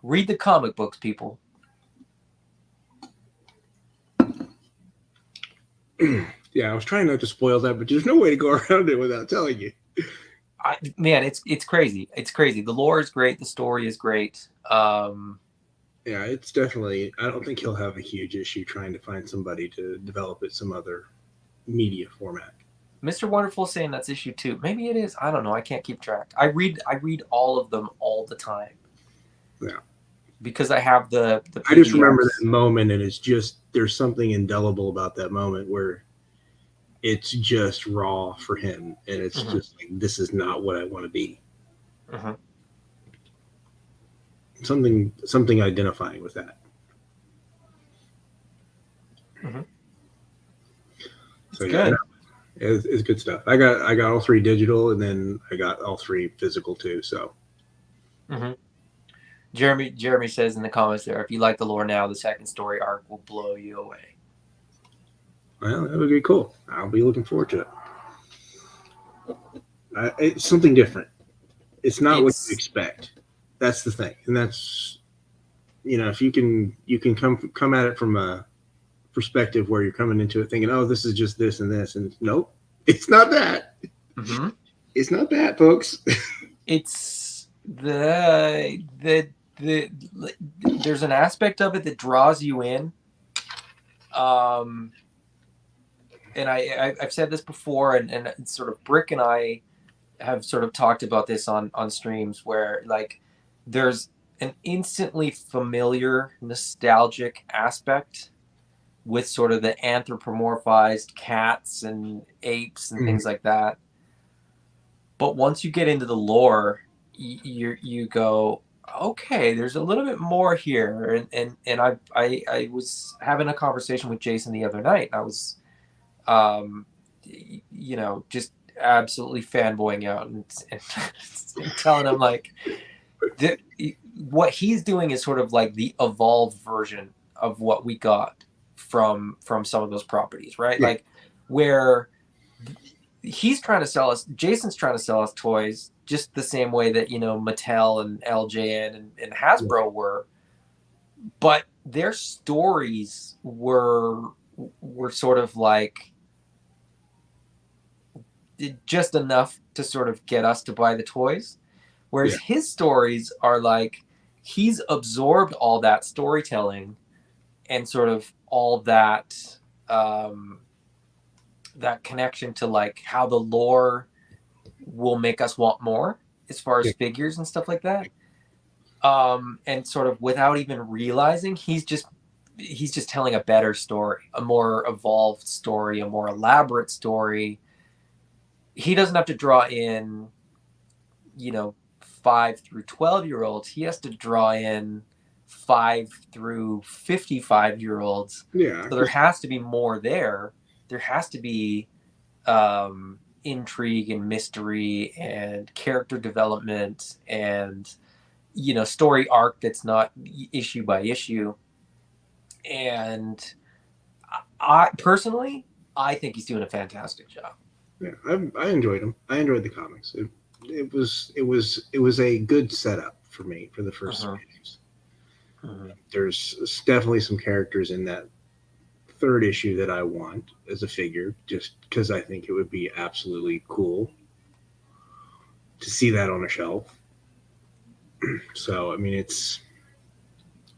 Speaker 2: Read the comic books, people.
Speaker 1: Yeah, I was trying not to spoil that, but there's no way to go around it without telling you.
Speaker 2: Man, it's crazy. It's crazy. The lore is great. The story is great.
Speaker 1: Yeah, it's definitely. I don't think he'll have a huge issue trying to find somebody to develop it some other media format.
Speaker 2: Mr. Wonderful saying that's issue 2. Maybe it is. I don't know. I can't keep track. I read all of them all the time.
Speaker 1: Yeah.
Speaker 2: Because I have the PDFs.
Speaker 1: I just remember that moment, and it's just there's something indelible about that moment where it's just raw for him, and it's just like, this is not what I want to be. Something identifying with that. So yeah,
Speaker 2: good.
Speaker 1: It's good stuff. I got all 3 digital, and then I got all 3 physical too. So.
Speaker 2: Jeremy says in the comments there, if you like the lore now, the second story arc will blow you away.
Speaker 1: Well, that would be cool. I'll be looking forward to it. It's something different. It's not what you expect. That's the thing, and that's, if you can come at it from a perspective where you're coming into it thinking, oh, this is just this and this, and nope, it's not that. It's not that, folks.
Speaker 2: It's the there's an aspect of it that draws you in. And I've said this before, and sort of Brick and I have sort of talked about this on streams where, like, there's an instantly familiar nostalgic aspect with sort of the anthropomorphized cats and apes and things like that. But once you get into the lore, you go, okay, there's a little bit more here. And I was having a conversation with Jason the other night. I was, just absolutely fanboying out and telling him like what he's doing is sort of like the evolved version of what we got from some of those properties, right?
Speaker 1: Yeah.
Speaker 2: Like where he's trying to sell us, Jason's trying to sell us toys just the same way that, you know, Mattel and LJN and Hasbro were, but their stories were sort of like just enough to sort of get us to buy the toys. Whereas his stories are like he's absorbed all that storytelling and sort of all that that connection to like how the lore will make us want more as far as figures and stuff like that. And sort of without even realizing, he's just telling a better story, a more evolved story, a more elaborate story. He doesn't have to draw in, you know, 5 through 12-year-olds. He has to draw in 5 through 55-year-olds.
Speaker 1: Yeah.
Speaker 2: So there has to be more there. There has to be intrigue and mystery and character development and, you know, story arc that's not issue by issue. And I personally, I think he's doing a fantastic job.
Speaker 1: Yeah, I enjoyed him. I enjoyed the comics. It was a good setup for me for the first 3 issues. There's definitely some characters in that 3rd issue that I want as a figure, just because I think it would be absolutely cool to see that on a shelf. So I mean, it's.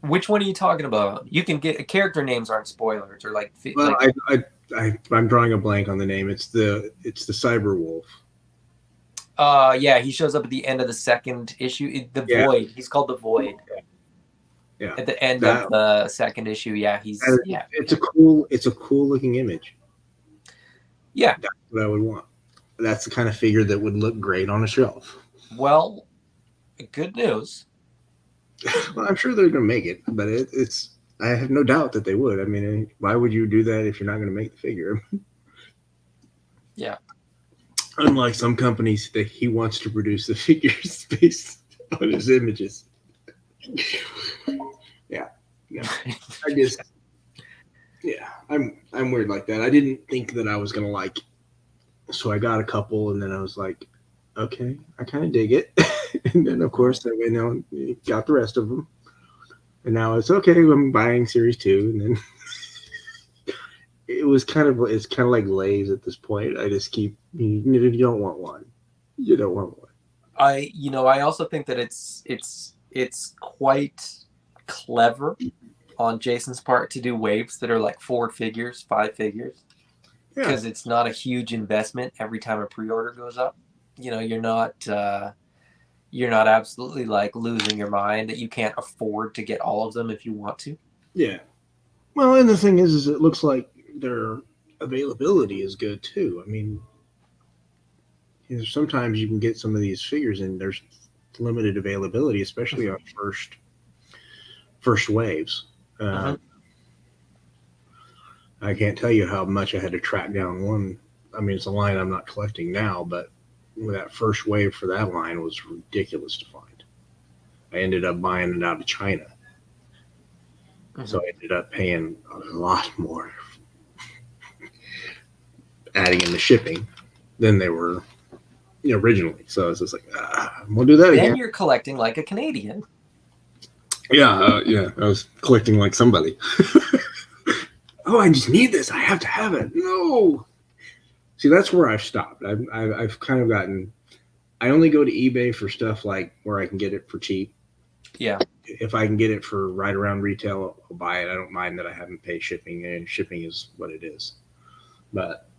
Speaker 2: Which one are you talking about? You can get character names aren't spoilers or like.
Speaker 1: Well, I'm drawing a blank on the name. It's the Cyber Wolf.
Speaker 2: Yeah, he shows up at the end of the 2nd issue. The Void. He's called the Void.
Speaker 1: Yeah.
Speaker 2: At the end of the 2nd issue,
Speaker 1: It's a cool looking image.
Speaker 2: Yeah.
Speaker 1: That's what I would want. That's the kind of figure that would look great on a shelf.
Speaker 2: Well, good news.
Speaker 1: Well, I'm sure they're going to make it, but it's. I have no doubt that they would. I mean, why would you do that if you're not going to make the figure?
Speaker 2: Yeah.
Speaker 1: Unlike some companies that he wants to produce the figures based on his images. Yeah. I guess. Yeah, I'm weird like that. I didn't think that I was going to like. So I got a couple, and then I was like, okay, I kind of dig it. And then, of course, I went out and got the rest of them. And now it's okay. I'm buying Series 2. And then it's kind of like Lay's at this point. I just keep, you don't want one. You don't want one.
Speaker 2: I also think that it's quite clever on Jason's part to do waves that are like 4 figures, 5 figures. Because it's not a huge investment every time a pre-order goes up. You know, you're not absolutely like losing your mind that you can't afford to get all of them if you want to.
Speaker 1: Yeah. Well, and the thing is it looks like their availability is good too. I mean, sometimes you can get some of these figures and there's limited availability, especially on first waves. I can't tell you how much I had to track down one. I mean, it's a line I'm not collecting now, but that first wave for that line was ridiculous to find. I ended up buying it out of China. So I ended up paying a lot more adding in the shipping than they were originally. So it's just like, we'll do that again.
Speaker 2: Then you're collecting like a Canadian.
Speaker 1: Yeah, I was collecting like somebody. Oh, I just need this. I have to have it. No. See, that's where I've stopped. I've kind of gotten. I only go to eBay for stuff like where I can get it for cheap.
Speaker 2: Yeah.
Speaker 1: If I can get it for right around retail, I'll buy it. I don't mind that I haven't paid shipping, and shipping is what it is. But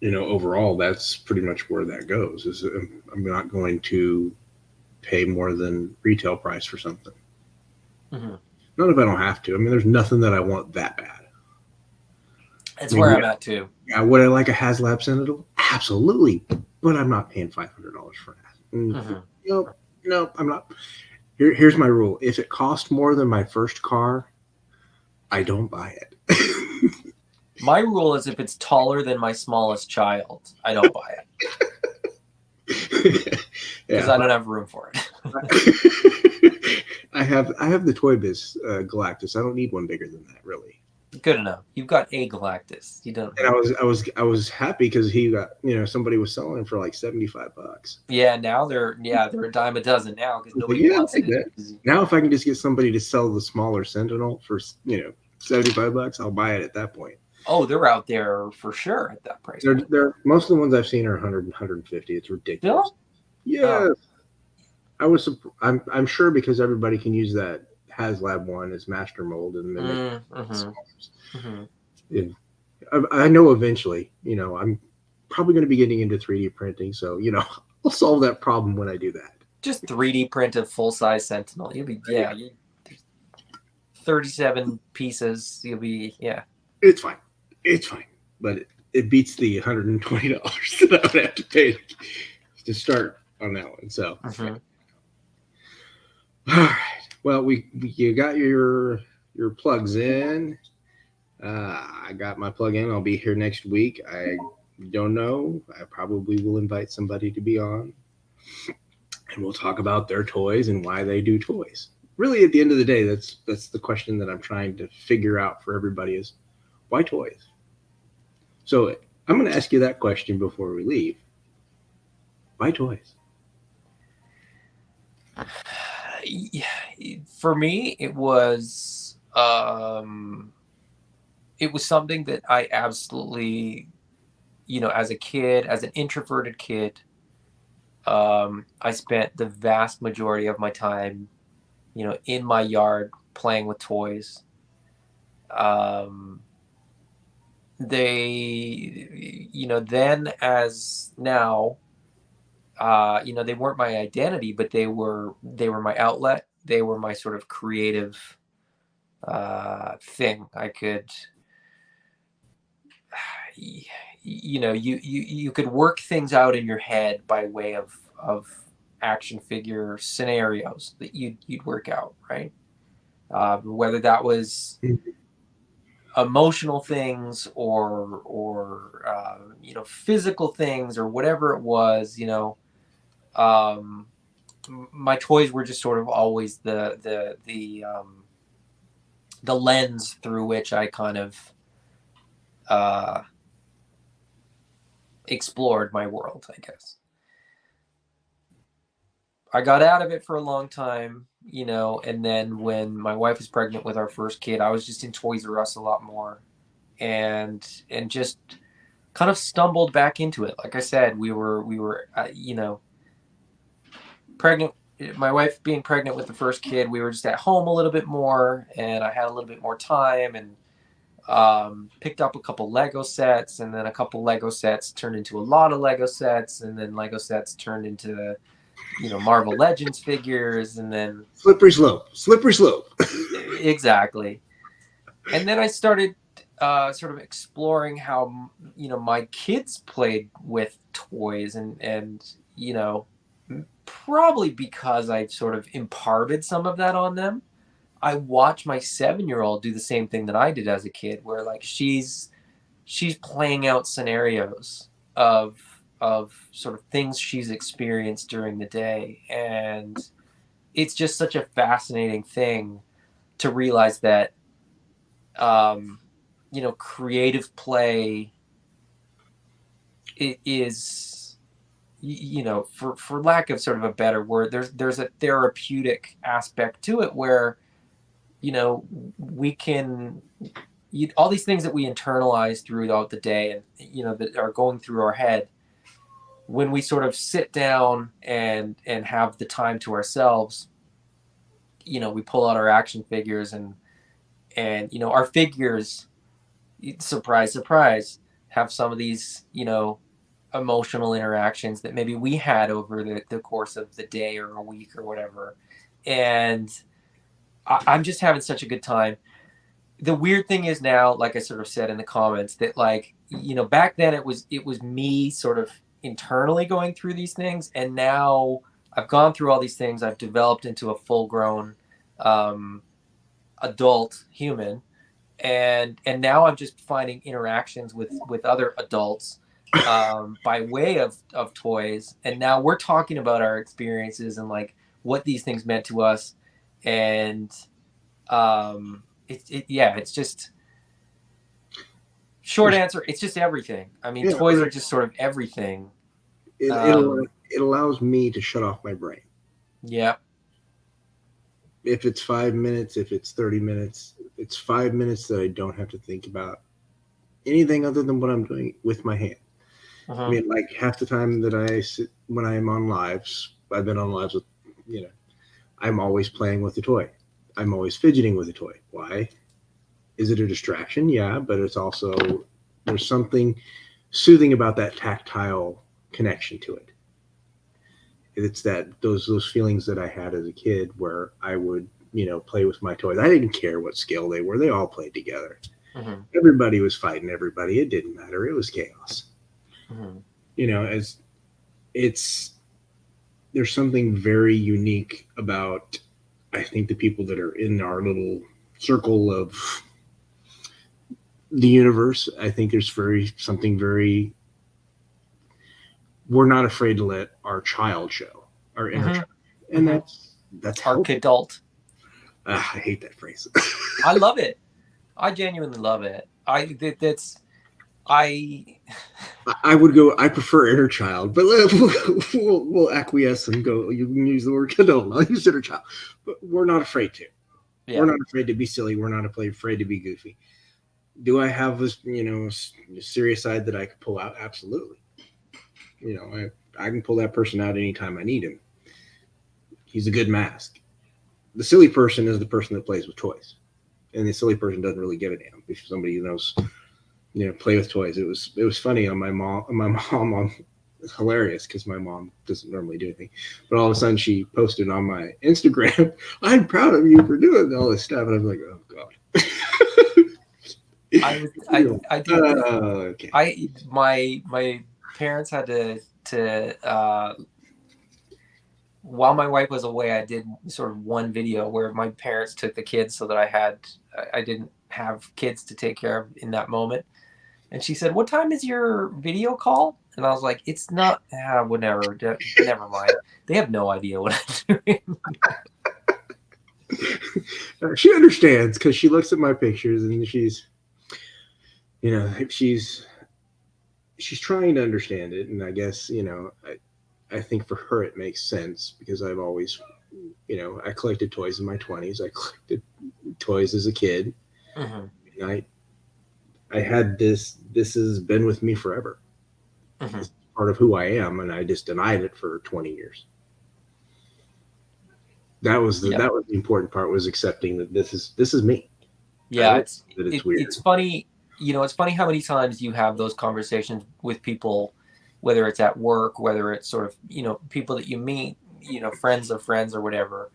Speaker 1: overall, that's pretty much where that goes. Is I'm not going to pay more than retail price for something. Not if I don't have to. I mean, there's nothing that I want that bad.
Speaker 2: That's where I'm at too.
Speaker 1: Yeah, would I like a HasLab Sentinel? Absolutely, but I'm not paying $500 for that. No, I'm not. Here's my rule: if it costs more than my first car, I don't buy it.
Speaker 2: My rule is if it's taller than my smallest child, I don't buy it because
Speaker 1: Yeah.
Speaker 2: I don't have room for it.
Speaker 1: I have the Toy Biz Galactus. I don't need one bigger than that, really.
Speaker 2: Good enough. You've got a Galactus. You don't
Speaker 1: And
Speaker 2: need.
Speaker 1: I was happy because he got, somebody was selling him for like $75.
Speaker 2: Yeah, now they're a dime a dozen now because
Speaker 1: I was like,
Speaker 2: nobody
Speaker 1: yeah, I'll
Speaker 2: wants
Speaker 1: take
Speaker 2: it.
Speaker 1: that. Now, if I can just get somebody to sell the smaller Sentinel for $75, I'll buy it at that point.
Speaker 2: Oh, they're out there for sure at that price point.
Speaker 1: They're most of the ones I've seen are 100 150. It's ridiculous.
Speaker 2: Still?
Speaker 1: Yeah,
Speaker 2: Oh.
Speaker 1: I'm sure because everybody can use that HasLab one as master mold and then I know eventually, I'm probably going to be getting into 3D printing, so I'll solve that problem when I do that.
Speaker 2: Just 3D print a full size Sentinel. You'll be 37 pieces. You'll be
Speaker 1: It's fine. It's fine, but it beats the $120 that I would have to pay to start on that one. So, all right. Well, you got your plugs in. I got my plug in. I'll be here next week. I don't know. I probably will invite somebody to be on, and we'll talk about their toys and why they do toys. Really, at the end of the day, that's the question that I'm trying to figure out for everybody is why toys? So I'm going to ask you that question before we leave. Why toys?
Speaker 2: For me, it was something that I absolutely, as a kid, as an introverted kid, I spent the vast majority of my time, in my yard playing with toys. They, then as now, they weren't my identity, but they were my outlet. They were my sort of creative thing. I could, you could work things out in your head by way of action figure scenarios that you'd work out, right? Whether that was emotional things or physical things or whatever it was, my toys were just sort of always the lens through which I kind of explored my world, I guess. I got out of it for a long time, and then when my wife was pregnant with our first kid, I was just in Toys R Us a lot more and just kind of stumbled back into it. Like I said, we were pregnant, my wife being pregnant with the first kid, we were just at home a little bit more and I had a little bit more time and picked up a couple Lego sets, and then a couple Lego sets turned into a lot of Lego sets, and then Lego sets turned into Marvel Legends figures, and then
Speaker 1: slippery slope.
Speaker 2: Exactly. And then I started sort of exploring how my kids played with toys, and probably because I've sort of imparted some of that on them, I watch my 7-year-old do the same thing that I did as a kid, where like she's playing out scenarios of sort of things she's experienced during the day, and it's just such a fascinating thing to realize that creative play is, for lack of sort of a better word, there's a therapeutic aspect to it where we can, all these things that we internalize throughout the day and that are going through our head, when we sort of sit down and have the time to ourselves, we pull out our action figures and our figures, surprise surprise, have some of these emotional interactions that maybe we had over the course of the day or a week or whatever, and I'm just having such a good time. The weird thing is now, like I sort of said in the comments, that like, back then it was me sort of internally going through these things. And now I've gone through all these things. I've developed into a full grown adult human. and now I'm just finding interactions with other adults by way of toys. And now we're talking about our experiences and like what these things meant to us. And it's just short answer. It's just everything. I mean,
Speaker 1: Yeah,
Speaker 2: toys are just sort of everything.
Speaker 1: it allows me to shut off my brain.
Speaker 2: Yeah.
Speaker 1: If it's 5 minutes, if it's 30 minutes, it's 5 minutes that I don't have to think about anything other than what I'm doing with my hand. I mean, like half the time that I sit when I'm on lives, I've been on lives with, I'm always playing with the toy. I'm always fidgeting with the toy. Why? Is it a distraction? Yeah, but it's also, there's something soothing about that tactile connection to it. It's that those feelings that I had as a kid where I would, play with my toys. I didn't care what scale they were. They all played together. Everybody was fighting everybody. It didn't matter. It was chaos. As it's there's something very unique about, I think, the people that are in our little circle of the universe. I think there's something very, we're not afraid to let our child show, our inner child. And that's
Speaker 2: Arc adult.
Speaker 1: I hate that phrase.
Speaker 2: I love it. I genuinely love it. I
Speaker 1: would go, I prefer inner child, but we'll acquiesce and go, you can use the word adult. I'll use inner child. But we're not afraid to. Yeah. We're not afraid to be silly. We're not afraid to be goofy. Do I have this, serious side that I could pull out? Absolutely. I can pull that person out anytime I need him. He's a good mask. The silly person is the person that plays with toys. And the silly person doesn't really give a damn if somebody knows, play with toys. It was funny on my mom, it's hilarious because my mom doesn't normally do anything. But all of a sudden she posted on my Instagram, I'm proud of you for doing all this stuff. And I'm like, oh God.
Speaker 2: My parents had to while my wife was away, I did sort of one video where my parents took the kids so that I didn't have kids to take care of in that moment. And she said, "What time is your video call?" And I was like, "It's not, whatever, never mind. They have no idea what I'm doing."
Speaker 1: She understands because she looks at my pictures and she's trying to understand it. And I guess, I think for her it makes sense because I've always, I collected toys in my 20s. I collected toys as a kid. And I had this has been with me forever. It's part of who I am, and I just denied it for 20 years. That was the important part, was accepting that this is me.
Speaker 2: Yeah, it's weird. It's funny, it's funny how many times you have those conversations with people, whether it's at work, whether it's sort of, people that you meet, friends of friends or whatever,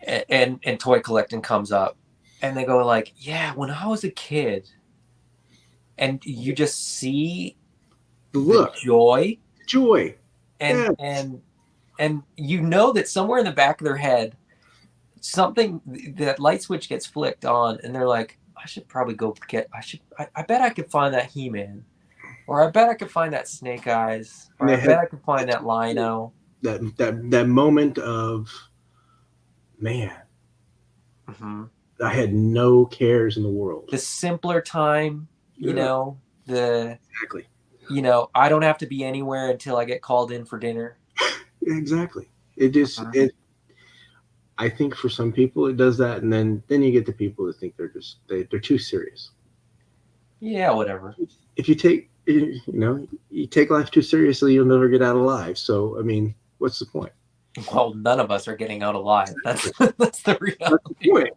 Speaker 2: and toy collecting comes up, and they go like, "Yeah, when I was a kid," and you just see the joy, and that somewhere in the back of their head, something, that light switch gets flicked on, and they're like, "I should probably go I bet I could find that He-Man. Or I bet I could find that Snake Eyes. Or I bet I could find that Lino."
Speaker 1: That moment of, man, I had no cares in the world.
Speaker 2: The simpler time,
Speaker 1: exactly.
Speaker 2: I don't have to be anywhere until I get called in for dinner.
Speaker 1: Exactly. It just I think for some people it does that, and then you get the people that think they're too serious.
Speaker 2: Yeah, whatever.
Speaker 1: If you take you take life too seriously, you'll never get out alive. So, I mean, what's the point?
Speaker 2: Well, none of us are getting out alive. That's the reality. That's the point.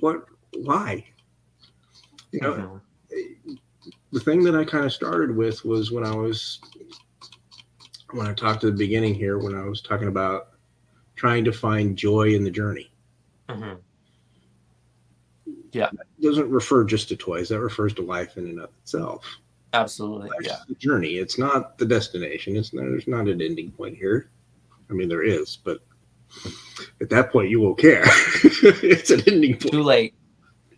Speaker 1: What? Why? The thing that I kind of started with was when I talked at the beginning here, when I was talking about trying to find joy in the journey.
Speaker 2: Yeah.
Speaker 1: That doesn't refer just to toys. That refers to life in and of itself.
Speaker 2: Absolutely.
Speaker 1: Life's the journey. It's not the destination. There's not an ending point here. I mean, there is, but at that point you won't care. It's an ending point.
Speaker 2: Too late.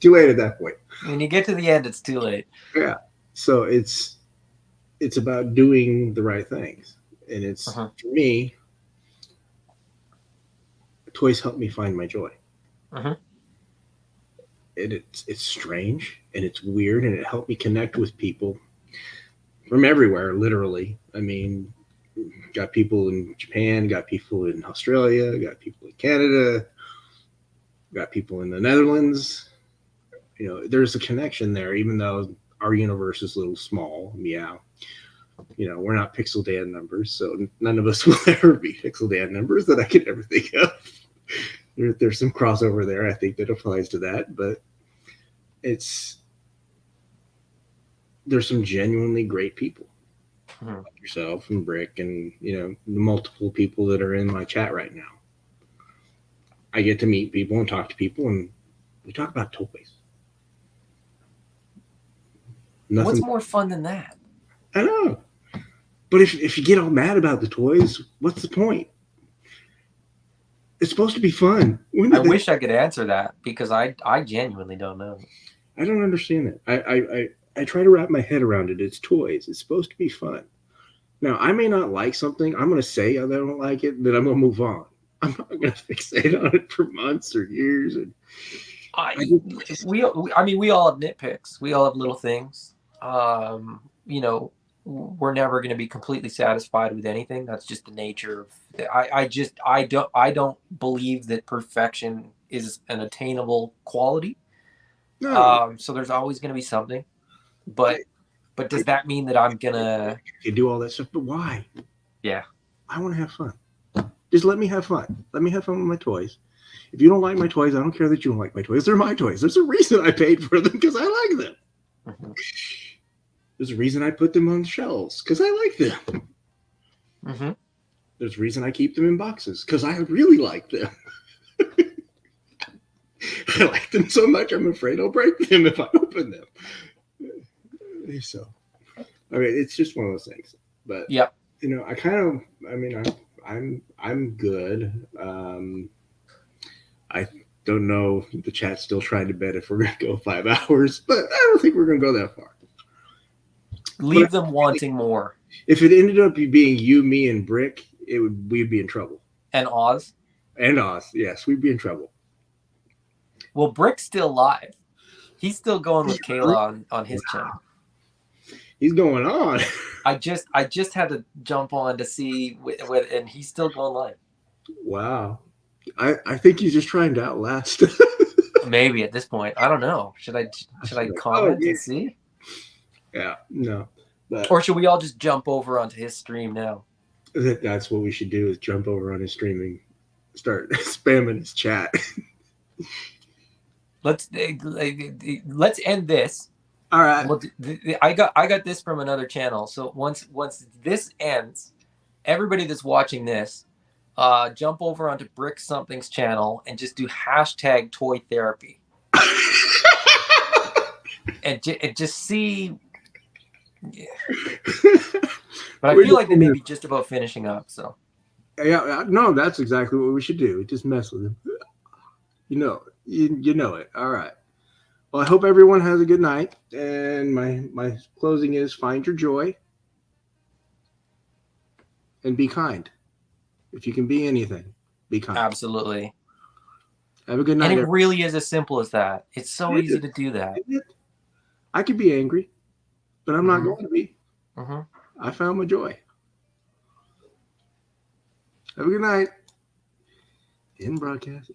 Speaker 1: too late at that point.
Speaker 2: When you get to the end, it's too late.
Speaker 1: Yeah. So it's about doing the right things, and it's
Speaker 2: Uh-huh.
Speaker 1: for me. Toys help me find my joy.
Speaker 2: Uh-huh.
Speaker 1: And it's strange and it's weird, and it helped me connect with people from everywhere. Literally, I mean, got people in Japan, got people in Australia, got people in Canada, got people in the Netherlands. You know, there's a connection there, even though our universe is a little small. Meow. You know, we're not Pixel Dan numbers, so none of us will ever be Pixel Dan numbers that I could ever think of. There's some crossover there, I think, that applies to that, but it's there's some genuinely great people, like yourself and Brick, and you know, the multiple people that are in my chat right now. I get to meet people and talk to people, and we talk about toys. Nothing.
Speaker 2: What's more fun than that?
Speaker 1: I know. But if you get all mad about the toys, what's the point? It's supposed to be fun.
Speaker 2: I wish I could answer that, because I genuinely don't know.
Speaker 1: I don't understand it. I try to wrap my head around it. It's toys. It's supposed to be fun. Now, I may not like something. I'm going to say I don't like it, then I'm going to move on. I'm not going to fixate on it for months or years. And
Speaker 2: we all have nitpicks. We all have little things. You know, we're never going to be completely satisfied with anything. That's just the nature of. I don't believe that perfection is an attainable quality.
Speaker 1: no,
Speaker 2: So there's always going to be something, but does that mean that I'm gonna?
Speaker 1: You do all that stuff, but why?
Speaker 2: Yeah,
Speaker 1: I want to have fun. Just let me have fun. Let me have fun with my toys. If you don't like my toys, I don't care that you don't like my toys. They're my toys. There's a reason I paid for them, because I like them.
Speaker 2: Mm-hmm.
Speaker 1: There's a reason I put them on shelves, because I like them.
Speaker 2: Mm-hmm.
Speaker 1: There's a reason I keep them in boxes, because I really like them. I like them so much, I'm afraid I'll break them if I open them. So, I mean, it's just one of those things. But
Speaker 2: yeah,
Speaker 1: you know, I'm good. I don't know. The chat's still trying to bet if we're going to go 5 hours, but I don't think we're going to go that far.
Speaker 2: leave them wanting more.
Speaker 1: If it ended up being you, me, and Brick, we'd be in trouble.
Speaker 2: And Oz.
Speaker 1: And Oz, yes, we'd be in trouble.
Speaker 2: Well, Brick's still live. He's still going with Kayla on his channel.
Speaker 1: He's going on.
Speaker 2: I just had to jump on to see and he's still going live.
Speaker 1: Wow. I think he's just trying to outlast.
Speaker 2: Maybe at this point. I don't know. Should I comment and see?
Speaker 1: Yeah, no. But
Speaker 2: or should we all just jump over onto his stream now?
Speaker 1: That's what we should do, is jump over on his stream and start spamming his chat.
Speaker 2: Let's end this.
Speaker 1: All right.
Speaker 2: I got this from another channel. So once this ends, everybody that's watching this, jump over onto Brick Something's channel and just do #ToyTherapy. and just see. Yeah. But I feel like they may be just about finishing up. So.
Speaker 1: Yeah, no, that's exactly what we should do. Just mess with him. You know it. All right. Well, I hope everyone has a good night. And my closing is, find your joy and be kind. If you can be anything, be kind.
Speaker 2: Absolutely.
Speaker 1: Have a good night.
Speaker 2: And it really is as simple as that. It's so easy to do that.
Speaker 1: I could be angry, but I'm not going to be.
Speaker 2: Mm-hmm.
Speaker 1: I found my joy. Have a good night. In broadcast.